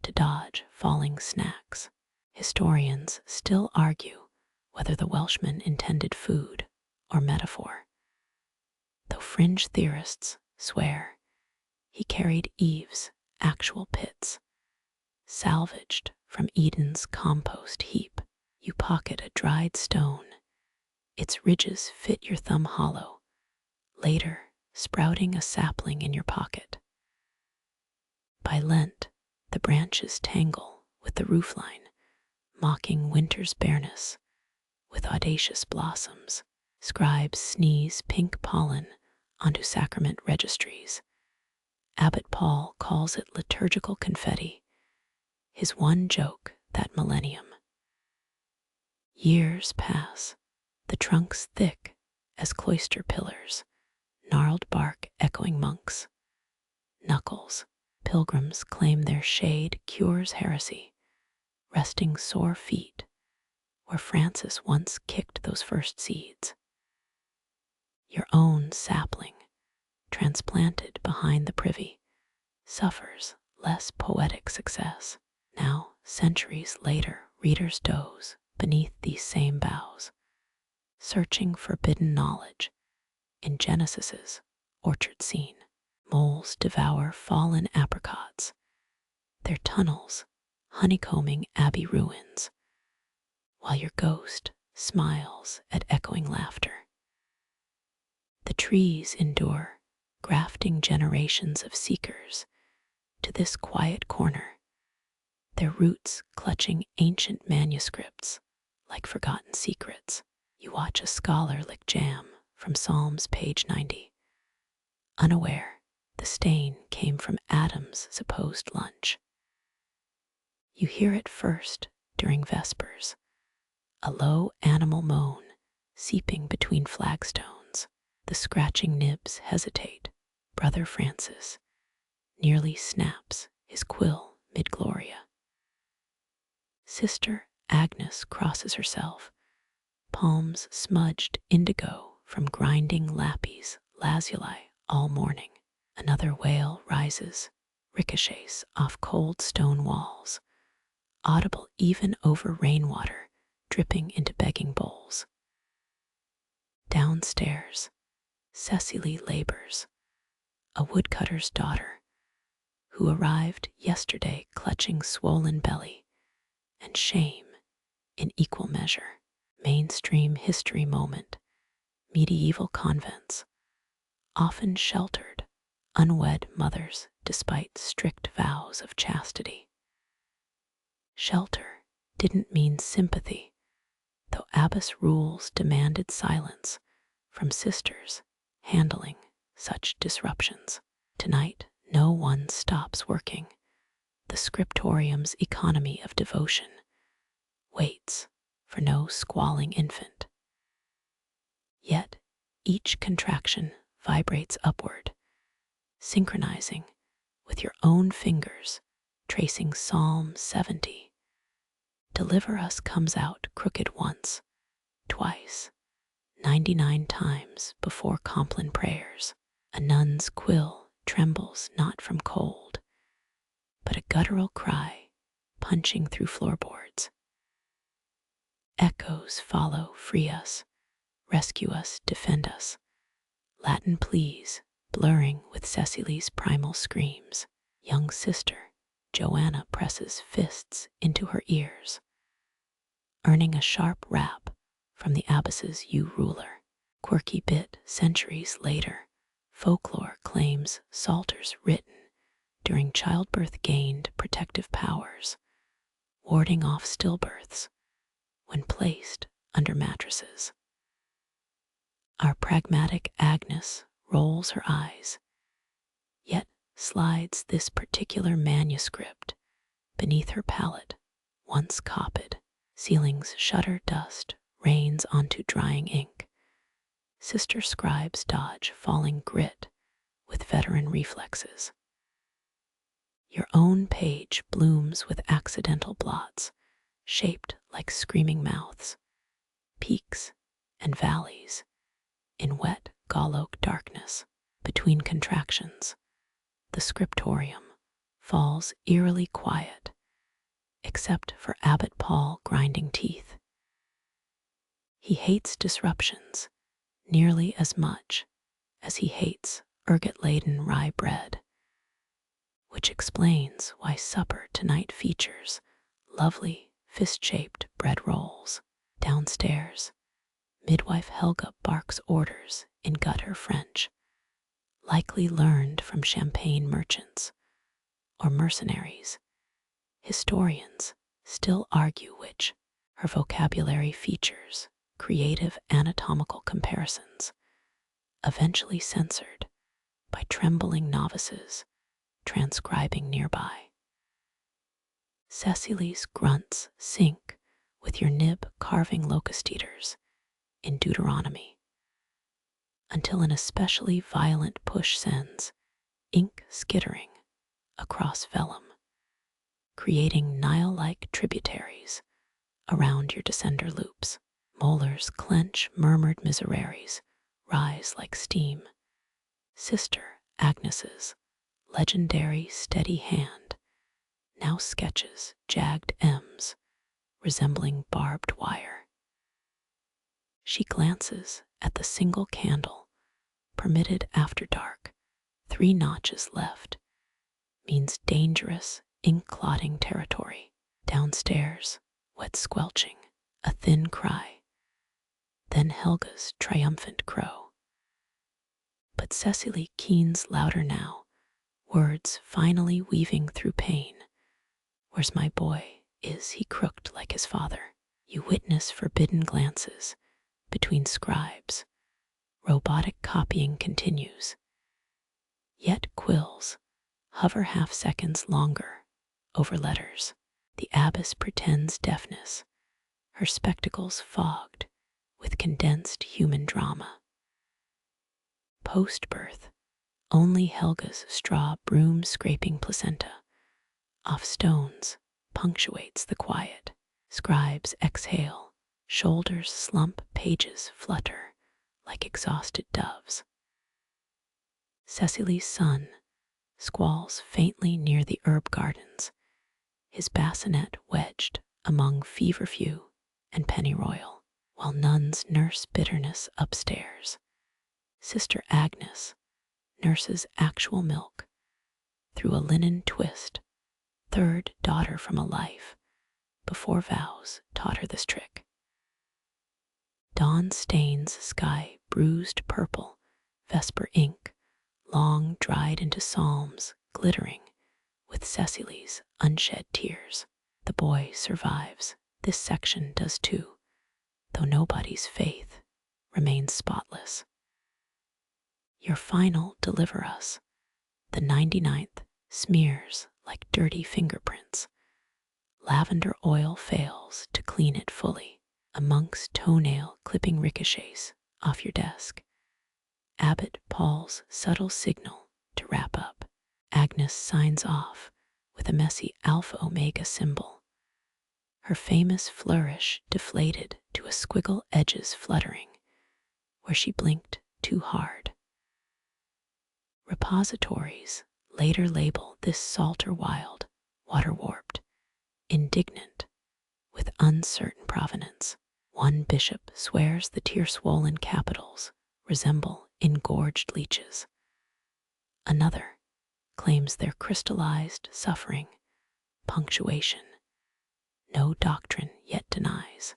to dodge falling snacks. Historians still argue whether the Welshman intended food or metaphor, though fringe theorists swear he carried Eve's actual pits, salvaged from Eden's compost heap. You pocket a dried stone, its ridges fit your thumb hollow, later sprouting a sapling in your pocket. By Lent, the branches tangle with the roofline, mocking winter's bareness with audacious blossoms. Scribes sneeze pink pollen onto sacrament registries, Abbot Paul calls it liturgical confetti, his one joke that millennium. Years pass, the trunks thick as cloister pillars, gnarled bark echoing monks. Knuckles, pilgrims claim their shade cures heresy, resting sore feet where Francis once kicked those first seeds. Your own sapling, transplanted behind the privy, suffers less poetic success. Now, centuries later, readers doze beneath these same boughs, searching forbidden knowledge in Genesis's orchard scene. Moles devour fallen apricots, their tunnels honeycombing abbey ruins, while your ghost smiles at echoing laughter. The trees endure, grafting generations of seekers to this quiet corner, their roots clutching ancient manuscripts like forgotten secrets. You watch a scholar lick jam from Psalms page 90, unaware the stain came from Adam's supposed lunch. You hear it first during Vespers, a low animal moan seeping between flagstones. The scratching nibs hesitate. Brother Francis nearly snaps his quill mid-gloria. Sister Agnes crosses herself, palms smudged indigo from grinding lapis lazuli all morning. Another wail rises, ricochets off cold stone walls, audible even over rainwater dripping into begging bowls. Downstairs, Cecily labors, a woodcutter's daughter, who arrived yesterday clutching swollen belly and shame in equal measure. Mainstream history moment, medieval convents, often sheltered unwed mothers despite strict vows of chastity. Shelter didn't mean sympathy, though abbess rules demanded silence from sisters handling such disruptions. Tonight, no one stops working. The Scriptorium's economy of devotion waits for no squalling infant. Yet each contraction vibrates upward, synchronizing with your own fingers, tracing Psalm 70. Deliver us comes out crooked once, twice, 99 times before Compline prayers. A nun's quill trembles not from cold, but a guttural cry punching through floorboards. Echoes follow, free us, rescue us, defend us. Latin pleas blurring with Cecily's primal screams. Young sister Joanna presses fists into her ears, earning a sharp rap from the abbess's ruler. Quirky bit centuries later, folklore claims psalters written during childbirth gained protective powers, warding off stillbirths when placed under mattresses. Our pragmatic Agnes rolls her eyes, yet slides this particular manuscript beneath her palette, once copied. Ceilings shudder, dust rains onto drying ink. Sister scribes dodge falling grit with veteran reflexes. Your own page blooms with accidental blots, shaped like screaming mouths, peaks and valleys in wet gall oak darkness. Between contractions, the Scriptorium falls eerily quiet, except for Abbot Paul grinding teeth. He hates disruptions nearly as much as he hates ergot-laden rye bread, which explains why supper tonight features lovely fist-shaped bread rolls. Downstairs, midwife Helga barks orders in gutter French, likely learned from champagne merchants or mercenaries. Historians still argue which. Her vocabulary features creative anatomical comparisons, eventually censored by trembling novices transcribing nearby. Cecily's grunts sync with your nib carving locust eaters in Deuteronomy, until an especially violent push sends ink skittering across vellum, creating Nile-like tributaries around your descender loops. Molars clench murmured misereres, rise like steam. Sister Agnes's legendary steady hand now sketches jagged M's resembling barbed wire. She glances at the single candle permitted after dark. 3 notches left means dangerous, ink-clotting territory. Downstairs, wet squelching, a thin cry, then Helga's triumphant crow. But Cecily keens louder now, words finally weaving through pain. Where's my boy? Is he crooked like his father? You witness forbidden glances between scribes. Robotic copying continues. Yet quills hover half seconds longer over letters. The abbess pretends deafness, her spectacles fogged with condensed human drama. Post-birth, only Helga's straw broom scraping placenta off stones punctuates the quiet. Scribes exhale, shoulders slump, pages flutter like exhausted doves. Cecily's son squalls faintly near the herb gardens, his bassinet wedged among feverfew and pennyroyal, while nuns nurse bitterness upstairs. Sister Agnes nurses actual milk through a linen twist, 3rd daughter from a life before vows taught her this trick. Dawn stains sky bruised purple, vesper ink, long dried into psalms, glittering with Cecily's unshed tears. The boy survives. This section does too, though nobody's faith remains spotless. Your final deliver us. The 99th smears like dirty fingerprints. Lavender oil fails to clean it fully. Amongst toenail clipping ricochets off your desk, Abbot Paul's subtle signal to wrap up. Agnes signs off with a messy Alpha Omega symbol, her famous flourish deflated to a squiggle, edges fluttering where she blinked too hard. Repositories later label this psalter wild, water-warped, indignant, with uncertain provenance. One bishop swears the tear-swollen capitals resemble engorged leeches. Another claims their crystallized suffering, punctuation, no doctrine yet denies.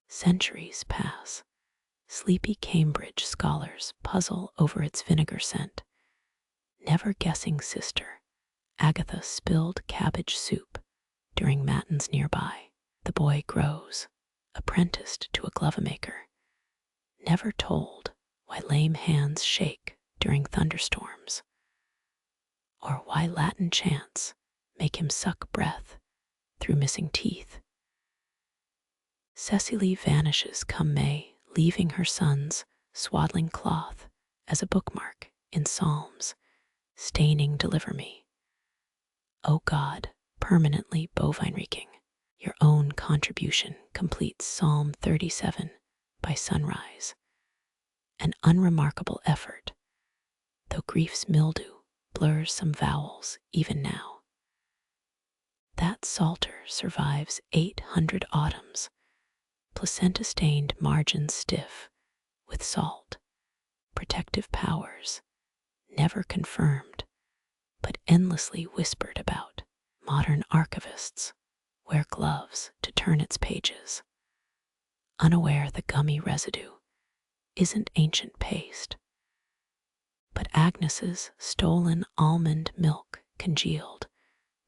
Centuries pass. Sleepy Cambridge scholars puzzle over its vinegar scent, never guessing Sister Agatha spilled cabbage soup during matins nearby. The boy grows, apprenticed to a glove-maker, never told why lame hands shake during thunderstorms, or why Latin chants make him suck breath through missing teeth. Cecily vanishes come May, leaving her son's swaddling cloth as a bookmark in Psalms, staining deliver me. O God, permanently bovine reeking, your own contribution completes Psalm 37 by sunrise, an unremarkable effort, though grief's mildew blurs some vowels even now. That psalter survives 800 autumns, placenta-stained margins stiff with salt, protective powers never confirmed, but endlessly whispered about. Modern archivists wear gloves to turn its pages, unaware the gummy residue isn't ancient paste, but Agnes's stolen almond milk congealed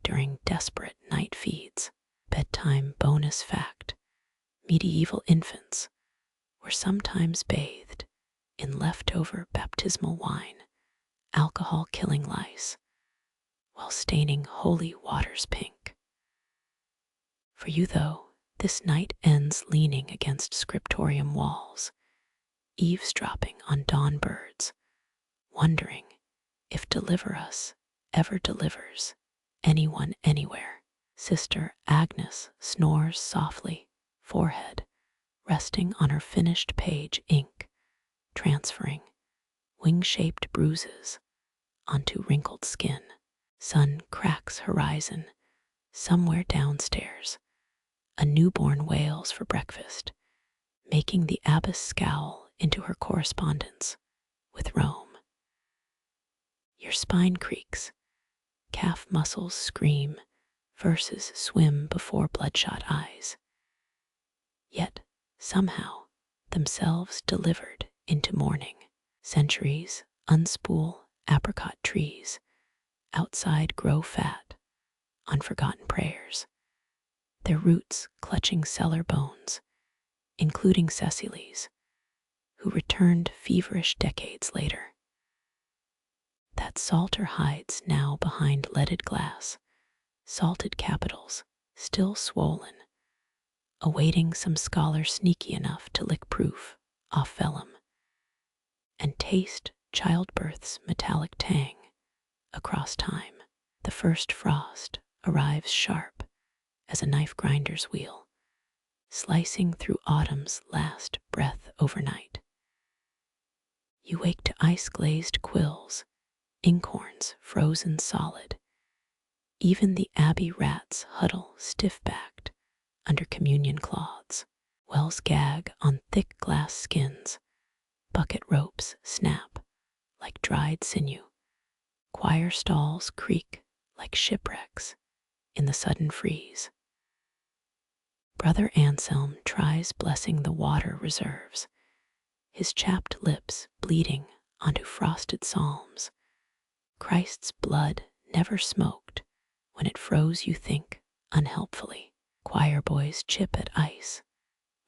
during desperate night feeds. Bedtime bonus fact: medieval infants were sometimes bathed in leftover baptismal wine, alcohol killing lice. while staining holy waters pink. For you, though, this night ends leaning against Scriptorium walls, eavesdropping on dawn birds, wondering if Deliver Us ever delivers anyone anywhere. Sister Agnes snores softly, forehead resting on her finished page ink, transferring wing-shaped bruises onto wrinkled skin. Sun cracks horizon. Somewhere downstairs, a newborn wails for breakfast, making the abbess scowl into her correspondence with Rome. Your spine creaks, calf muscles scream, verses swim before bloodshot eyes. Yet, somehow, themselves delivered into morning. Centuries unspool apricot trees, outside grow fat on forgotten prayers, their roots clutching cellar bones, including Cecily's, who returned feverish decades later. That Psalter hides now behind leaded glass, salted capitals still swollen, awaiting some scholar sneaky enough to lick proof off vellum and taste childbirth's metallic tang across time. The first frost arrives sharp as a knife grinder's wheel, slicing through autumn's last breath overnight. You wake to ice-glazed quills, inkhorns frozen solid. Even the abbey rats huddle stiff-backed under communion cloths. Wells gag on thick glass skins. Bucket ropes snap like dried sinew. Choir stalls creak like shipwrecks in the sudden freeze. Brother Anselm tries blessing the water reserves, his chapped lips bleeding onto frosted psalms. Christ's blood never smoked when it froze, you think, unhelpfully. Choir boys chip at ice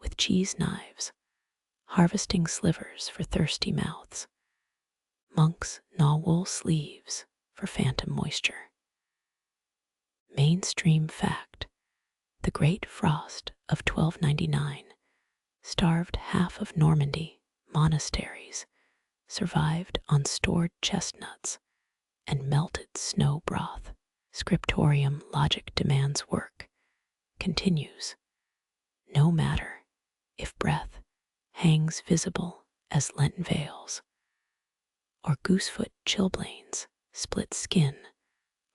with cheese knives, harvesting slivers for thirsty mouths. Monks gnaw wool sleeves for phantom moisture. Mainstream fact: the Great Frost of 1299 starved half of Normandy. Monasteries survived on stored chestnuts and melted snow broth. Scriptorium logic demands work continues, no matter if breath hangs visible as Lenten veils, or goosefoot chilblains split skin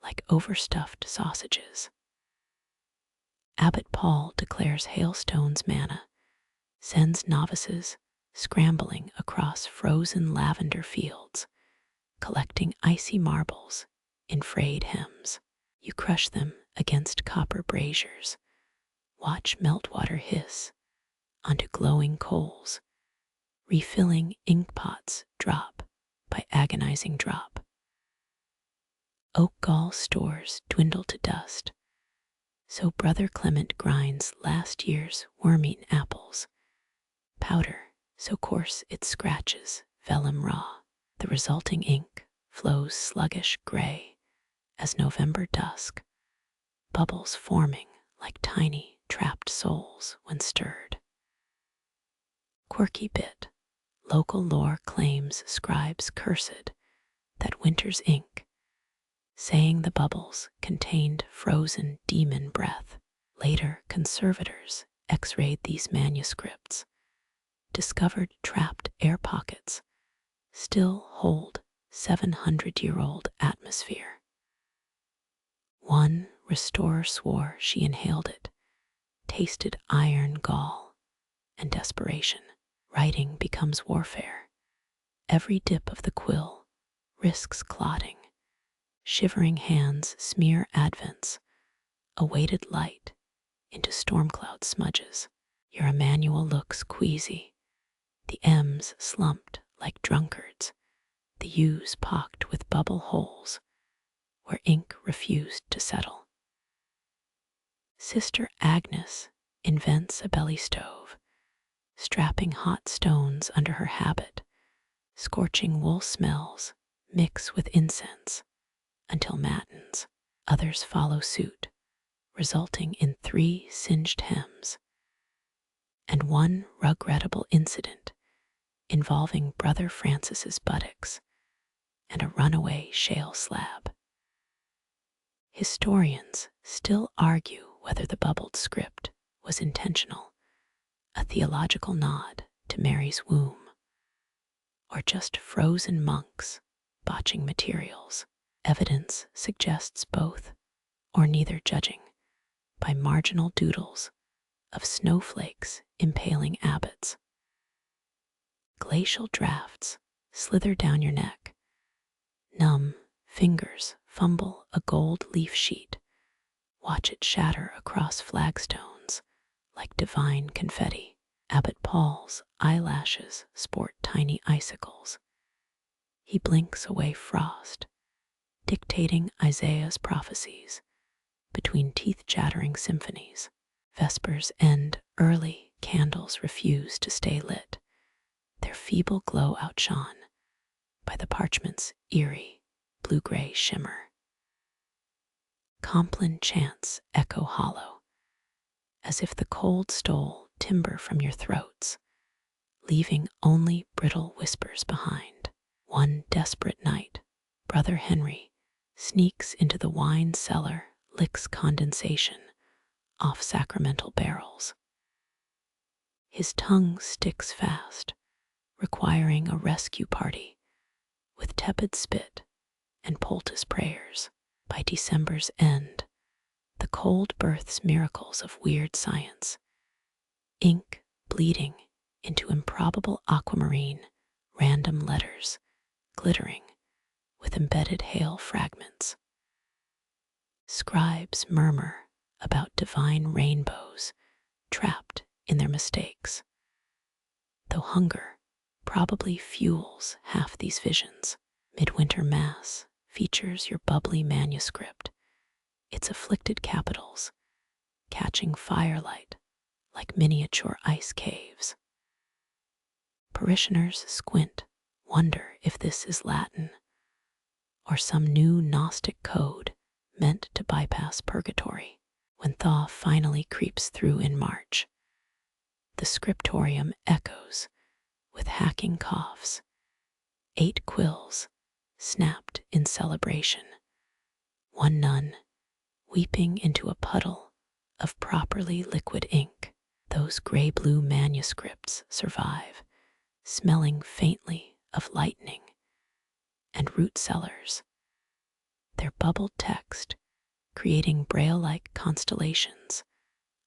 like overstuffed sausages. Abbot Paul declares hailstones manna, sends novices scrambling across frozen lavender fields, collecting icy marbles in frayed hems. You crush them against copper braziers, watch meltwater hiss onto glowing coals, refilling inkpots drop by agonizing drop. Oak gall stores dwindle to dust, so Brother Clement grinds last year's worm-eaten apples, powder so coarse it scratches vellum raw. The resulting ink flows sluggish gray as November dusk, bubbles forming like tiny trapped souls when stirred. Quirky bit: local lore claims scribes cursed that winter's ink, saying the bubbles contained frozen demon breath. Later, conservators x-rayed these manuscripts, discovered trapped air pockets still hold 700-year-old atmosphere. One restorer swore she inhaled it, tasted iron gall and desperation. Writing becomes warfare. Every dip of the quill risks clotting. Shivering hands smear advents, a weighted light into storm cloud smudges. Your Emmanuel looks queasy, the M's slumped like drunkards, the U's pocked with bubble holes where ink refused to settle. Sister Agnes invents a belly stove, strapping hot stones under her habit. Scorching wool smells mix with incense until matins. Others follow suit, resulting in 3 singed hems, and one regrettable incident involving Brother Francis's buttocks and a runaway shale slab. Historians still argue whether the bubbled script was intentional, a theological nod to Mary's womb, or just frozen monks botching materials. Evidence suggests both, or neither, judging by marginal doodles of snowflakes impaling abbots. Glacial drafts slither down your neck. Numb fingers fumble a gold leaf sheet. Watch it shatter across flagstones like divine confetti. Abbot Paul's eyelashes sport tiny icicles. He blinks away frost, dictating Isaiah's prophecies between teeth-chattering symphonies. Vespers end early, candles refuse to stay lit, their feeble glow outshone by the parchment's eerie blue-gray shimmer. Compline chants echo hollow, as if the cold stole timber from your throats, leaving only brittle whispers behind. One desperate night, Brother Henry sneaks into the wine cellar, licks condensation off sacramental barrels. His tongue sticks fast, requiring a rescue party with tepid spit and poultice prayers. By December's end, the cold births miracles of weird science, ink bleeding into improbable aquamarine, random letters glittering with embedded hail fragments. Scribes murmur about divine rainbows trapped in their mistakes, though hunger probably fuels half these visions. Midwinter Mass features your bubbly manuscript, its afflicted capitals catching firelight like miniature ice caves. Parishioners squint, wonder if this is Latin or some new Gnostic code meant to bypass purgatory. When thaw finally creeps through in March, the Scriptorium echoes with hacking coughs. 8 quills snapped in celebration. One nun weeping into a puddle of properly liquid ink. Those gray-blue manuscripts survive, smelling faintly of lightning and root cellars, their bubbled text creating braille-like constellations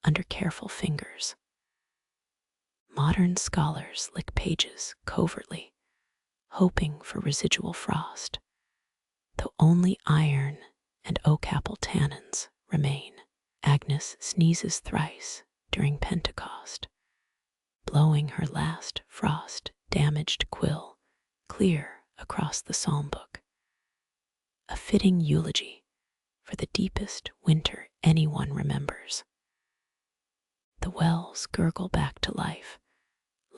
under careful fingers. Modern scholars lick pages covertly, hoping for residual frost, though only iron and oak-apple tannins remain. Agnes sneezes thrice during Pentecost, blowing her last frost-damaged quill clear across the psalm book. A fitting eulogy for the deepest winter anyone remembers. The wells gurgle back to life,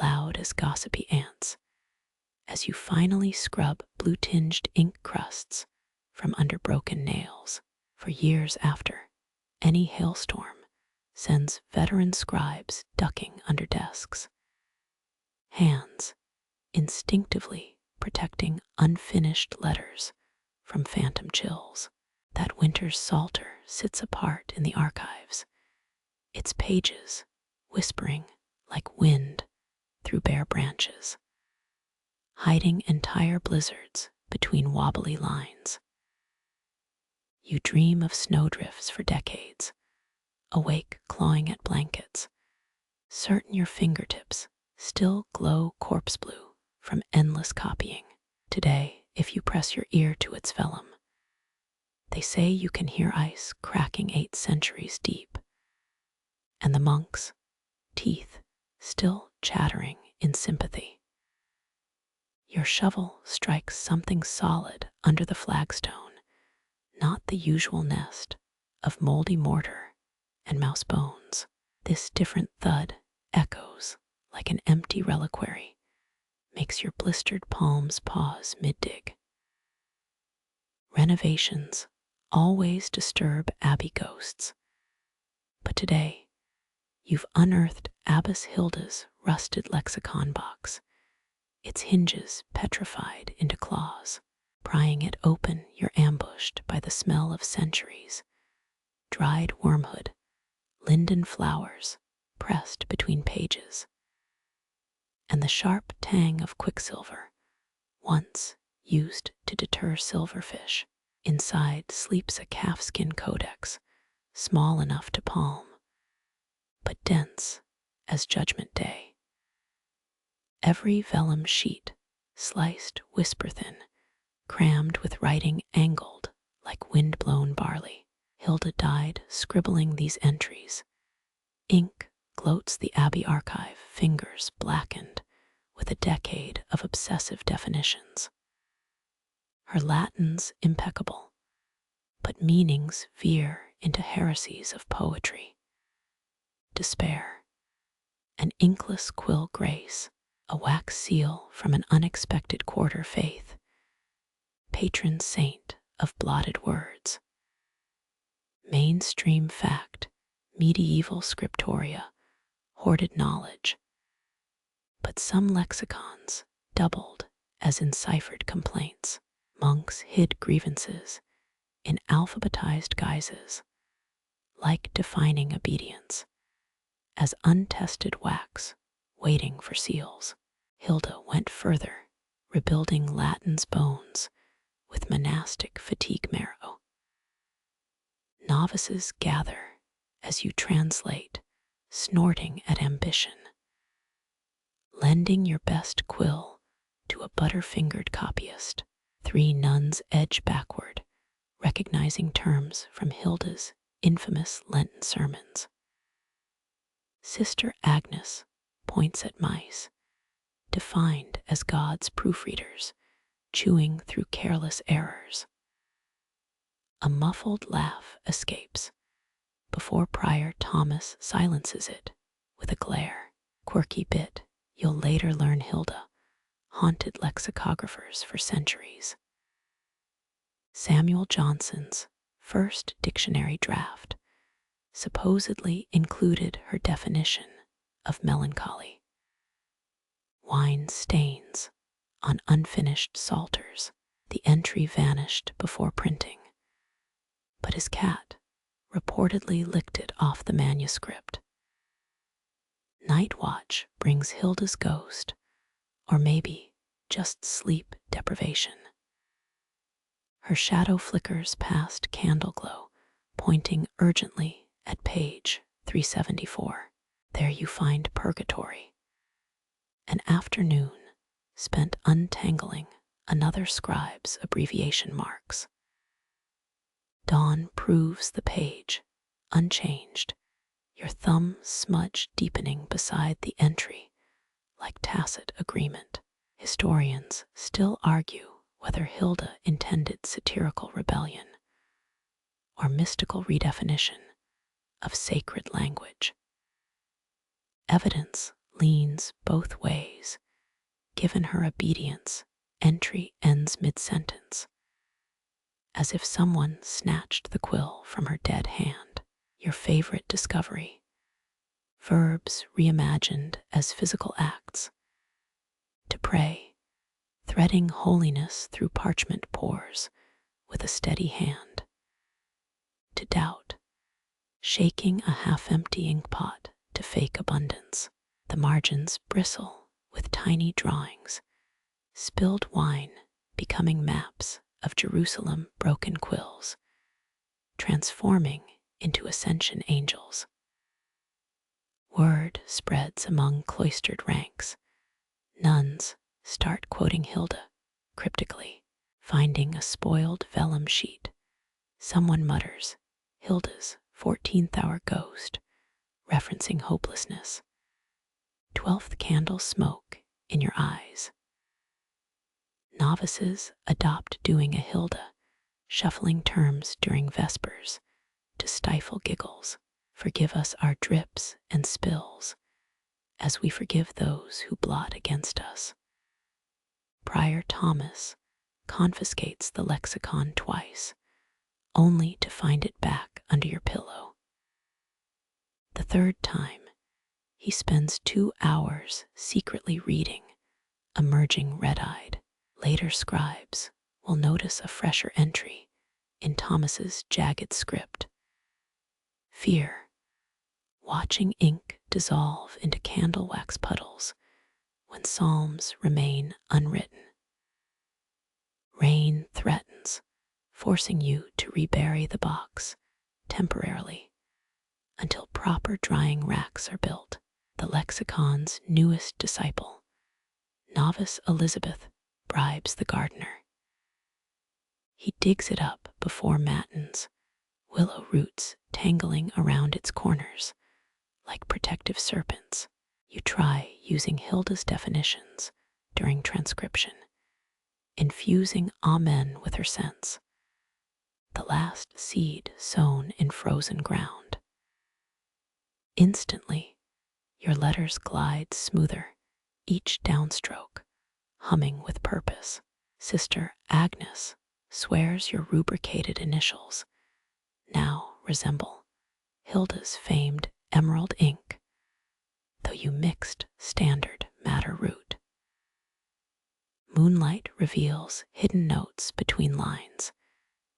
loud as gossipy ants, as you finally scrub blue-tinged ink crusts from under broken nails. For years after, any hailstorm sends veteran scribes ducking under desks, hands instinctively protecting unfinished letters from phantom chills. That winter's psalter sits apart in the archives, its pages whispering like wind through bare branches, hiding entire blizzards between wobbly lines. You dream of snowdrifts for decades, awake clawing at blankets, certain your fingertips still glow corpse blue from endless copying. Today, if you press your ear to its vellum, they say you can hear ice cracking 8 centuries deep, and the monks' teeth still chattering in sympathy. Your shovel strikes something solid under the flagstone, not the usual nest of moldy mortar and mouse bones. This different thud echoes like an empty reliquary, makes your blistered palms pause mid-dig. Renovations always disturb abbey ghosts, but today you've unearthed Abbess Hilda's rusted lexicon box, its hinges petrified into claws. Prying it open, you're ambushed by the smell of centuries, dried wormwood, linden flowers pressed between pages, and the sharp tang of quicksilver, once used to deter silverfish. Inside sleeps a calfskin codex, small enough to palm, but dense as Judgment Day. Every vellum sheet, sliced whisper thin, crammed with writing angled like wind-blown barley. Hilda died scribbling these entries. Ink gloats the abbey archive, fingers blackened with a decade of obsessive definitions. Her Latin's impeccable, but meanings veer into heresies of poetry. Despair, an inkless quill grace, a wax seal from an unexpected quarter faith, patron saint of blotted words. Mainstream fact, medieval scriptoria, hoarded knowledge. But some lexicons doubled as enciphered complaints. Monks hid grievances in alphabetized guises, like defining obedience, as untested wax waiting for seals. Hilda went further, rebuilding Latin's bones with monastic fatigue marrow. Novices gather as you translate, snorting at ambition, lending your best quill to a butter-fingered copyist. 3 nuns edge backward, recognizing terms from Hilda's infamous Lenten sermons. Sister Agnes points at mice, defined as God's proofreaders, chewing through careless errors. A muffled laugh escapes before Prior Thomas silences it with a glare. Quirky bit, you'll later learn Hilda haunted lexicographers for centuries. Samuel Johnson's first dictionary draft supposedly included her definition of melancholy. Wine stains on unfinished psalters. The entry vanished before printing, but his cat reportedly licked it off the manuscript. Night watch brings Hilda's ghost, or maybe just sleep deprivation. Her shadow flickers past candle glow, pointing urgently at page 374. There you find purgatory, an afternoon spent untangling another scribe's abbreviation marks. Dawn proves the page unchanged, your thumb smudge deepening beside the entry like tacit agreement. Historians still argue whether Hilda intended satirical rebellion or mystical redefinition of sacred language. Evidence leans both ways. Given her obedience, entry ends mid-sentence, as if someone snatched the quill from her dead hand. Your favorite discovery, verbs reimagined as physical acts. To pray, threading holiness through parchment pores with a steady hand. To doubt, shaking a half-empty inkpot to fake abundance. The margins bristle with tiny drawings, spilled wine becoming maps of Jerusalem broken quills, transforming into ascension angels. Word spreads among cloistered ranks. Nuns start quoting Hilda cryptically, finding a spoiled vellum sheet. Someone mutters, Hilda's 14th hour ghost, referencing hopelessness. 12th candle smoke in your eyes. Novices adopt doing a Hilda, shuffling terms during vespers to stifle giggles. Forgive us our drips and spills, as we forgive those who blot against us. Prior Thomas confiscates the lexicon twice, only to find it back under your pillow. The third time, he spends 2 hours secretly reading, emerging red-eyed. Later scribes will notice a fresher entry in Thomas's jagged script. Fear, watching ink dissolve into candle wax puddles when psalms remain unwritten. Rain threatens, forcing you to rebury the box temporarily until proper drying racks are built. The lexicon's newest disciple, novice Elizabeth, bribes the gardener. He digs it up before matins, willow roots tangling around its corners like protective serpents. You try using Hilda's definitions during transcription, infusing amen with her sense, the last seed sown in frozen ground. Instantly, your letters glide smoother, each downstroke humming with purpose. Sister Agnes swears your rubricated initials now resemble Hilda's famed emerald ink, though you mixed standard matter root. Moonlight reveals hidden notes between lines,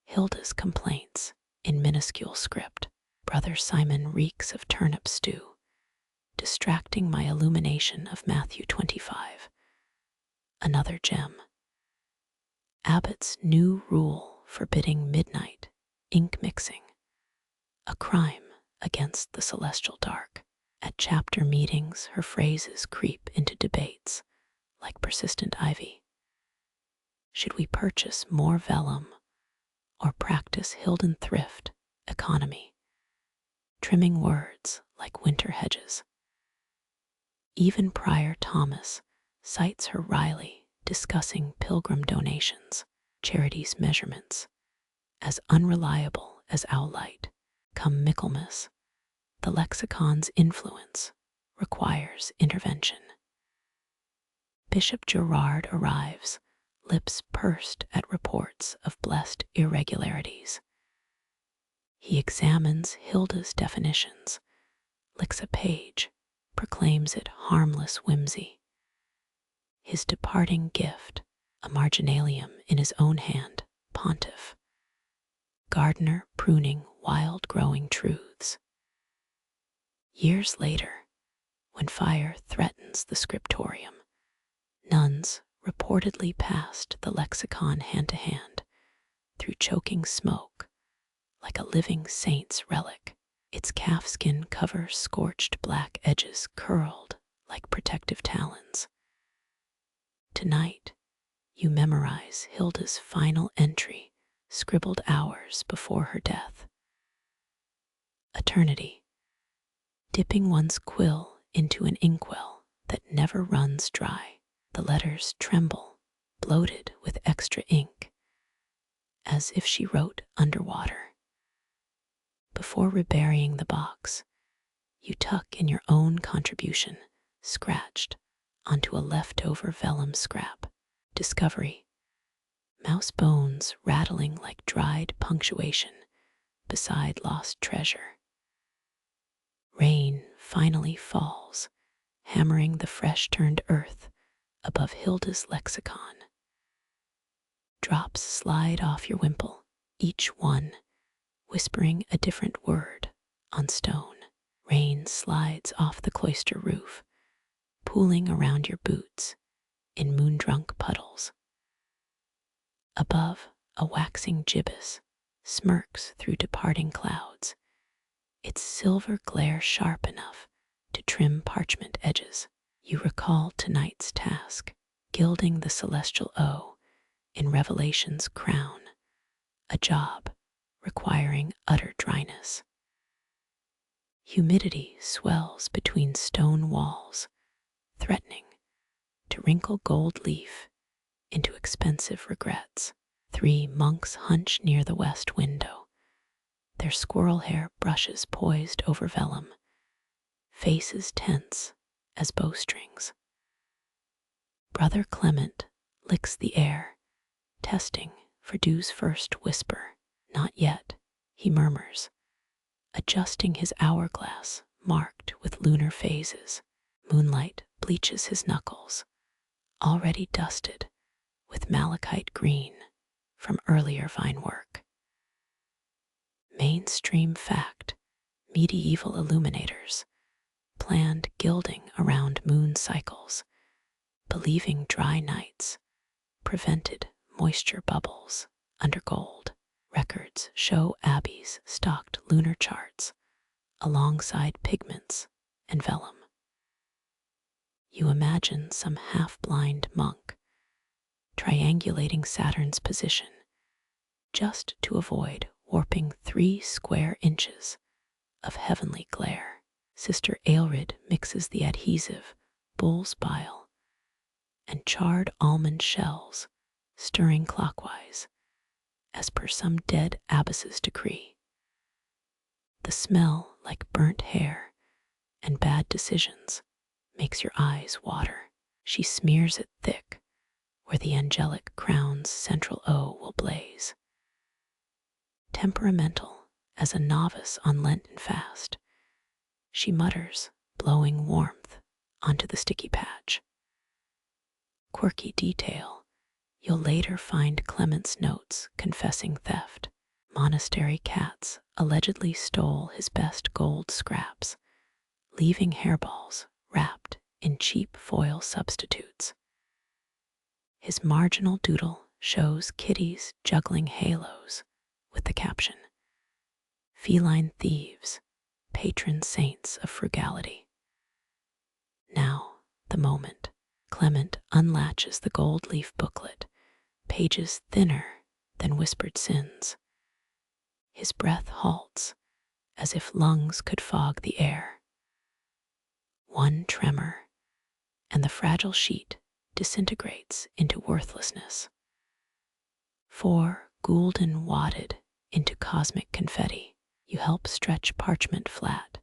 Hilda's complaints in minuscule script. Brother Simon reeks of turnip stew, distracting my illumination of Matthew 25. Another gem. Abbott's new rule forbidding midnight ink mixing, a crime against the celestial dark. At chapter meetings, her phrases creep into debates like persistent ivy. Should we purchase more vellum or practice Hilden thrift economy, trimming words like winter hedges? Even Prior Thomas cites her wryly discussing pilgrim donations, charities measurements, as unreliable as owlite. Come Michaelmas, the lexicon's influence requires intervention. Bishop Gerard arrives, lips pursed at reports of blessed irregularities. He examines Hilda's definitions, licks a page, proclaims it harmless whimsy. His departing gift, a marginalium in his own hand, pontiff. Gardener pruning wild growing truths. Years later, when fire threatens the Scriptorium, nuns reportedly passed the lexicon hand to hand through choking smoke like a living saint's relic, its calfskin cover scorched black edges curled like protective talons. Tonight, you memorize Hilda's final entry, scribbled hours before her death. Eternity, dipping one's quill into an inkwell that never runs dry. The letters tremble, bloated with extra ink, as if she wrote underwater. Before reburying the box, you tuck in your own contribution, scratched onto a leftover vellum scrap. Discovery, mouse bones rattling like dried punctuation beside lost treasure. Rain finally falls, hammering the fresh-turned earth above Hilda's lexicon. Drops slide off your wimple, each one whispering a different word on stone. Rain slides off the cloister roof, pooling around your boots in moon-drunk puddles. Above, a waxing gibbous smirks through departing clouds, its silver glare sharp enough to trim parchment edges. You recall tonight's task, gilding the celestial O in Revelation's crown, a job requiring utter dryness. Humidity swells between stone walls, threatening to wrinkle gold leaf into expensive regrets. 3 monks hunch near the west window, their squirrel hair brushes poised over vellum, faces tense as bowstrings. Brother Clement licks the air, testing for Dew's first whisper. Not yet, he murmurs, adjusting his hourglass marked with lunar phases. Moonlight bleaches his knuckles, already dusted with malachite green from earlier vine work. Mainstream fact: medieval illuminators planned gilding around moon cycles, believing dry nights prevented moisture bubbles under gold. Records show abbeys stocked lunar charts alongside pigments and vellum. You imagine some half-blind monk triangulating Saturn's position just to avoid warping 3 square inches of heavenly glare. Sister Aelred mixes the adhesive bull's bile and charred almond shells, stirring clockwise, as per some dead abbess's decree. The smell, like burnt hair and bad decisions, makes your eyes water. She smears it thick, where the angelic crown's central O will blaze. Temperamental as a novice on Lenten fast, she mutters, blowing warmth onto the sticky patch. Quirky detail: you'll later find Clement's notes confessing theft. Monastery cats allegedly stole his best gold scraps, leaving hairballs wrapped in cheap foil substitutes. His marginal doodle shows kitties juggling halos with the caption, "Feline thieves, patron saints of frugality." Now, the moment. Clement unlatches the gold leaf booklet, pages thinner than whispered sins. His breath halts, as if lungs could fog the air. One tremor, and the fragile sheet disintegrates into worthlessness. 4 gulden wadded into cosmic confetti. You help stretch parchment flat,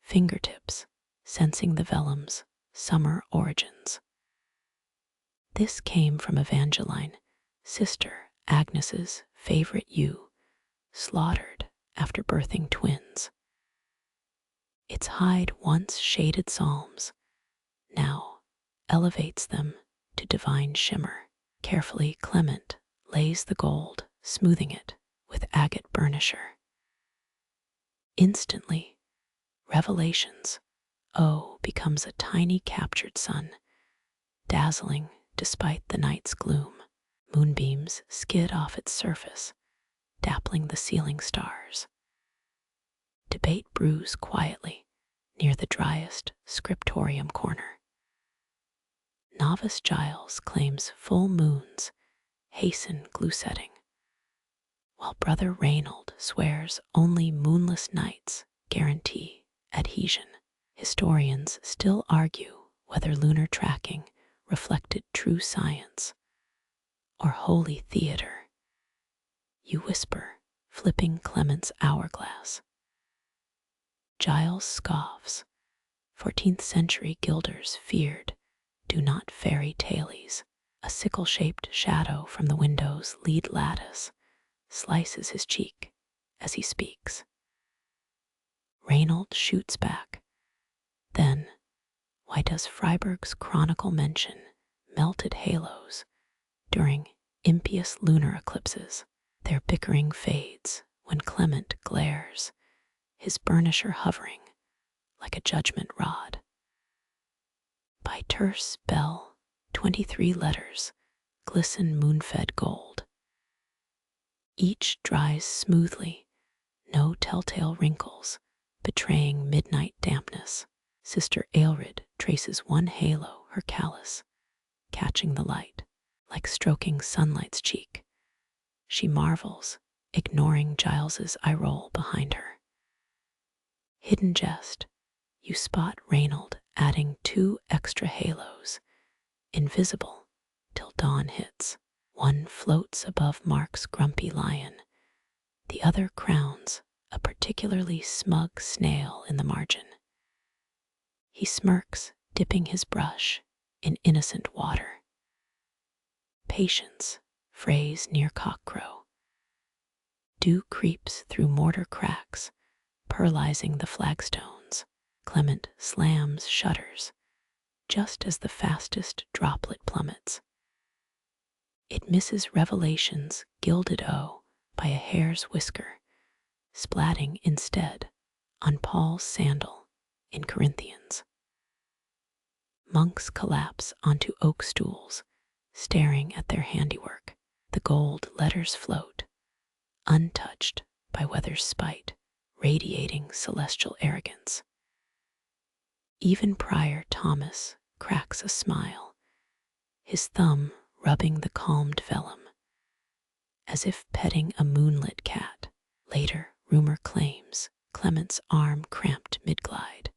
fingertips sensing the vellum's summer origins. This came from Evangeline, Sister Agnes's favorite ewe, slaughtered after birthing twins. Its hide once shaded psalms, now elevates them to divine shimmer. Carefully, Clement lays the gold, smoothing it with agate burnisher. Instantly, Revelations O becomes a tiny captured sun, dazzling despite the night's gloom. Moonbeams skid off its surface, dappling the ceiling stars. Debate brews quietly near the driest Scriptorium corner. Novice Giles claims full moons hasten glue setting, while Brother Reynold swears only moonless nights guarantee adhesion. Historians still argue whether lunar tracking reflected true science or holy theater. You whisper, flipping Clement's hourglass. Giles scoffs. 14th century gilders feared do not fairy tales. A sickle-shaped shadow from the window's lead lattice slices his cheek as he speaks. Reynold shoots back. Then, why does Freiberg's chronicle mention melted halos during impious lunar eclipses? Their bickering fades when Clement glares, his burnisher hovering like a judgment rod. By terse bell, 23 letters glisten moon-fed gold. Each dries smoothly, no telltale wrinkles betraying midnight dampness. Sister Aelred traces one halo, her callus, catching the light, like stroking sunlight's cheek. She marvels, ignoring Giles's eye roll behind her. Hidden jest, you spot Reynold adding 2 extra halos, invisible till dawn hits. One floats above Mark's grumpy lion, the other crowns a particularly smug snail in the margin. He smirks, dipping his brush in innocent water. Patience phrase near cockcrow. Dew creeps through mortar cracks, pearlizing the flagstones. Clement slams shutters, just as the fastest droplet plummets. It misses Revelation's gilded O by a hair's whisker, splatting instead on Paul's sandal in Corinthians. Monks collapse onto oak stools, staring at their handiwork. The gold letters float, untouched by weather's spite, radiating celestial arrogance. Even Prior Thomas cracks a smile, his thumb rubbing the calmed vellum, as if petting a moonlit cat. Later, rumor claims Clement's arm cramped mid-glide,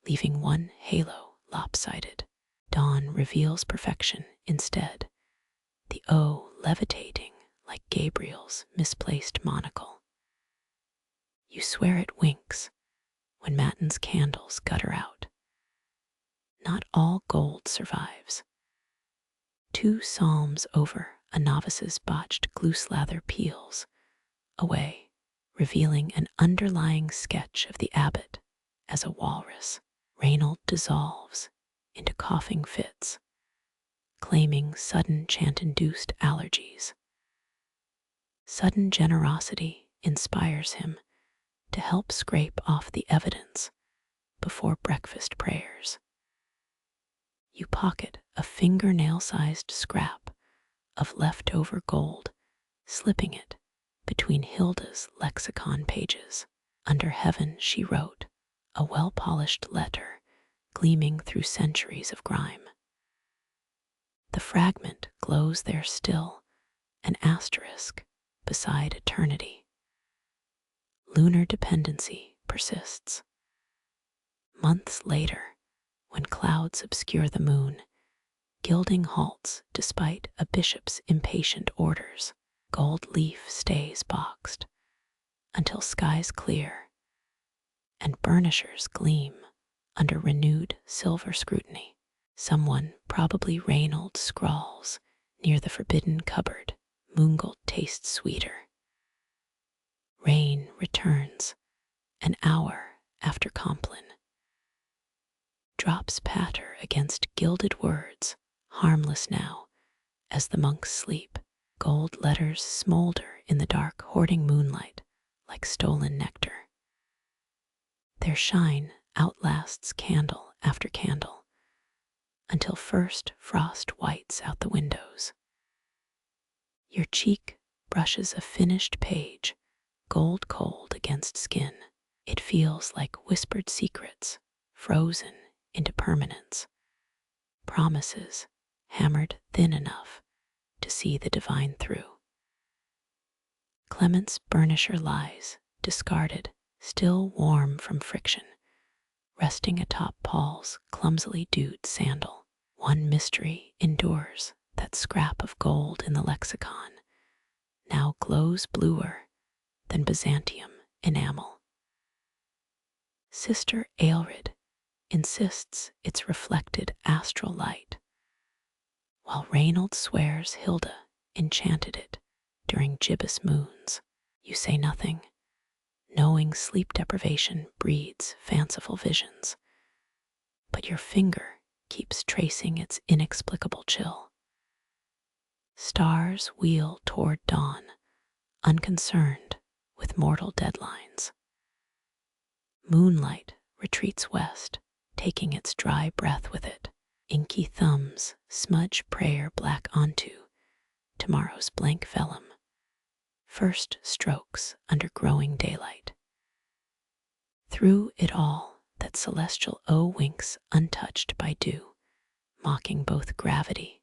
leaving one halo lopsided. Dawn reveals perfection instead, the O levitating like Gabriel's misplaced monocle. You swear it winks when Matins' candles gutter out. Not all gold survives. 2 psalms over, a novice's botched glue-slather peels away, revealing an underlying sketch of the abbot as a walrus. Reynold dissolves into coughing fits, claiming sudden chant-induced allergies. Sudden generosity inspires him to help scrape off the evidence before breakfast prayers. You pocket a fingernail-sized scrap of leftover gold, slipping it between Hilda's lexicon pages. Under heaven, she wrote, a well-polished letter gleaming through centuries of grime. The fragment glows there still, an asterisk beside eternity. Lunar dependency persists. Months later, when clouds obscure the moon, gilding halts despite a bishop's impatient orders. Gold leaf stays boxed until skies clear, and burnishers gleam under renewed silver scrutiny. Someone, probably Reynold, scrawls near the forbidden cupboard, "Mungold tastes sweeter." Rain returns an hour after Compline. Drops patter against gilded words, harmless now as the monks sleep. Gold letters smolder in the dark, hoarding moonlight like stolen nectar. Their shine outlasts candle after candle, until first frost whites out the windows. Your cheek brushes a finished page, gold cold against skin. It feels like whispered secrets, frozen into permanence. Promises hammered thin enough to see the divine through. Clement's burnisher lies, discarded, still warm from friction, resting atop Paul's clumsily dewed sandal. One mystery endures, that scrap of gold in the lexicon now glows bluer than Byzantium enamel. Sister Aelred insists it's reflected astral light, while Reynold swears Hilda enchanted it during gibbous moons. You say nothing, knowing sleep deprivation breeds fanciful visions, but your finger keeps tracing its inexplicable chill. Stars wheel toward dawn, unconcerned with mortal deadlines. Moonlight retreats west, taking its dry breath with it. Inky thumbs smudge prayer black onto tomorrow's blank vellum. First strokes under growing daylight. Through it all, that celestial O winks untouched by dew, mocking both gravity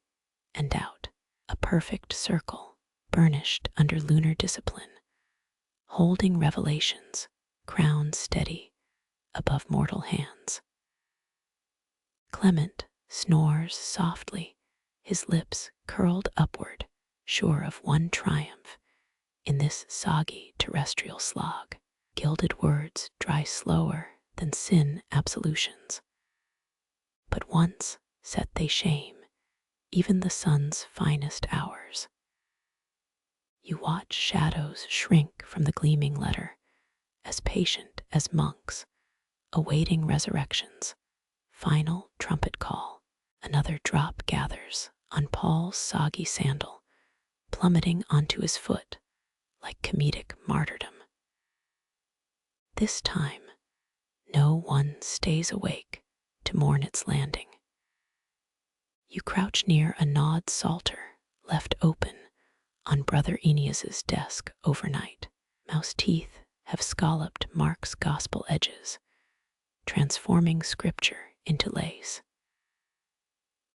and doubt. A perfect circle, burnished under lunar discipline, holding revelations, crowned steady above mortal hands. Clement snores softly, his lips curled upward, sure of one triumph in this soggy terrestrial slog. Gilded words dry slower than sin absolutions. But once set they shame even the sun's finest hours. You watch shadows shrink from the gleaming letter, as patient as monks, awaiting resurrection's final trumpet call. Another drop gathers on Paul's soggy sandal, plummeting onto his foot like comedic martyrdom. This time, no one stays awake to mourn its landing. You crouch near a gnawed psalter left open on Brother Aeneas's desk overnight. Mouse teeth have scalloped Mark's gospel edges, transforming scripture into lace.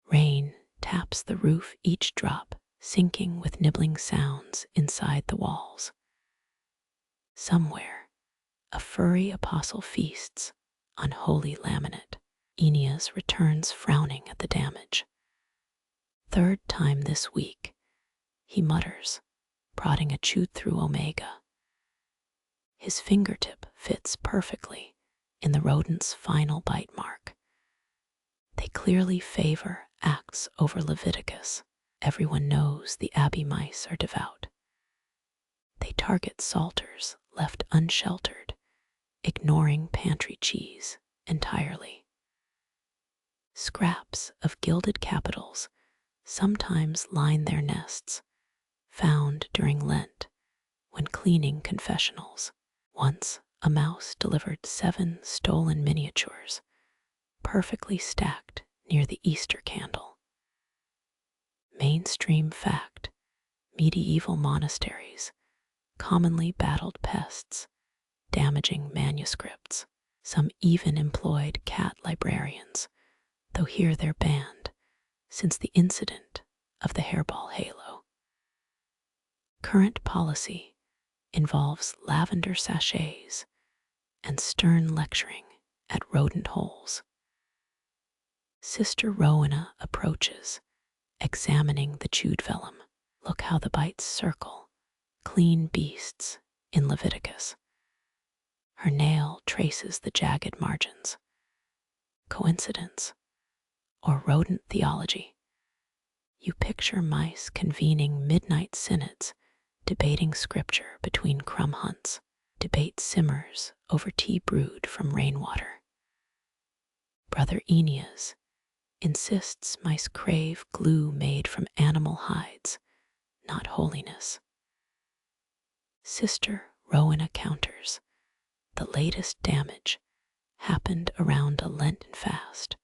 Rain taps the roof, each drop sinking with nibbling sounds inside the walls. Somewhere, a furry apostle feasts on holy laminate. Aeneas returns frowning at the damage. Third time this week, he mutters, prodding a chewed-through omega. His fingertip fits perfectly in the rodent's final bite mark. They clearly favor Acts over Leviticus. Everyone knows the abbey mice are devout. They target psalters left unsheltered, ignoring pantry cheese entirely. Scraps of gilded capitals sometimes line their nests, found during Lent when cleaning confessionals. Once, a mouse delivered 7 stolen miniatures, perfectly stacked near the Easter candle. Mainstream fact: medieval monasteries commonly battled pests, damaging manuscripts. Some even employed cat librarians, though here they're banned since the incident of the hairball halo. Current policy involves lavender sachets and stern lecturing at rodent holes. Sister Rowena approaches, examining the chewed vellum. Look how the bites circle, clean beasts in Leviticus. Her nail traces the jagged margins. Coincidence or rodent theology? You picture mice convening midnight synods, debating scripture between crumb hunts. Debate simmers over tea brewed from rainwater. Brother Aeneas insists mice crave glue made from animal hides, not holiness. Sister Rowena counters. The latest damage happened around a Lenten fast,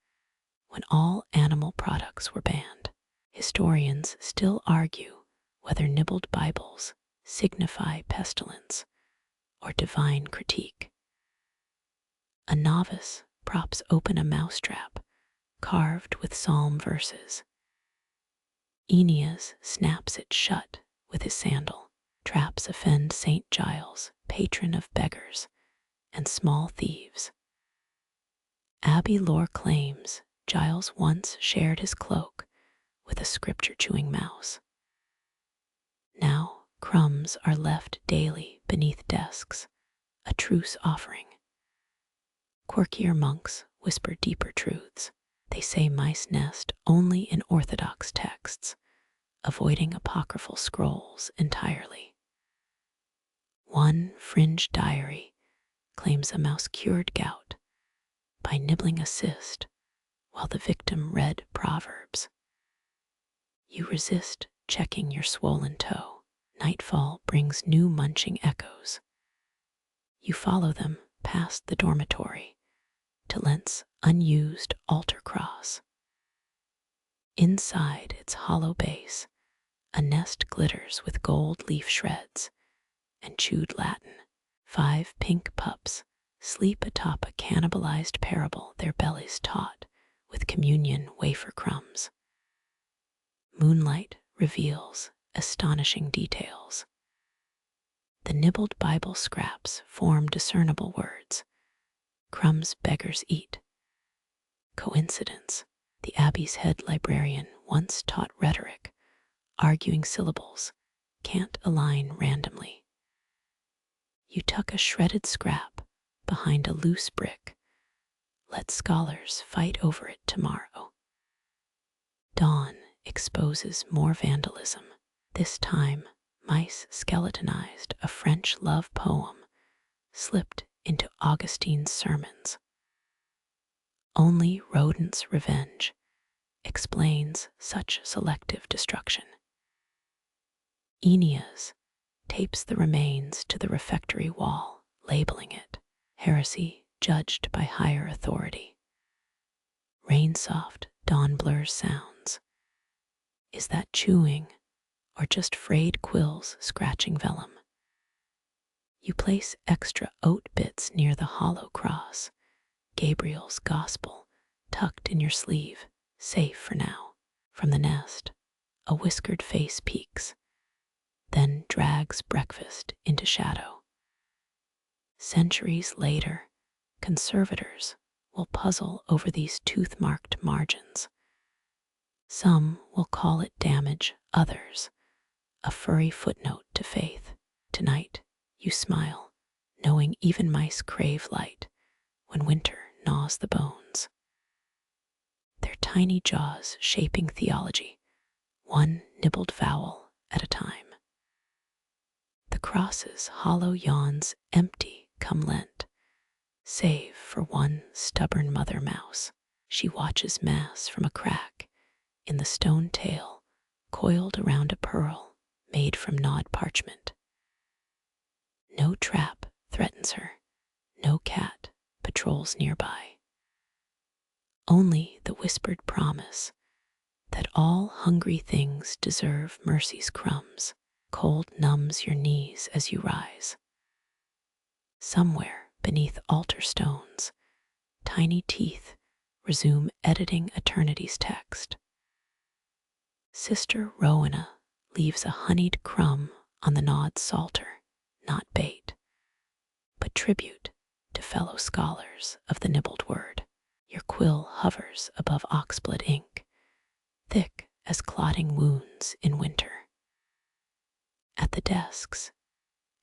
when all animal products were banned. Historians still argue whether nibbled Bibles signify pestilence or divine critique. A novice props open a mousetrap carved with psalm verses. Aeneas snaps it shut with his sandal. Traps offend St. Giles, patron of beggars and small thieves. Abbey lore claims Giles once shared his cloak with a scripture-chewing mouse. Now crumbs are left daily beneath desks, a truce offering. Quirkier monks whisper deeper truths. They say mice nest only in orthodox texts, avoiding apocryphal scrolls entirely. One fringe diary claims a mouse cured gout by nibbling a cyst while the victim read Proverbs. You resist checking your swollen toe. Nightfall brings new munching echoes. You follow them past the dormitory to Lent's unused altar cross. Inside its hollow base, a nest glitters with gold leaf shreds and chewed Latin. 5 pink pups sleep atop a cannibalized parable, their bellies taut with communion wafer crumbs. Moonlight reveals astonishing details. The nibbled Bible scraps form discernible words. Crumbs beggars eat. Coincidence? The Abbey's head librarian once taught rhetoric, arguing syllables can't align randomly. You tuck a shredded scrap behind a loose brick. Let scholars fight over it tomorrow. Dawn exposes more vandalism, this time mice skeletonized a French love poem slipped into Augustine's sermons. Only rodents' revenge explains such selective destruction. Aeneas tapes the remains to the refectory wall, labeling it heresy judged by higher authority. Rain-soft dawn blurs sounds. Is that chewing or just frayed quills scratching vellum? You place extra oat bits near the hollow cross, Gabriel's gospel tucked in your sleeve, safe for now. From the nest, a whiskered face peeks, then drags breakfast into shadow. Centuries later, conservators will puzzle over these tooth-marked margins. Some will call it damage, others a furry footnote to faith. Tonight, you smile, knowing even mice crave light when winter gnaws the bones. Their tiny jaws shaping theology, one nibbled vowel at a time. The cross's hollow yawns empty come Lent, save for one stubborn mother mouse. She watches mass from a crack in the stone tail coiled around a pearl made from gnawed parchment. No trap threatens her, no cat patrols nearby. Only the whispered promise that all hungry things deserve mercy's crumbs. Cold numbs your knees as you rise. Somewhere beneath altar stones, tiny teeth resume editing eternity's text. Sister Rowena leaves a honeyed crumb on the gnawed psalter, not bait, but tribute to fellow scholars of the nibbled word. Your quill hovers above oxblood ink, thick as clotting wounds in winter. At the desk's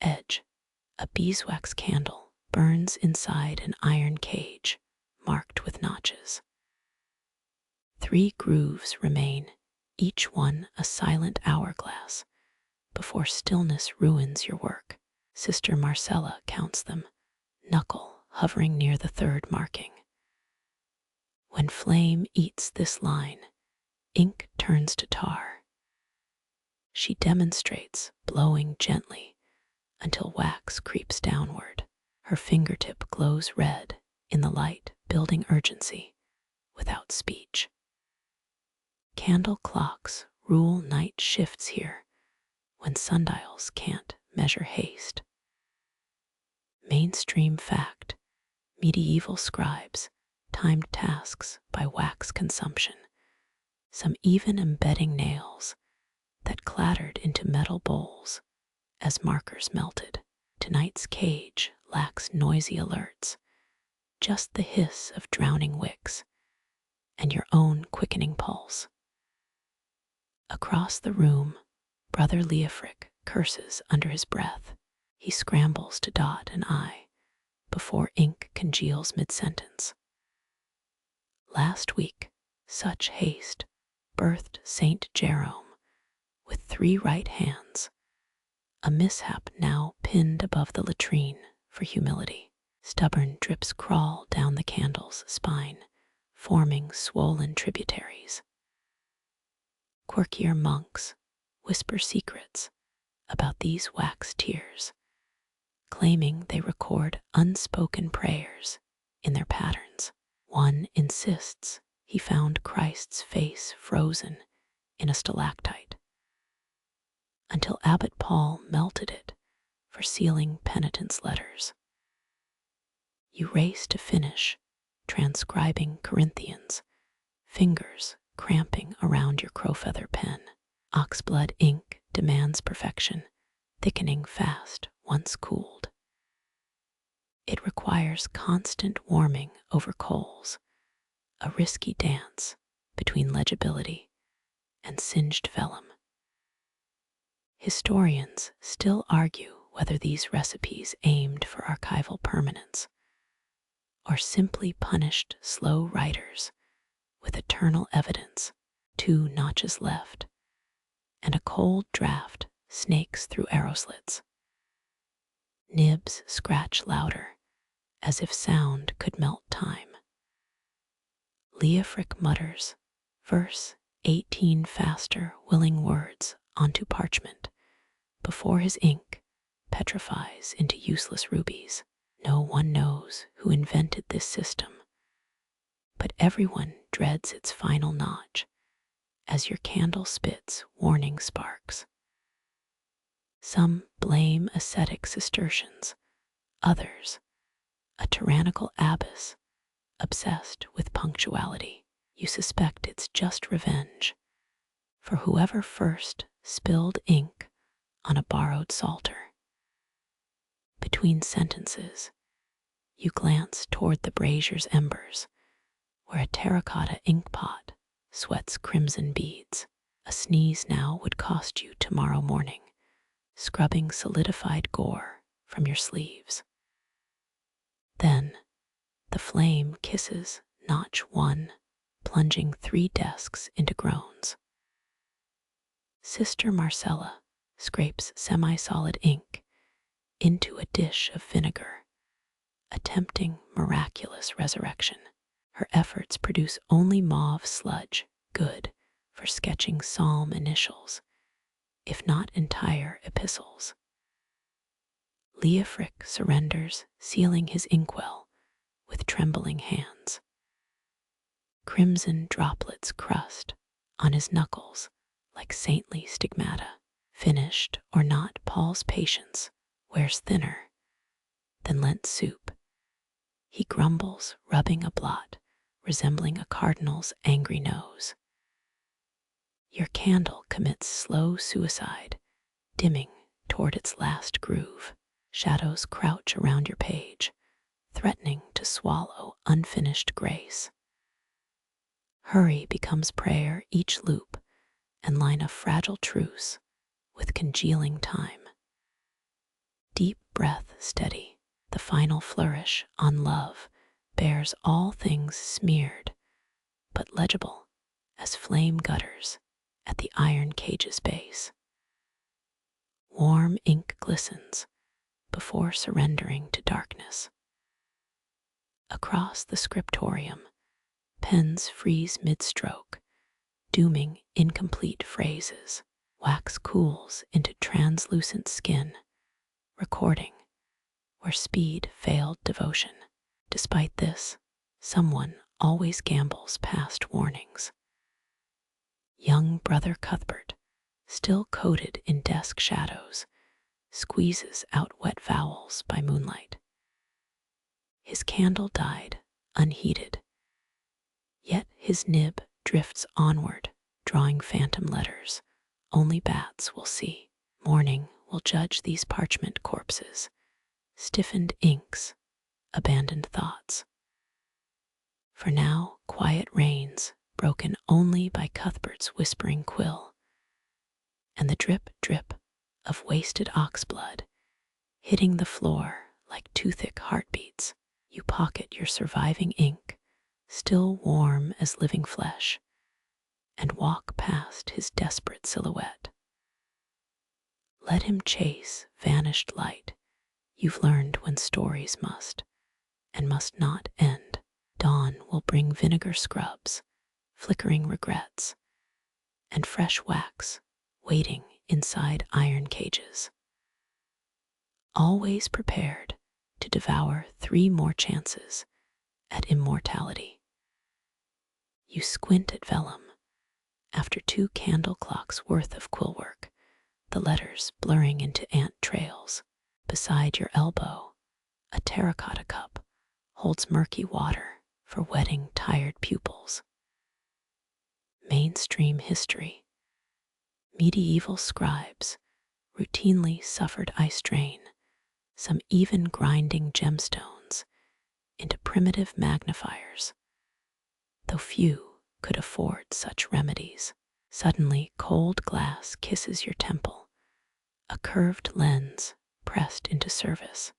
edge, a beeswax candle burns inside an iron cage marked with notches. 3 grooves remain, each one a silent hourglass, before stillness ruins your work. Sister Marcella counts them, knuckle hovering near the 3rd marking. When flame eats this line, ink turns to tar. She demonstrates blowing gently until wax creeps downward. Her fingertip glows red in the light, building urgency without speech. Candle clocks rule night shifts here when sundials can't measure haste. Mainstream fact, medieval scribes timed tasks by wax consumption, some even embedding nails that clattered into metal bowls as markers melted. Tonight's cage lacks noisy alerts, just the hiss of drowning wicks and your own quickening pulse. Across the room, Brother Leofric curses under his breath. He scrambles to dot an I before ink congeals mid-sentence. Last week, such haste birthed Saint Jerome with 3 right hands, a mishap now pinned above the latrine for humility. Stubborn drips crawl down the candle's spine, forming swollen tributaries. Quirkier monks whisper secrets about these wax tears, claiming they record unspoken prayers in their patterns. One insists he found Christ's face frozen in a stalactite, until Abbot Paul melted it for sealing penitence letters. You race to finish, transcribing Corinthians, fingers cramping around your crowfeather pen. Oxblood ink demands perfection, thickening fast once cooled. It requires constant warming over coals, a risky dance between legibility and singed vellum. Historians still argue whether these recipes aimed for archival permanence or simply punished slow writers with eternal evidence, 2 notches left, and a cold draft snakes through arrow slits. Nibs scratch louder, as if sound could melt time. Leofric mutters, verse 18 faster, willing words onto parchment, before his ink petrifies into useless rubies. No one knows who invented this system, but everyone dreads its final notch as your candle spits warning sparks. Some blame ascetic Cistercians, others a tyrannical abbess obsessed with punctuality. You suspect it's just revenge for whoever first spilled ink on a borrowed psalter. Between sentences, you glance toward the brazier's embers, where a terracotta ink pot sweats crimson beads. A sneeze now would cost you tomorrow morning, scrubbing solidified gore from your sleeves. Then, the flame kisses notch 1, plunging 3 desks into groans. Sister Marcella scrapes semi-solid ink into a dish of vinegar, attempting miraculous resurrection. Her efforts produce only mauve sludge, good for sketching psalm initials, if not entire epistles. Leofric surrenders, sealing his inkwell with trembling hands. Crimson droplets crust on his knuckles like saintly stigmata. Finished or not, Paul's patience wears thinner than Lent soup. He grumbles, rubbing a blot resembling a cardinal's angry nose. Your candle commits slow suicide, dimming toward its last groove. Shadows crouch around your page, threatening to swallow unfinished grace. Hurry becomes prayer, each loop and line a fragile truce with congealing time. Deep breath steady, the final flourish on love bears all things smeared, but legible as flame gutters at the iron cage's base. Warm ink glistens before surrendering to darkness. Across the scriptorium, pens freeze mid-stroke, dooming incomplete phrases. Wax cools into translucent skin, recording where speed failed devotion. Despite this, someone always gambles past warnings. Young Brother Cuthbert, still coated in desk shadows, squeezes out wet vowels by moonlight. His candle died, unheeded, yet his nib drifts onward, drawing phantom letters only bats will see. Morning will judge these parchment corpses, stiffened inks, abandoned thoughts. For now, quiet reigns, broken only by Cuthbert's whispering quill, and the drip, drip of wasted oxblood hitting the floor like too-thick heartbeats. You pocket your surviving ink, still warm as living flesh, and walk past his desperate silhouette. Let him chase vanished light. You've learned when stories must, and must not end. Dawn will bring vinegar scrubs, flickering regrets, and fresh wax waiting inside iron cages. Always prepared to devour 3 more chances at immortality. You squint at vellum. After 2 candle clocks worth of quill work, the letters blurring into ant trails. Beside your elbow, a terracotta cup holds murky water for wetting tired pupils. Mainstream history. Medieval scribes routinely suffered eye strain, some even grinding gemstones into primitive magnifiers, though few could afford such remedies. Suddenly, cold glass kisses your temple, a curved lens pressed into service.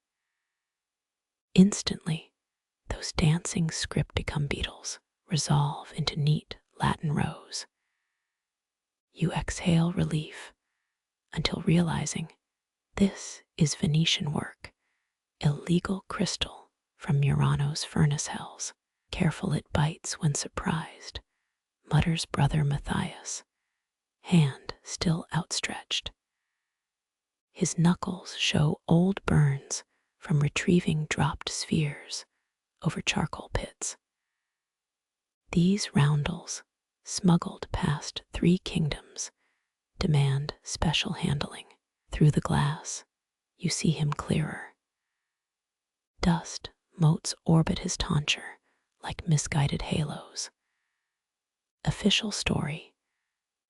Instantly, those dancing scripticum beetles resolve into neat Latin rows. You exhale relief, until realizing this is Venetian work, illegal crystal from Murano's furnace hells. Careful it bites when surprised, mutters Brother Matthias, hand still outstretched. His knuckles show old burns from retrieving dropped spheres over charcoal pits. These roundels, smuggled past 3 kingdoms, demand special handling. Through the glass, you see him clearer. Dust motes orbit his tonsure like misguided halos. Official story: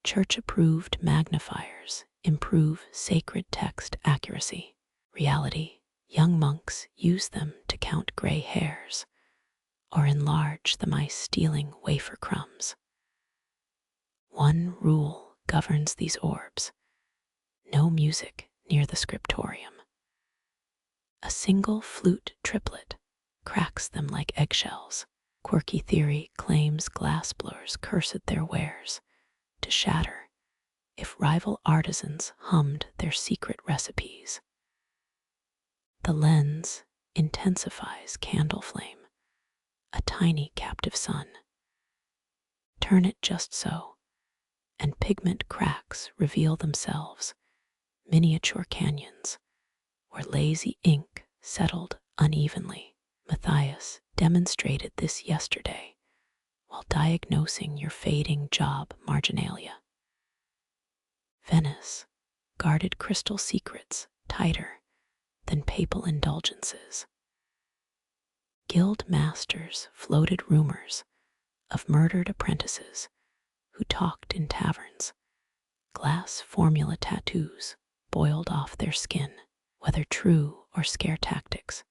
church-approved magnifiers improve sacred text accuracy. Reality: young monks use them to count gray hairs or enlarge the mice stealing wafer crumbs. One rule governs these orbs: no music near the scriptorium. A single flute triplet cracks them like eggshells. Quirky theory claims glass blurs cursed their wares to shatter if rival artisans hummed their secret recipes. The lens intensifies candle flame, a tiny captive sun. Turn it just so, and pigment cracks reveal themselves, miniature canyons where lazy ink settled unevenly. Matthias demonstrated this yesterday while diagnosing your fading job marginalia. Venice guarded crystal secrets tighter than papal indulgences. Guild masters floated rumors of murdered apprentices who talked in taverns. Glass formula tattoos boiled off their skin. Whether true or scare tactics,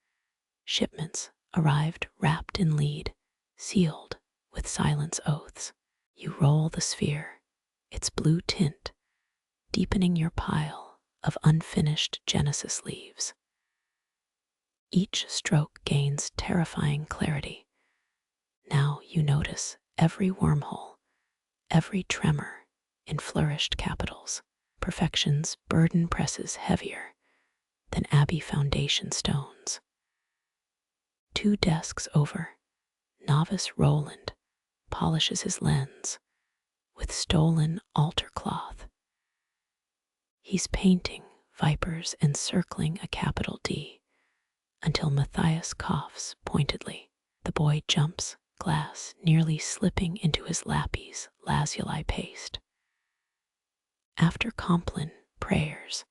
shipments arrived wrapped in lead, sealed with silence oaths. You roll the sphere, its blue tint deepening your pile of unfinished Genesis leaves. Each stroke gains terrifying clarity. Now you notice every wormhole, every tremor in flourished capitals. Perfection's burden presses heavier than abbey foundation stones. 2 desks over, novice Roland polishes his lens with stolen altar cloth. He's painting vipers encircling a capital D until Matthias coughs pointedly. The boy jumps, glass nearly slipping into his lappy's lazuli paste. After Compline prayers,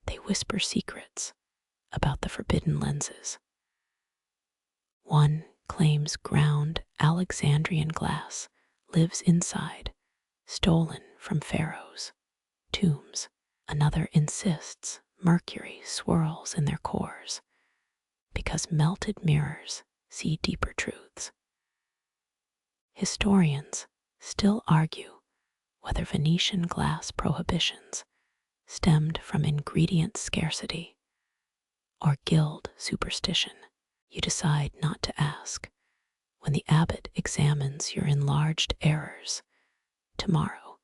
they whisper secrets about the forbidden lenses. One claims ground Alexandrian glass lives inside, stolen from pharaohs' tombs. Another insists mercury swirls in their cores because melted mirrors see deeper truths. Historians still argue whether Venetian glass prohibitions stemmed from ingredient scarcity or guild superstition. You decide not to ask when the abbot examines your enlarged errors tomorrow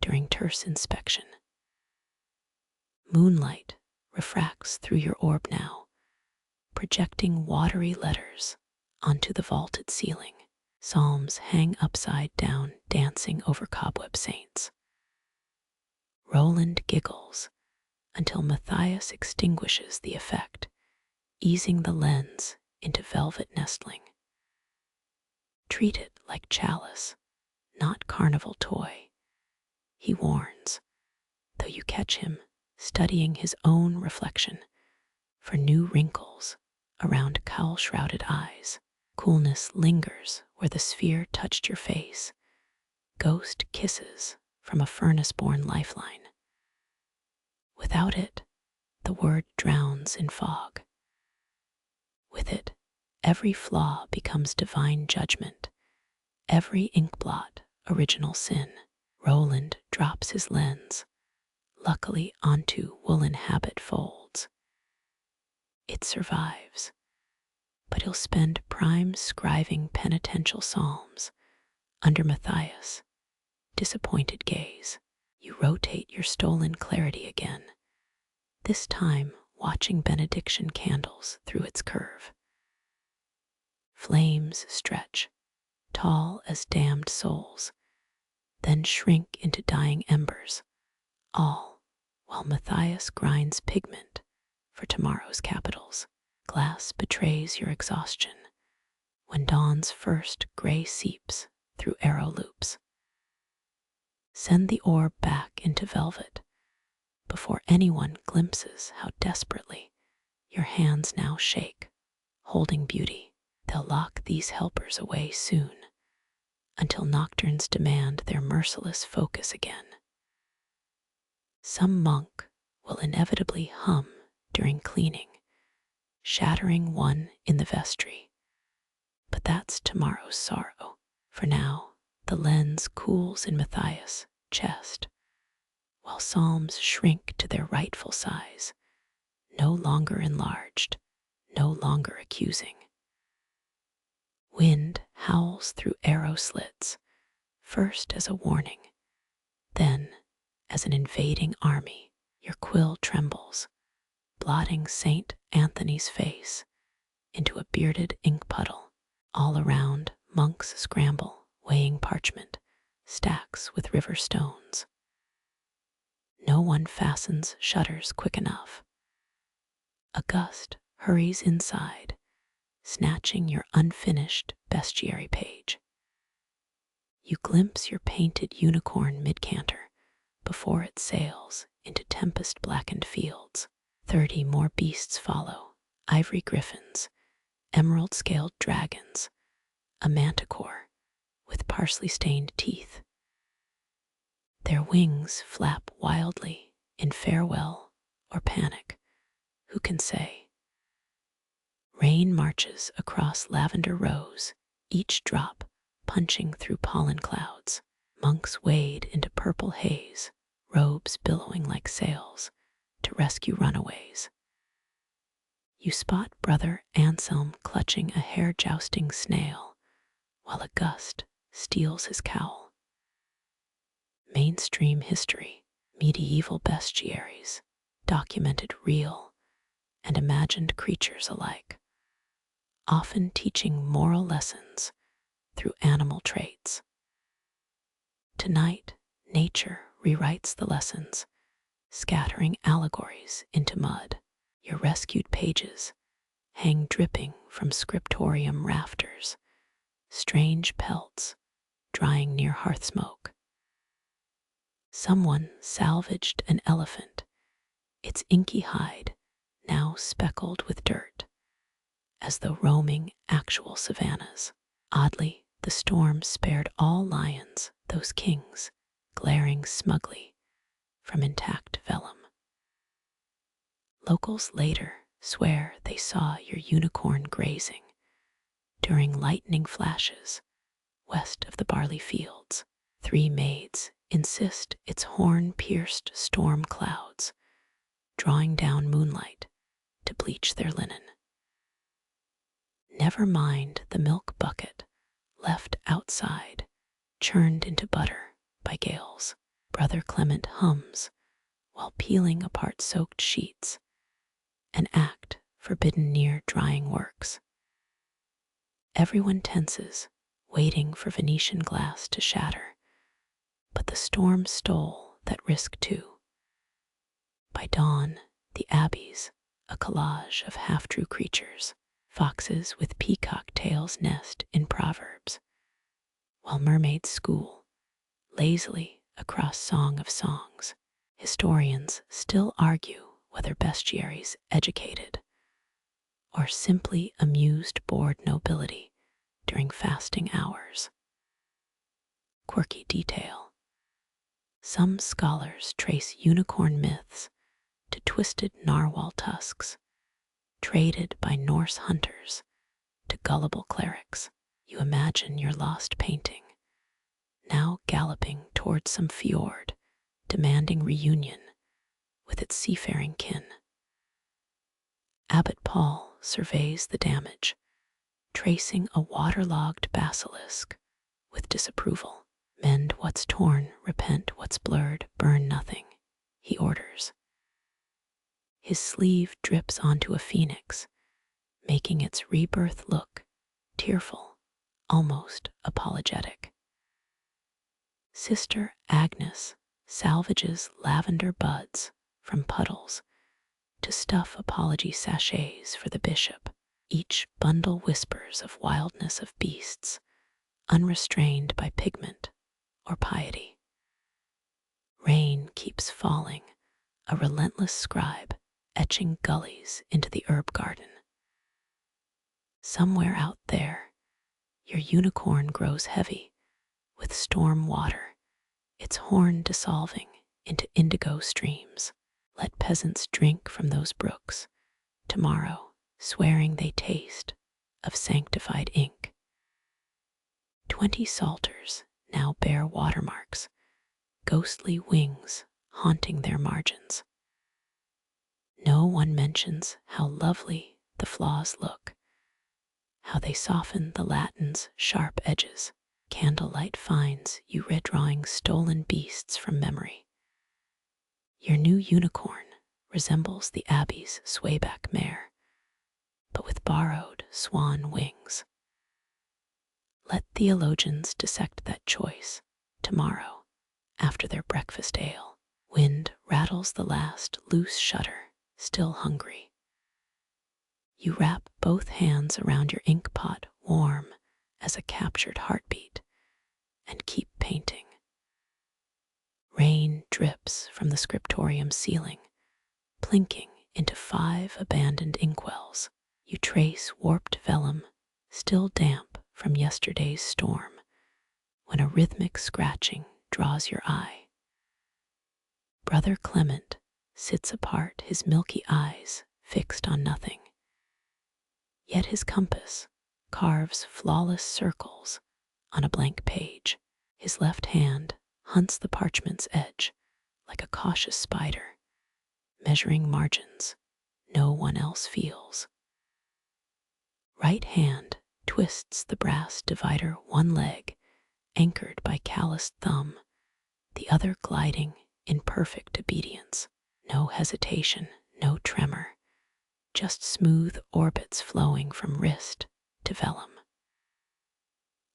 during terse inspection. Moonlight refracts through your orb now, projecting watery letters onto the vaulted ceiling. Psalms hang upside down, dancing over cobweb saints. Roland giggles until Matthias extinguishes the effect, easing the lens into velvet nestling. Treat it like chalice, not carnival toy, he warns, though you catch him studying his own reflection for new wrinkles around cowl-shrouded eyes. Coolness lingers where the sphere touched your face, ghost kisses from a furnace-born lifeline. Without it, the word drowns in fog. With it, every flaw becomes divine judgment, every inkblot original sin. Roland drops his lens, luckily onto woolen habit folds. It survives, but he'll spend prime scriving penitential psalms under Matthias' disappointed gaze. You rotate your stolen clarity again, this time watching benediction candles through its curve. Flames stretch, tall as damned souls, then shrink into dying embers, all while Matthias grinds pigment for tomorrow's capitals. Glass betrays your exhaustion when dawn's first gray seeps through arrow loops. Send the orb back into velvet before anyone glimpses how desperately your hands now shake, holding beauty. They'll lock these helpers away soon, until nocturnes demand their merciless focus again. Some monk will inevitably hum during cleaning, shattering one in the vestry. But that's tomorrow's sorrow. For now, the lens cools in Matthias' chest, while psalms shrink to their rightful size, no longer enlarged, no longer accusing. Wind howls through arrow slits, first as a warning, then as an invading army. Your quill trembles, blotting Saint Anthony's face into a bearded ink puddle. All around, monks scramble, weighing parchment, stacks with river stones. No one fastens shutters quick enough. A gust hurries inside, snatching your unfinished bestiary page. You glimpse your painted unicorn mid-canter before it sails into tempest-blackened fields. 30 more beasts follow, ivory griffins, emerald-scaled dragons, a manticore with parsley-stained teeth. Their wings flap wildly in farewell or panic. Who can say? Rain marches across lavender rows, each drop punching through pollen clouds. Monks wade into purple haze, robes billowing like sails to rescue runaways. You spot Brother Anselm clutching a hair-jousting snail, while a gust steals his cowl. Mainstream history, medieval bestiaries, documented real and imagined creatures alike, often teaching moral lessons through animal traits. Tonight, nature rewrites the lessons, scattering allegories into mud. Your rescued pages hang dripping from Scriptorium rafters, strange pelts drying near hearth smoke. Someone salvaged an elephant, its inky hide now speckled with dirt, as though roaming actual savannas. Oddly, the storm spared all lions, those kings, glaring smugly from intact vellum. Locals later swear they saw your unicorn grazing during lightning flashes west of the barley fields. 3 maids insist its horn-pierced storm clouds, drawing down moonlight to bleach their linen. Never mind the milk bucket left outside, churned into butter by gales. Brother Clement hums while peeling apart soaked sheets, an act forbidden near drying works. Everyone tenses, waiting for Venetian glass to shatter, but the storm stole that risk too. By dawn, the abbey's a collage of half-true creatures. Foxes with peacock tails nest in proverbs, while mermaids school lazily across Song of Songs. Historians still argue whether bestiaries educated or simply amused bored nobility during fasting hours. Quirky detail. Some scholars trace unicorn myths to twisted narwhal tusks, traded by Norse hunters to gullible clerics. You imagine your lost painting, now galloping towards some fjord, demanding reunion with its seafaring kin. Abbot Paul surveys the damage, tracing a waterlogged basilisk with disapproval. Mend what's torn, repent what's blurred, burn nothing, he orders. His sleeve drips onto a phoenix, making its rebirth look tearful, almost apologetic. Sister Agnes salvages lavender buds from puddles to stuff apology sachets for the bishop. Each bundle whispers of wildness of beasts, unrestrained by pigment or piety. Rain keeps falling, a relentless scribe etching gullies into the herb garden. Somewhere out there, your unicorn grows heavy with storm water, its horn dissolving into indigo streams. Let peasants drink from those brooks tomorrow, swearing they taste of sanctified ink. 20 psalters now bear watermarks, ghostly wings haunting their margins. No one mentions how lovely the flaws look, how they soften the Latin's sharp edges. Candlelight finds you redrawing stolen beasts from memory. Your new unicorn resembles the abbey's swayback mare, but with borrowed swan wings. Let theologians dissect that choice tomorrow after their breakfast ale. Wind rattles the last loose shutter, still hungry. You wrap both hands around your ink pot, warm as a captured heartbeat, and keep painting. Rain drips from the Scriptorium ceiling, plinking into 5 abandoned inkwells. You trace warped vellum, still damp from yesterday's storm, when a rhythmic scratching draws your eye. Brother Clement sits apart, his milky eyes fixed on nothing. Yet his compass carves flawless circles on a blank page. His left hand hunts the parchment's edge like a cautious spider, measuring margins no one else feels. Right hand twists the brass divider, one leg anchored by calloused thumb, the other gliding in perfect obedience. No hesitation, no tremor, just smooth orbits flowing from wrist to vellum.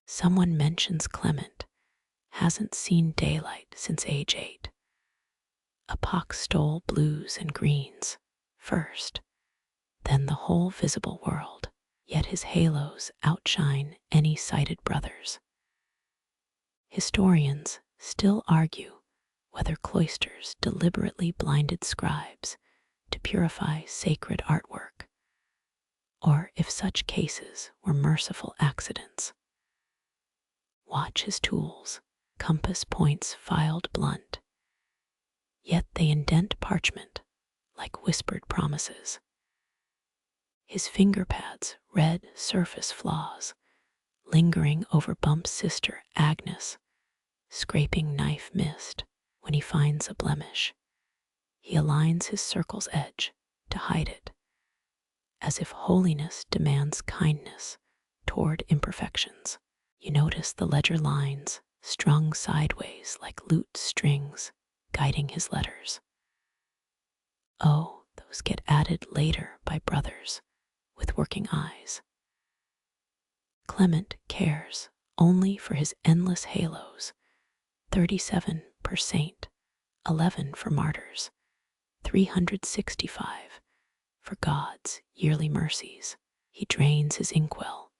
Someone mentions Clement hasn't seen daylight since age 8. A pox stole blues and greens first, then the whole visible world, yet his halos outshine any sighted brothers. Historians still argue whether cloisters deliberately blinded scribes to purify sacred artwork, or if such cases were merciful accidents. Watch his tools, compass points filed blunt, yet they indent parchment like whispered promises. His finger pads red surface flaws, lingering over Bump's sister Agnes, scraping knife mist. When he finds a blemish, he aligns his circle's edge to hide it, as if holiness demands kindness toward imperfections. You notice the ledger lines strung sideways like lute strings guiding his letters. Oh, those get added later by brothers with working eyes. Clement cares only for his endless halos, 37 per saint, 11 for martyrs, 365 for God's yearly mercies. He drains his inkwell,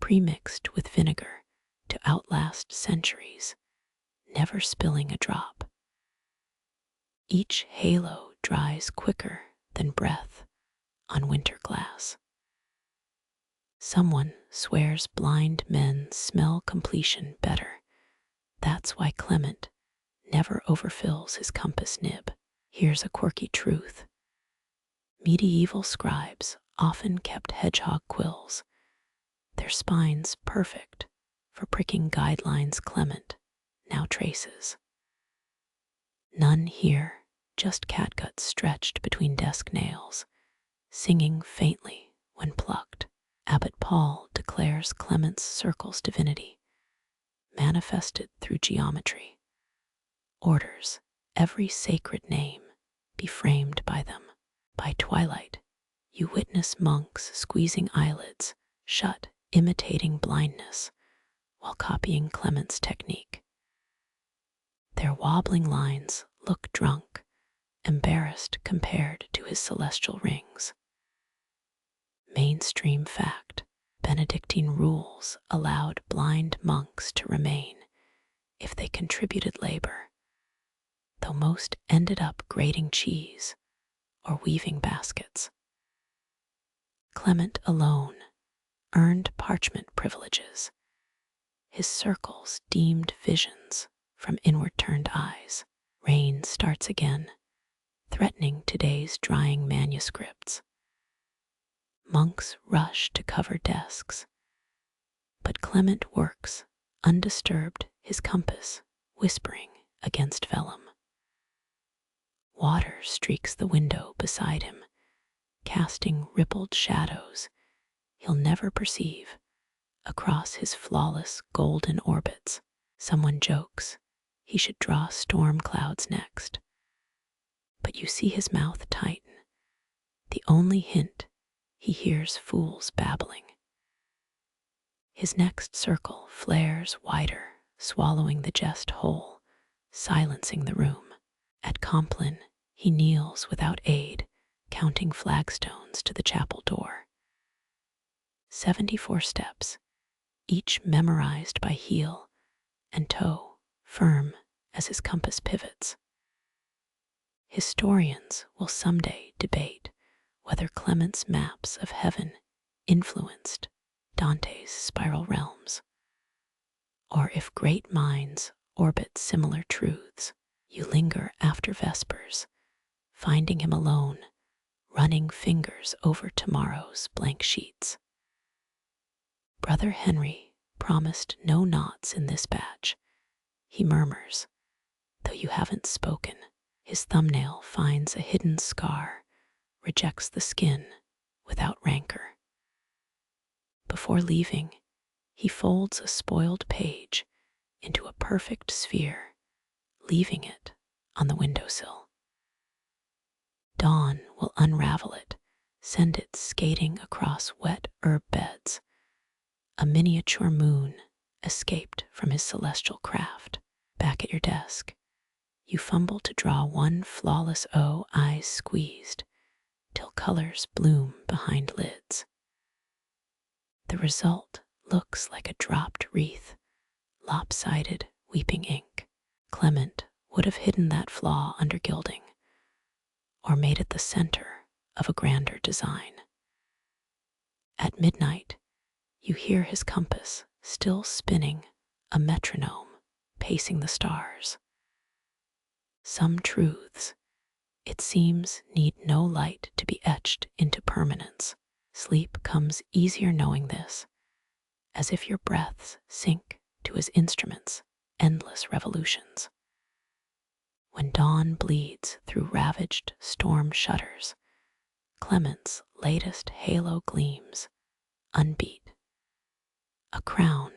pre-mixed with vinegar to outlast centuries, never spilling a drop. Each halo dries quicker than breath on winter glass. Someone swears blind men smell completion better. That's why Clement never overfills his compass nib. Here's a quirky truth. Medieval scribes often kept hedgehog quills, their spines perfect for pricking guidelines Clement now traces. None here, just catgut stretched between desk nails, singing faintly when plucked. Abbot Paul declares Clement's circle's divinity, manifested through geometry. Orders every sacred name be framed by them. By twilight, you witness monks squeezing eyelids shut, imitating blindness, while copying Clement's technique. Their wobbling lines look drunk, embarrassed compared to his celestial rings. Mainstream fact: Benedictine rules allowed blind monks to remain if they contributed labor, though most ended up grating cheese or weaving baskets. Clement alone earned parchment privileges, his circles deemed visions from inward-turned eyes. Rain starts again, threatening today's drying manuscripts. Monks rush to cover desks, but Clement works undisturbed, his compass whispering against vellum. Water streaks the window beside him, casting rippled shadows he'll never perceive across his flawless golden orbits. Someone jokes he should draw storm clouds next, but you see his mouth tighten, the only hint he hears fools babbling. His next circle flares wider, swallowing the jest whole, silencing the room. At Compline, he kneels without aid, counting flagstones to the chapel door. 74 steps, each memorized by heel and toe, firm as his compass pivots. Historians will someday debate whether Clement's maps of heaven influenced Dante's spiral realms, or if great minds orbit similar truths. You linger after Vespers, finding him alone, running fingers over tomorrow's blank sheets. Brother Henry promised no knots in this batch, he murmurs, though you haven't spoken. His thumbnail finds a hidden scar, rejects the skin without rancor. Before leaving, he folds a spoiled page into a perfect sphere, leaving it on the windowsill. Dawn will unravel it, send it skating across wet herb beds. A miniature moon escaped from his celestial craft. Back at your desk, you fumble to draw one flawless O, eyes squeezed, till colors bloom behind lids. The result looks like a dropped wreath, lopsided, weeping ink. Clement would have hidden that flaw under gilding, or made it the center of a grander design. At midnight, you hear his compass still spinning, a metronome pacing the stars. Some truths, it seems, need no light to be etched into permanence. Sleep comes easier knowing this, as if your breaths sink to his instruments' endless revolutions. When dawn bleeds through ravaged storm shutters, Clement's latest halo gleams, unbeat. A crown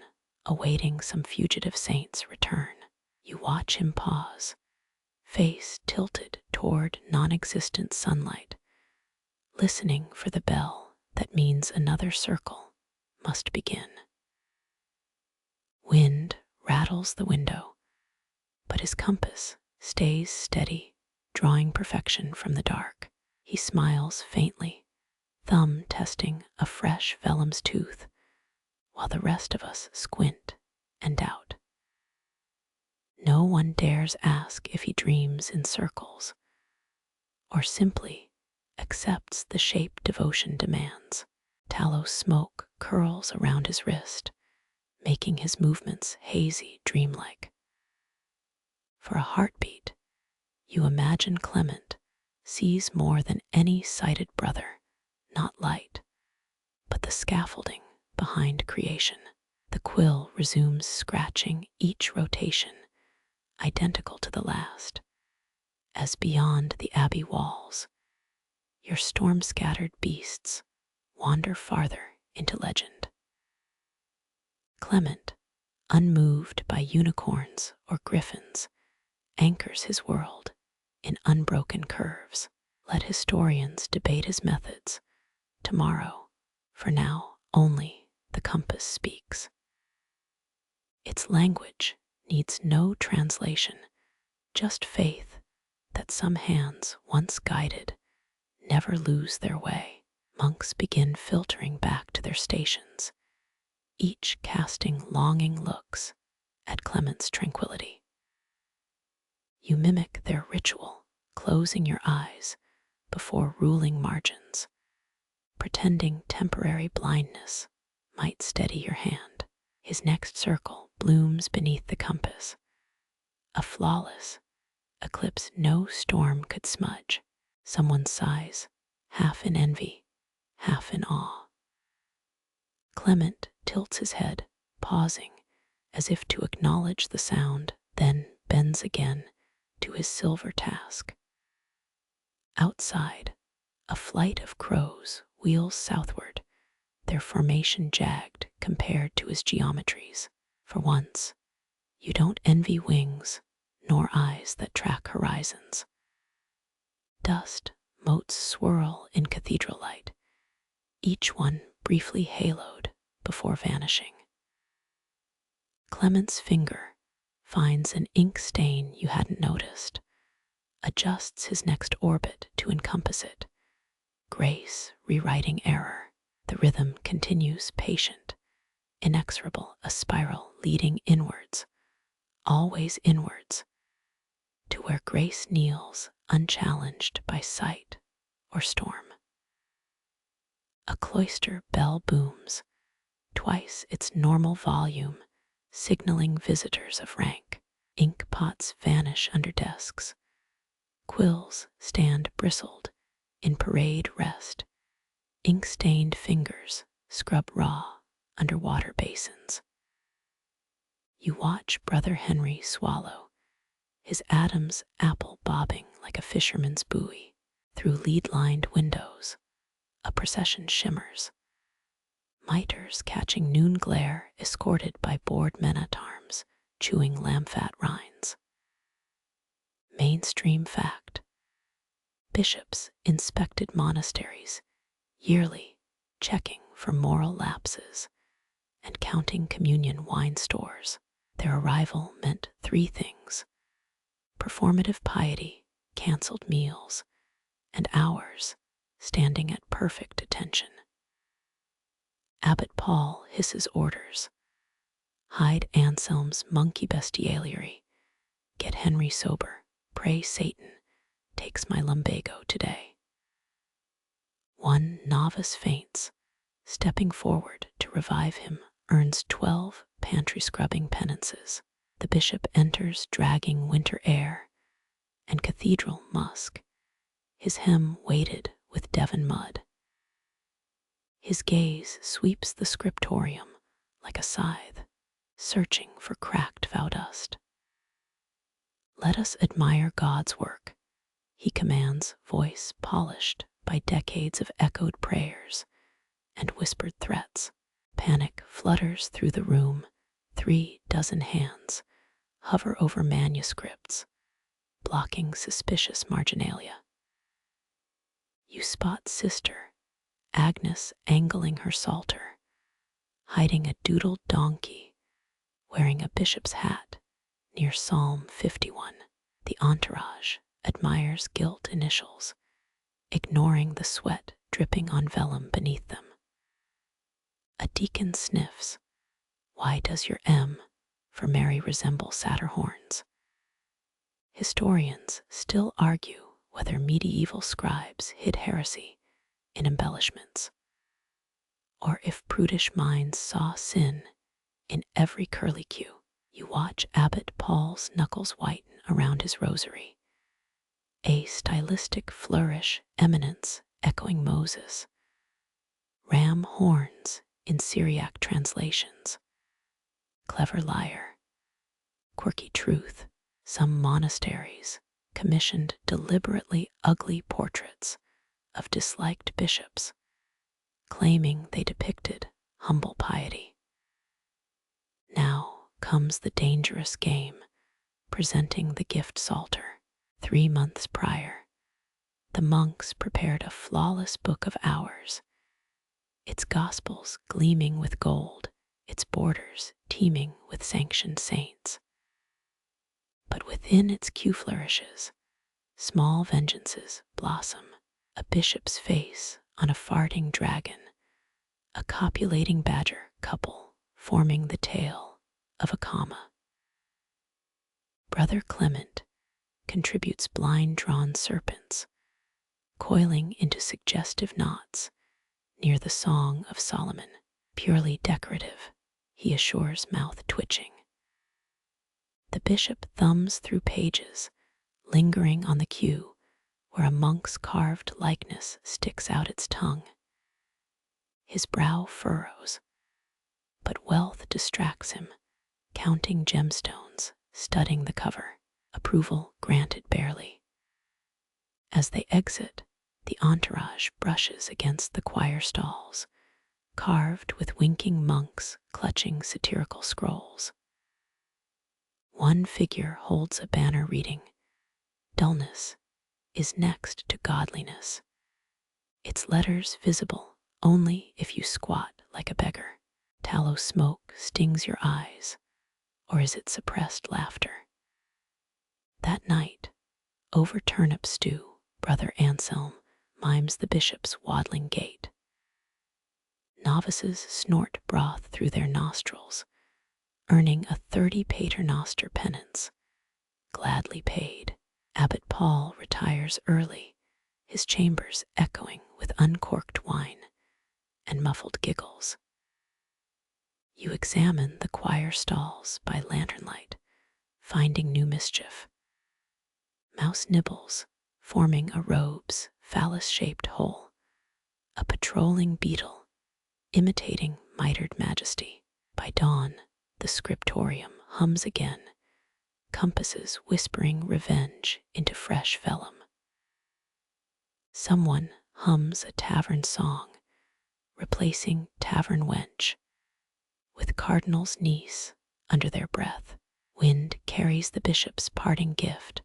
awaiting some fugitive saint's return. You watch him pause, face tilted toward non-existent sunlight, listening for the bell that means another circle must begin. Wind rattles the window, but his compass stays steady, drawing perfection from the dark. He smiles faintly, thumb testing a fresh vellum's tooth, while the rest of us squint and doubt. No one dares ask if he dreams in circles, or simply accepts the shape devotion demands. Tallow smoke curls around his wrist, making his movements hazy, dreamlike. For a heartbeat, you imagine Clement sees more than any sighted brother, not light, but the scaffolding behind creation. The quill resumes scratching each rotation, identical to the last, as beyond the abbey walls, your storm-scattered beasts wander farther into legend. Clement unmoved by unicorns or griffins, anchors his world in unbroken curves. Let historians debate his methods tomorrow, for now only the compass speaks. Its language needs no translation, just faith that some hands once guided never lose their way. Monks begin filtering back to their stations, each casting longing looks at Clement's tranquility. You mimic their ritual, closing your eyes before ruling margins, pretending temporary blindness might steady your hand. His next circle blooms beneath the compass, a flawless eclipse no storm could smudge. Someone sighs, half in envy, half in awe. Clement tilts his head, pausing as if to acknowledge the sound, then bends again to his silver task. Outside, a flight of crows wheels southward, their formation jagged compared to his geometries. For once, you don't envy wings nor eyes that track horizons. Dust motes swirl in cathedral light, each one briefly haloed before vanishing. Clement's finger finds an ink stain you hadn't noticed, adjusts his next orbit to encompass it, grace rewriting error. The rhythm continues patient, inexorable, a spiral leading inwards, always inwards, to where grace kneels unchallenged by sight or storm. A cloister bell booms, twice its normal volume, signaling visitors of rank. Ink pots vanish under desks. Quills stand bristled in parade rest. Ink-stained fingers scrub raw under water basins. You watch Brother Henry swallow, his Adam's apple bobbing like a fisherman's buoy. Through lead-lined windows, a procession shimmers, miters catching noon glare escorted by bored men-at-arms chewing lamb-fat rinds. Mainstream fact: bishops inspected monasteries, yearly checking for moral lapses and counting communion wine stores. Their arrival meant three things: performative piety, canceled meals, and hours standing at perfect attention. Abbot Paul hisses orders: hide Anselm's monkey bestiality, get Henry sober, pray Satan takes my lumbago today. One novice faints, stepping forward to revive him earns 12 pantry scrubbing penances. The bishop enters dragging winter air and cathedral musk, his hem weighted with Devon mud. His gaze sweeps the scriptorium like a scythe, searching for cracked vow dust. Let us admire God's work, he commands, voice polished by decades of echoed prayers and whispered threats. Panic flutters through the room. 36 hands hover over manuscripts, blocking suspicious marginalia. You spot Sister Agnes angling her psalter, hiding a doodled donkey, wearing a bishop's hat near Psalm 51. The entourage admires gilt initials, ignoring the sweat dripping on vellum beneath them. A deacon sniffs. Why does your M for Mary resemble satyr horns? Historians still argue whether medieval scribes hid heresy in embellishments, or if prudish minds saw sin in every curlicue. You watch Abbot Paul's knuckles whiten around his rosary, a stylistic flourish, eminence echoing Moses, ram horns in Syriac translations. Clever liar, quirky truth. Some monasteries commissioned deliberately ugly portraits of disliked bishops, claiming they depicted humble piety. Now comes the dangerous game, presenting the gift psalter. 3 months prior, the monks prepared a flawless book of hours, its gospels gleaming with gold, its borders teeming with sanctioned saints. But within its Q flourishes, small vengeances blossom, a bishop's face on a farting dragon, a copulating badger couple forming the tail of a comma. Brother Clement contributes blind-drawn serpents, coiling into suggestive knots near the Song of Solomon, purely decorative, he assures mouth twitching. The bishop thumbs through pages, lingering on the Q where a monk's carved likeness sticks out its tongue. His brow furrows, but wealth distracts him, counting gemstones, studying the cover, approval granted barely. As they exit, the entourage brushes against the choir stalls, carved with winking monks clutching satirical scrolls. One figure holds a banner reading, "Dullness is next to godliness," its letters visible only if you squat like a beggar. Tallow smoke stings your eyes, or is it suppressed laughter? That night, over turnip stew, Brother Anselm mimes the bishop's waddling gait. Novices snort broth through their nostrils, earning a 30 paternoster penance, gladly paid. Abbot Paul retires early, his chambers echoing with uncorked wine and muffled giggles. You examine the choir stalls by lantern light, finding new mischief. Mouse nibbles, forming a robe's phallus-shaped hole, a patrolling beetle, imitating mitred majesty. By dawn, the Scriptorium hums again, compasses whispering revenge into fresh vellum. Someone hums a tavern song, replacing tavern wench with cardinal's niece under their breath. Wind carries the bishop's parting gift,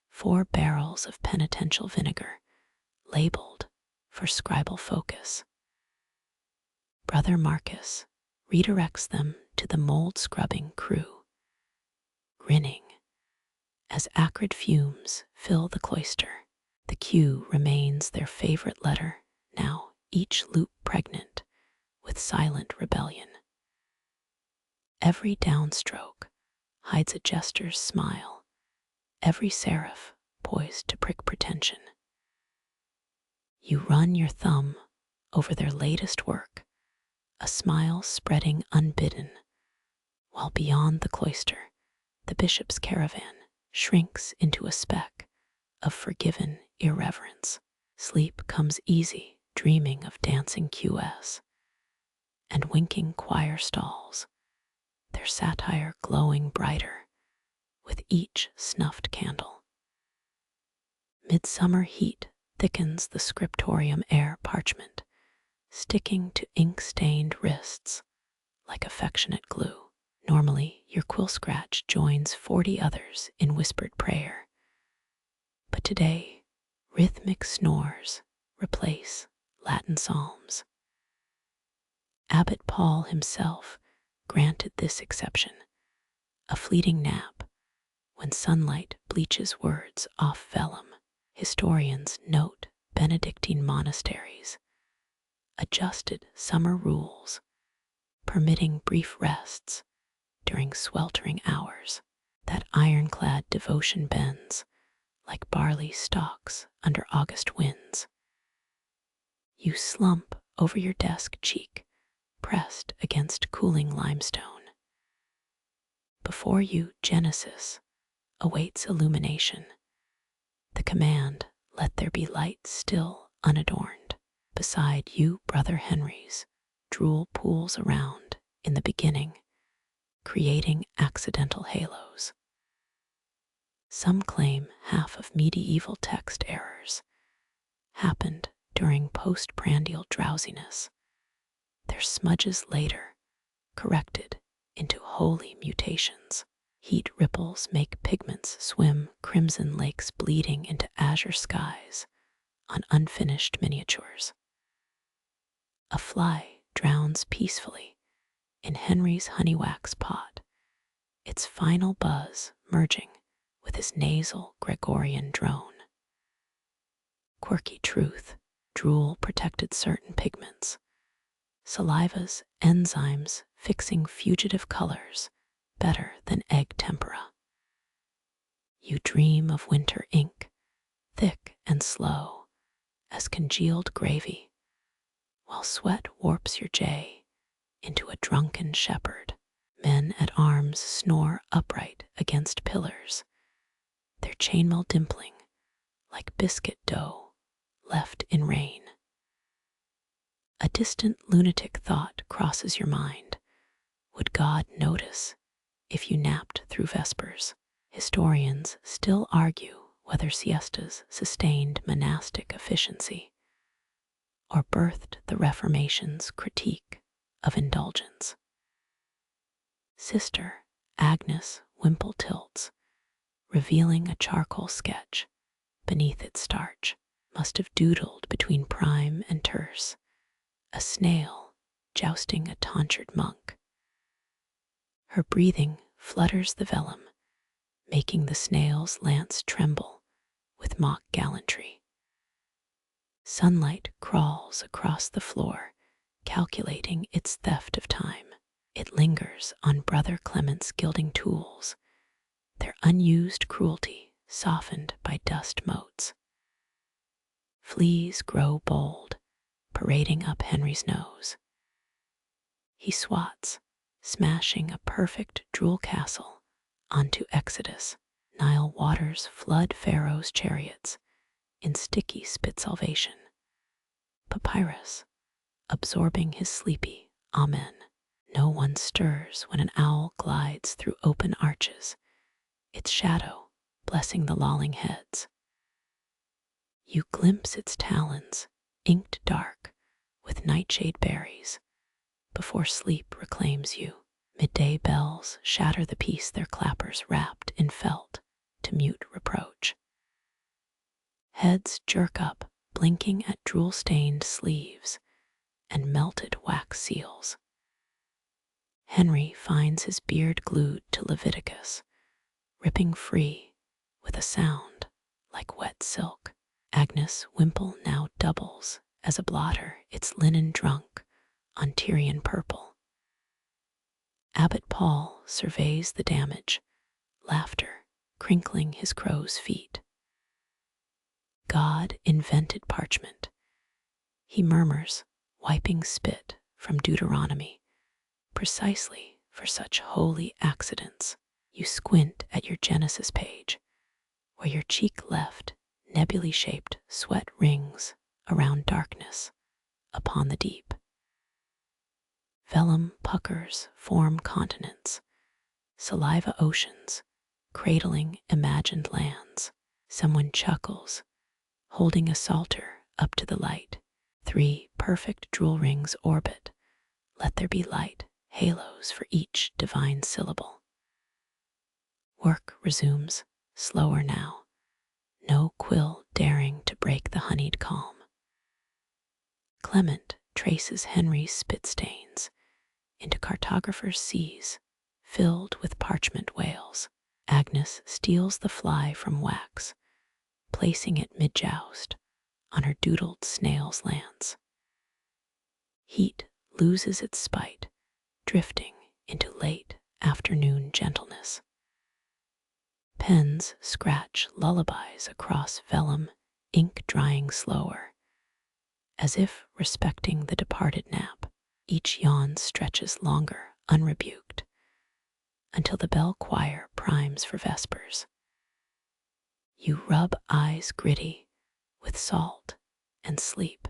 4 barrels of penitential vinegar, labeled for scribal focus. Brother Marcus redirects them to the mold-scrubbing crew, grinning as acrid fumes fill the cloister. The Q remains their favorite letter, now each loop pregnant with silent rebellion. Every downstroke hides a jester's smile, every serif poised to prick pretension. You run your thumb over their latest work, a smile spreading unbidden, while beyond the cloister, the bishop's caravan shrinks into a speck of forgiven irreverence. Sleep comes easy, dreaming of dancing QS and winking choir stalls, their satire glowing brighter with each snuffed candle. Midsummer heat thickens the Scriptorium air parchment, sticking to ink-stained wrists like affectionate glue. Normally, your quill scratch joins 40 others in whispered prayer, but today, rhythmic snores replace Latin psalms. Abbot Paul himself granted this exception, a fleeting nap when sunlight bleaches words off vellum. Historians note Benedictine monasteries adjusted summer rules, permitting brief rests during sweltering hours. That ironclad devotion bends like barley stalks under August winds. You slump over your desk cheek, pressed against cooling limestone. Before you, Genesis awaits illumination. The command, "Let there be light," still unadorned. Beside you, Brother Henry's drool pools around in the beginning, creating accidental halos. Some claim half of medieval text errors happened during postprandial drowsiness, their smudges later corrected into unholy mutations. Heat ripples make pigments swim, crimson lakes bleeding into azure skies on unfinished miniatures. A fly drowns peacefully in Henry's honeywax pot, its final buzz merging with his nasal Gregorian drone. Quirky truth, drool protected certain pigments, saliva's enzymes fixing fugitive colors better than egg tempera. You dream of winter ink, thick and slow as congealed gravy, while sweat warps your jay into a drunken shepherd. Men at arms snore upright against pillars, their chainmail dimpling like biscuit dough left in rain. A distant lunatic thought crosses your mind. Would God notice if you napped through Vespers? Historians still argue whether siestas sustained monastic efficiency or birthed the Reformation's critique of indulgence. Sister Agnes Wimple tilts, revealing a charcoal sketch beneath its starch, must have doodled between prime and terse, a snail jousting a tonsured monk. Her breathing flutters the vellum, making the snail's lance tremble with mock gallantry. Sunlight crawls across the floor, calculating its theft of time. It lingers on Brother Clement's gilding tools, their unused cruelty softened by dust motes. Fleas grow bold, parading up Henry's nose. He swats, smashing a perfect drool castle onto Exodus. Nile waters flood Pharaoh's chariots in sticky spit salvation. Papyrus, absorbing his sleepy amen. No one stirs when an owl glides through open arches, its shadow blessing the lolling heads. You glimpse its talons, inked dark with nightshade berries, before sleep reclaims you. Midday bells shatter the peace their clappers wrapped in felt to mute reproach. Heads jerk up, blinking at drool-stained sleeves and melted wax seals. Henry finds his beard glued to Leviticus, ripping free with a sound like wet silk. Agnes Wimple now doubles as a blotter, its linen drunk on Tyrian purple. Abbot Paul surveys the damage, laughter crinkling his crow's feet. God invented parchment, he murmurs, wiping spit from Deuteronomy, precisely for such holy accidents. You squint at your Genesis page, where your cheek left nebulae shaped sweat rings around darkness upon the deep. Vellum puckers form continents, saliva oceans, cradling imagined lands. Someone chuckles, holding a psalter up to the light. 3 perfect drool rings orbit. Let there be light, halos for each divine syllable. Work resumes, slower now, no quill daring to break the honeyed calm. Clement traces Henry's spit stains into cartographer's seas filled with parchment whales. Agnes steals the fly from wax, placing it mid-joust on her doodled snail's lance. Heat loses its spite, drifting into late afternoon gentleness. Pens scratch lullabies across vellum, ink drying slower, as if respecting the departed nap. Each yawn stretches longer, unrebuked, until the bell choir primes for vespers. You rub eyes gritty with salt and sleep,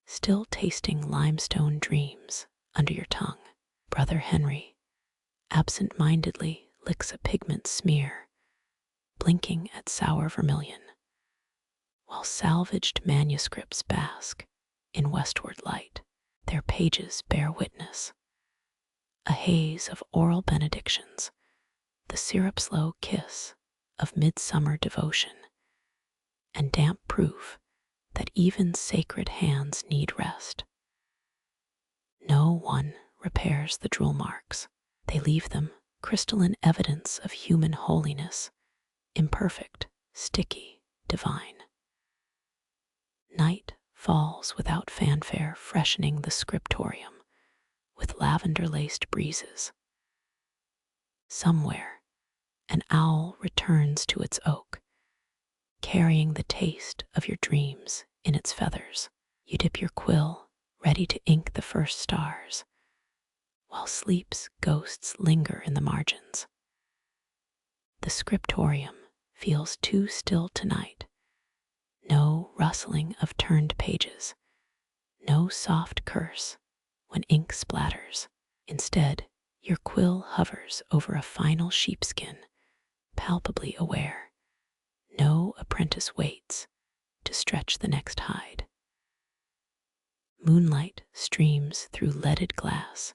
still tasting limestone dreams under your tongue. Brother Henry absent-mindedly licks a pigment smear, blinking at sour vermilion, while salvaged manuscripts bask in westward light. Their pages bear witness. a haze of oral benedictions, the syrup-slow kiss of midsummer devotion, and damp proof that even sacred hands need rest. No one repairs the drool marks. They leave them, crystalline evidence of human holiness, imperfect, sticky, divine. Night falls without fanfare, freshening the scriptorium with lavender-laced breezes. Somewhere, an owl returns to its oak, carrying the taste of your dreams in its feathers. You dip your quill, ready to ink the first stars, while sleep's ghosts linger in the margins. The scriptorium feels too still tonight. No rustling of turned pages, no soft curse when ink splatters. Instead, your quill hovers over a final sheepskin, palpably aware. No apprentice waits to stretch the next hide. Moonlight streams through leaded glass,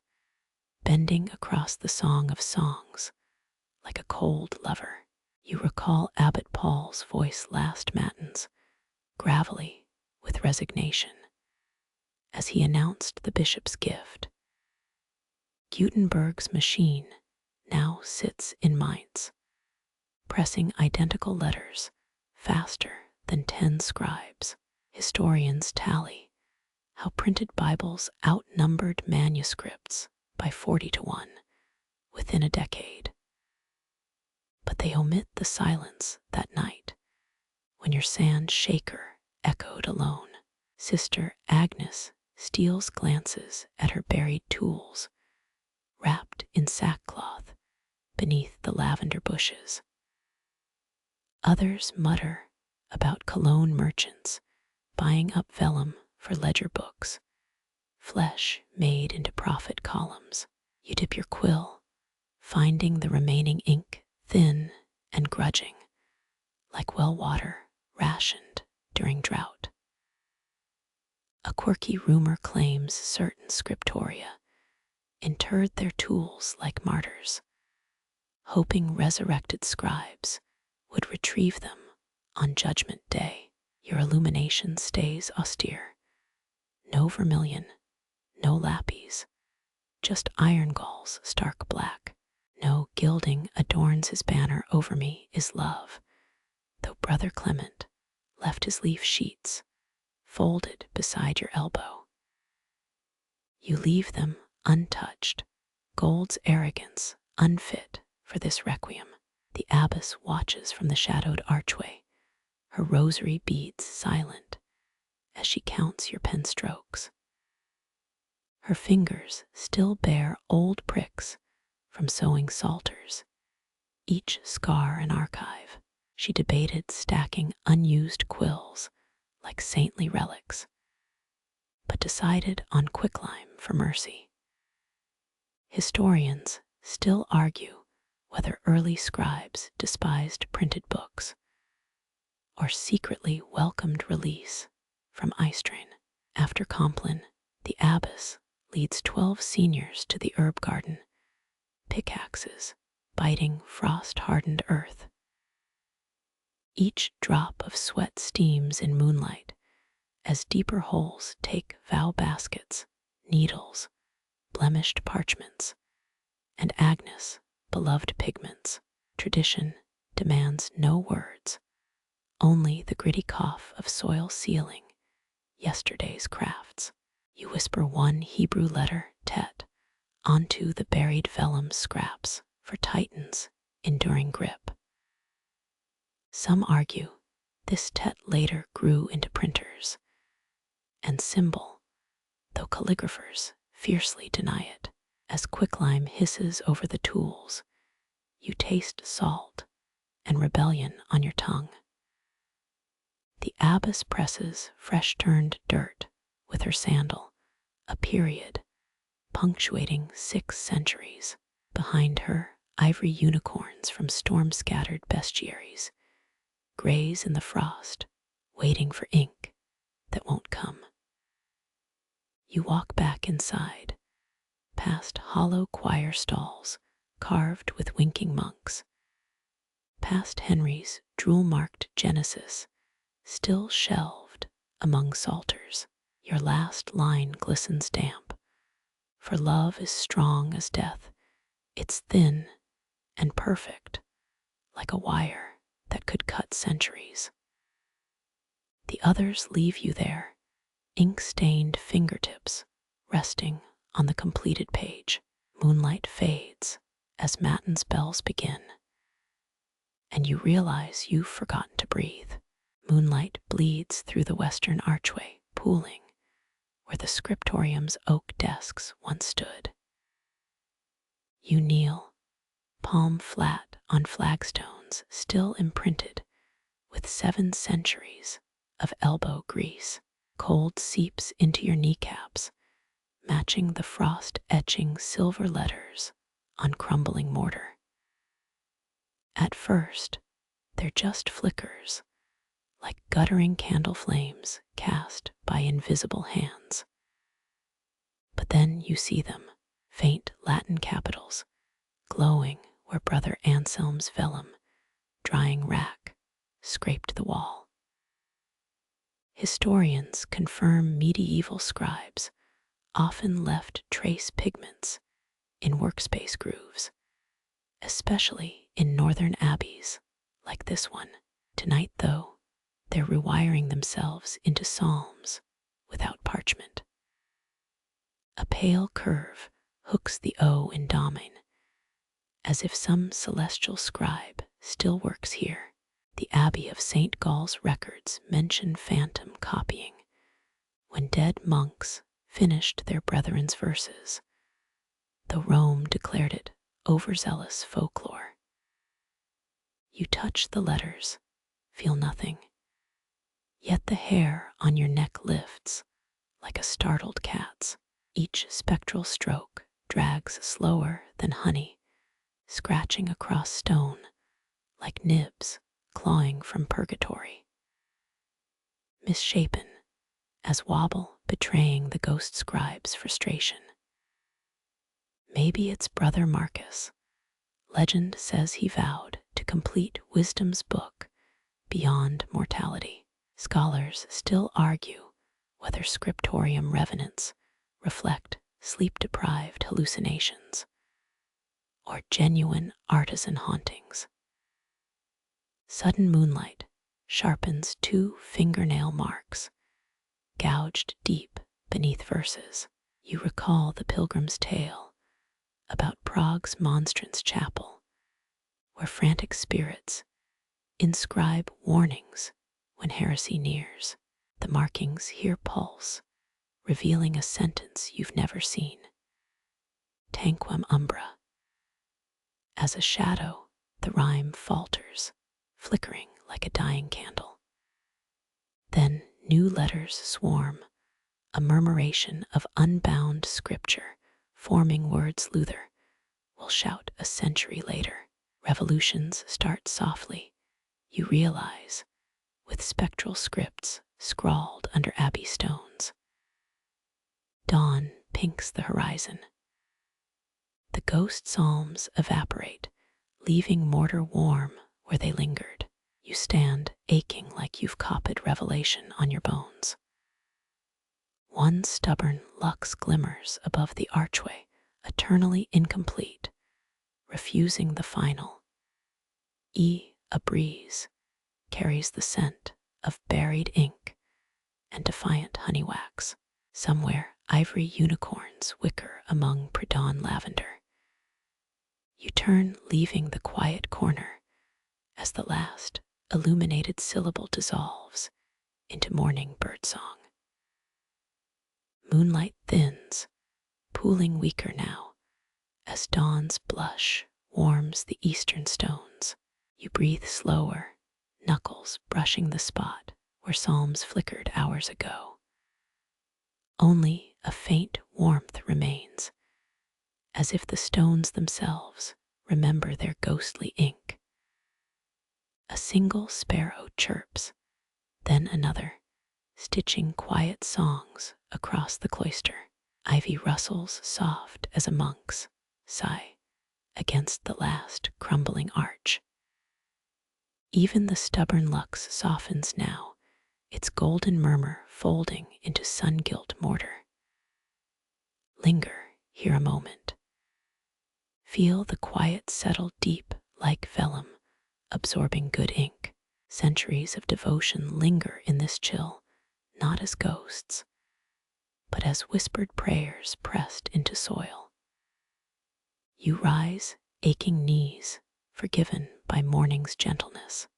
bending across the Song of Songs like a cold lover. You recall Abbot Paul's voice last matins, gravelly with resignation, as he announced the bishop's gift. Gutenberg's machine now sits in Mainz, pressing identical letters faster than 10 scribes. Historians tally how printed Bibles outnumbered manuscripts by 40-1 within a decade. But they omit the silence that night when your sand shaker echoed alone. Sister Agnes steals glances at her buried tools, wrapped in sackcloth beneath the lavender bushes. Others mutter about Cologne merchants buying up vellum for ledger books, flesh made into prophet columns. You dip your quill, finding the remaining ink thin and grudging, like well water rationed during drought. A quirky rumor claims certain scriptoria interred their tools like martyrs, hoping resurrected scribes would retrieve them on Judgment Day. Your illumination stays austere. No vermilion, no lapis, just iron gulls stark black. No gilding adorns his banner over me is love, though Brother Clement left his leaf sheets folded beside your elbow. You leave them untouched, gold's arrogance unfit for this requiem. The abbess watches from the shadowed archway, her rosary beads silent as she counts your pen strokes. Her fingers still bear old pricks from sewing psalters, each scar an archive. She debated stacking unused quills like saintly relics, but decided on quicklime for mercy. Historians still argue whether early scribes despised printed books or secretly welcomed release from Eistrain. After Compline, the abbess leads 12 seniors to the herb garden, pickaxes biting frost-hardened earth. Each drop of sweat steams in moonlight as deeper holes take vow baskets, needles, blemished parchments, and Agnes' beloved pigments. Tradition demands no words, only the gritty cough of soil sealing yesterday's crafts. You whisper one Hebrew letter, tet, onto the buried vellum scraps for Titan's enduring grip. Some argue this tet later grew into printers and symbol, though calligraphers fiercely deny it. As quicklime hisses over the tools, you taste salt and rebellion on your tongue. The abbess presses fresh-turned dirt with her sandal, a period punctuating 6 centuries. Behind her, ivory unicorns from storm-scattered bestiaries graze in the frost, waiting for ink that won't come. You walk back inside, past hollow choir stalls carved with winking monks, past Henry's jewel-marked Genesis, still shelved among psalters. Your last line glistens damp, for love is strong as death. It's thin and perfect, like a wire that could cut centuries. The others leave you there, ink-stained fingertips resting on the completed page. Moonlight fades as matin's bells begin, and you realize you've forgotten to breathe. Moonlight bleeds through the western archway, pooling where the Scriptorium's oak desks once stood. You kneel, palm flat on flagstones still imprinted with 7 centuries of elbow grease. Cold seeps into your kneecaps, matching the frost-etching silver letters on crumbling mortar. At first, they're just flickers, like guttering candle flames cast by invisible hands. But then you see them, faint Latin capitals, glowing where Brother Anselm's vellum, drying rack, scraped the wall. Historians confirm medieval scribes often left trace pigments in workspace grooves, especially in northern abbeys like this one. Tonight, though, they're rewiring themselves into psalms without parchment. A pale curve hooks the O in Domine, as if some celestial scribe still works here. The Abbey of St. Gall's records mention phantom copying, when dead monks finished their brethren's verses, though Rome declared it overzealous folklore. You touch the letters, feel nothing, yet the hair on your neck lifts like a startled cat's. Each spectral stroke drags slower than honey, scratching across stone like nibs clawing from purgatory. Misshapen as wobble betraying the ghost scribe's frustration. Maybe it's Brother Marcus. Legend says he vowed to complete wisdom's book beyond mortality. Scholars still argue whether Scriptorium revenants reflect sleep-deprived hallucinations or genuine artisan hauntings. Sudden moonlight sharpens 2 fingernail marks, gouged deep beneath verses. You recall the pilgrim's tale about Prague's monstrance chapel, where frantic spirits inscribe warnings when heresy nears. The markings here pulse, revealing a sentence you've never seen. Tanquam umbra. As a shadow, the rhyme falters, flickering like a dying candle. Then new letters swarm, a murmuration of unbound scripture, forming words Luther will shout a century later. Revolutions start softly, you realize, with spectral scripts scrawled under abbey stones. Dawn pinks the horizon. The ghost psalms evaporate, leaving mortar warm where they lingered. You stand aching like you've copied revelation on your bones. One stubborn lux glimmers above the archway, eternally incomplete, refusing the final. A breeze carries the scent of buried ink and defiant honey wax. Somewhere, ivory unicorns wicker among pre-dawn lavender. You turn, leaving the quiet corner as the last illuminated syllable dissolves into morning birdsong. Moonlight thins, pooling weaker now, as dawn's blush warms the eastern stones. You breathe slower, knuckles brushing the spot where psalms flickered hours ago. Only a faint warmth remains, as if the stones themselves remember their ghostly ink. A single sparrow chirps, then another, stitching quiet songs across the cloister. Ivy rustles soft as a monk's sigh against the last crumbling arch. Even the stubborn lux softens now, its golden murmur folding into sun-gilt mortar. Linger here a moment. Feel the quiet settle deep like vellum, absorbing good ink. Centuries of devotion linger in this chill, not as ghosts, but as whispered prayers pressed into soil. You rise, aching knees, forgiven by morning's gentleness.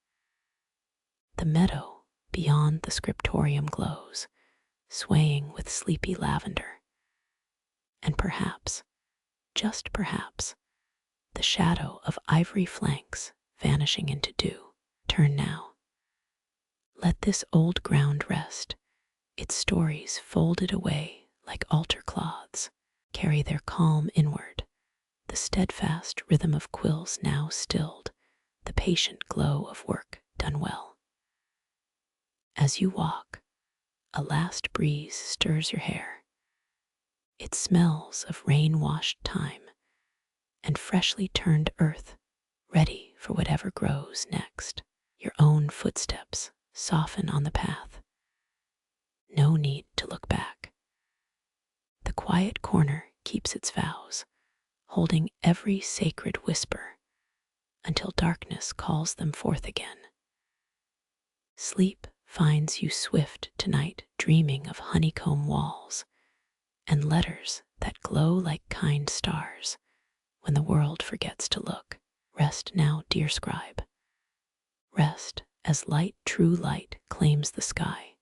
The meadow beyond the scriptorium glows, swaying with sleepy lavender. And perhaps, just perhaps, the shadow of ivory flanks vanishing into dew. Turn now. Let this old ground rest, its stories folded away like altar cloths, carry their calm inward, the steadfast rhythm of quills now stilled, the patient glow of work done well. As you walk, a last breeze stirs your hair. It smells of rain-washed time and freshly turned earth, ready for whatever grows next. Your own footsteps soften on the path. No need to look back. The quiet corner keeps its vows, holding every sacred whisper until darkness calls them forth again. Sleep finds you swift tonight, dreaming of honeycomb walls and letters that glow like kind stars when the world forgets to look. Rest now, dear scribe. Rest as light, true light, claims the sky.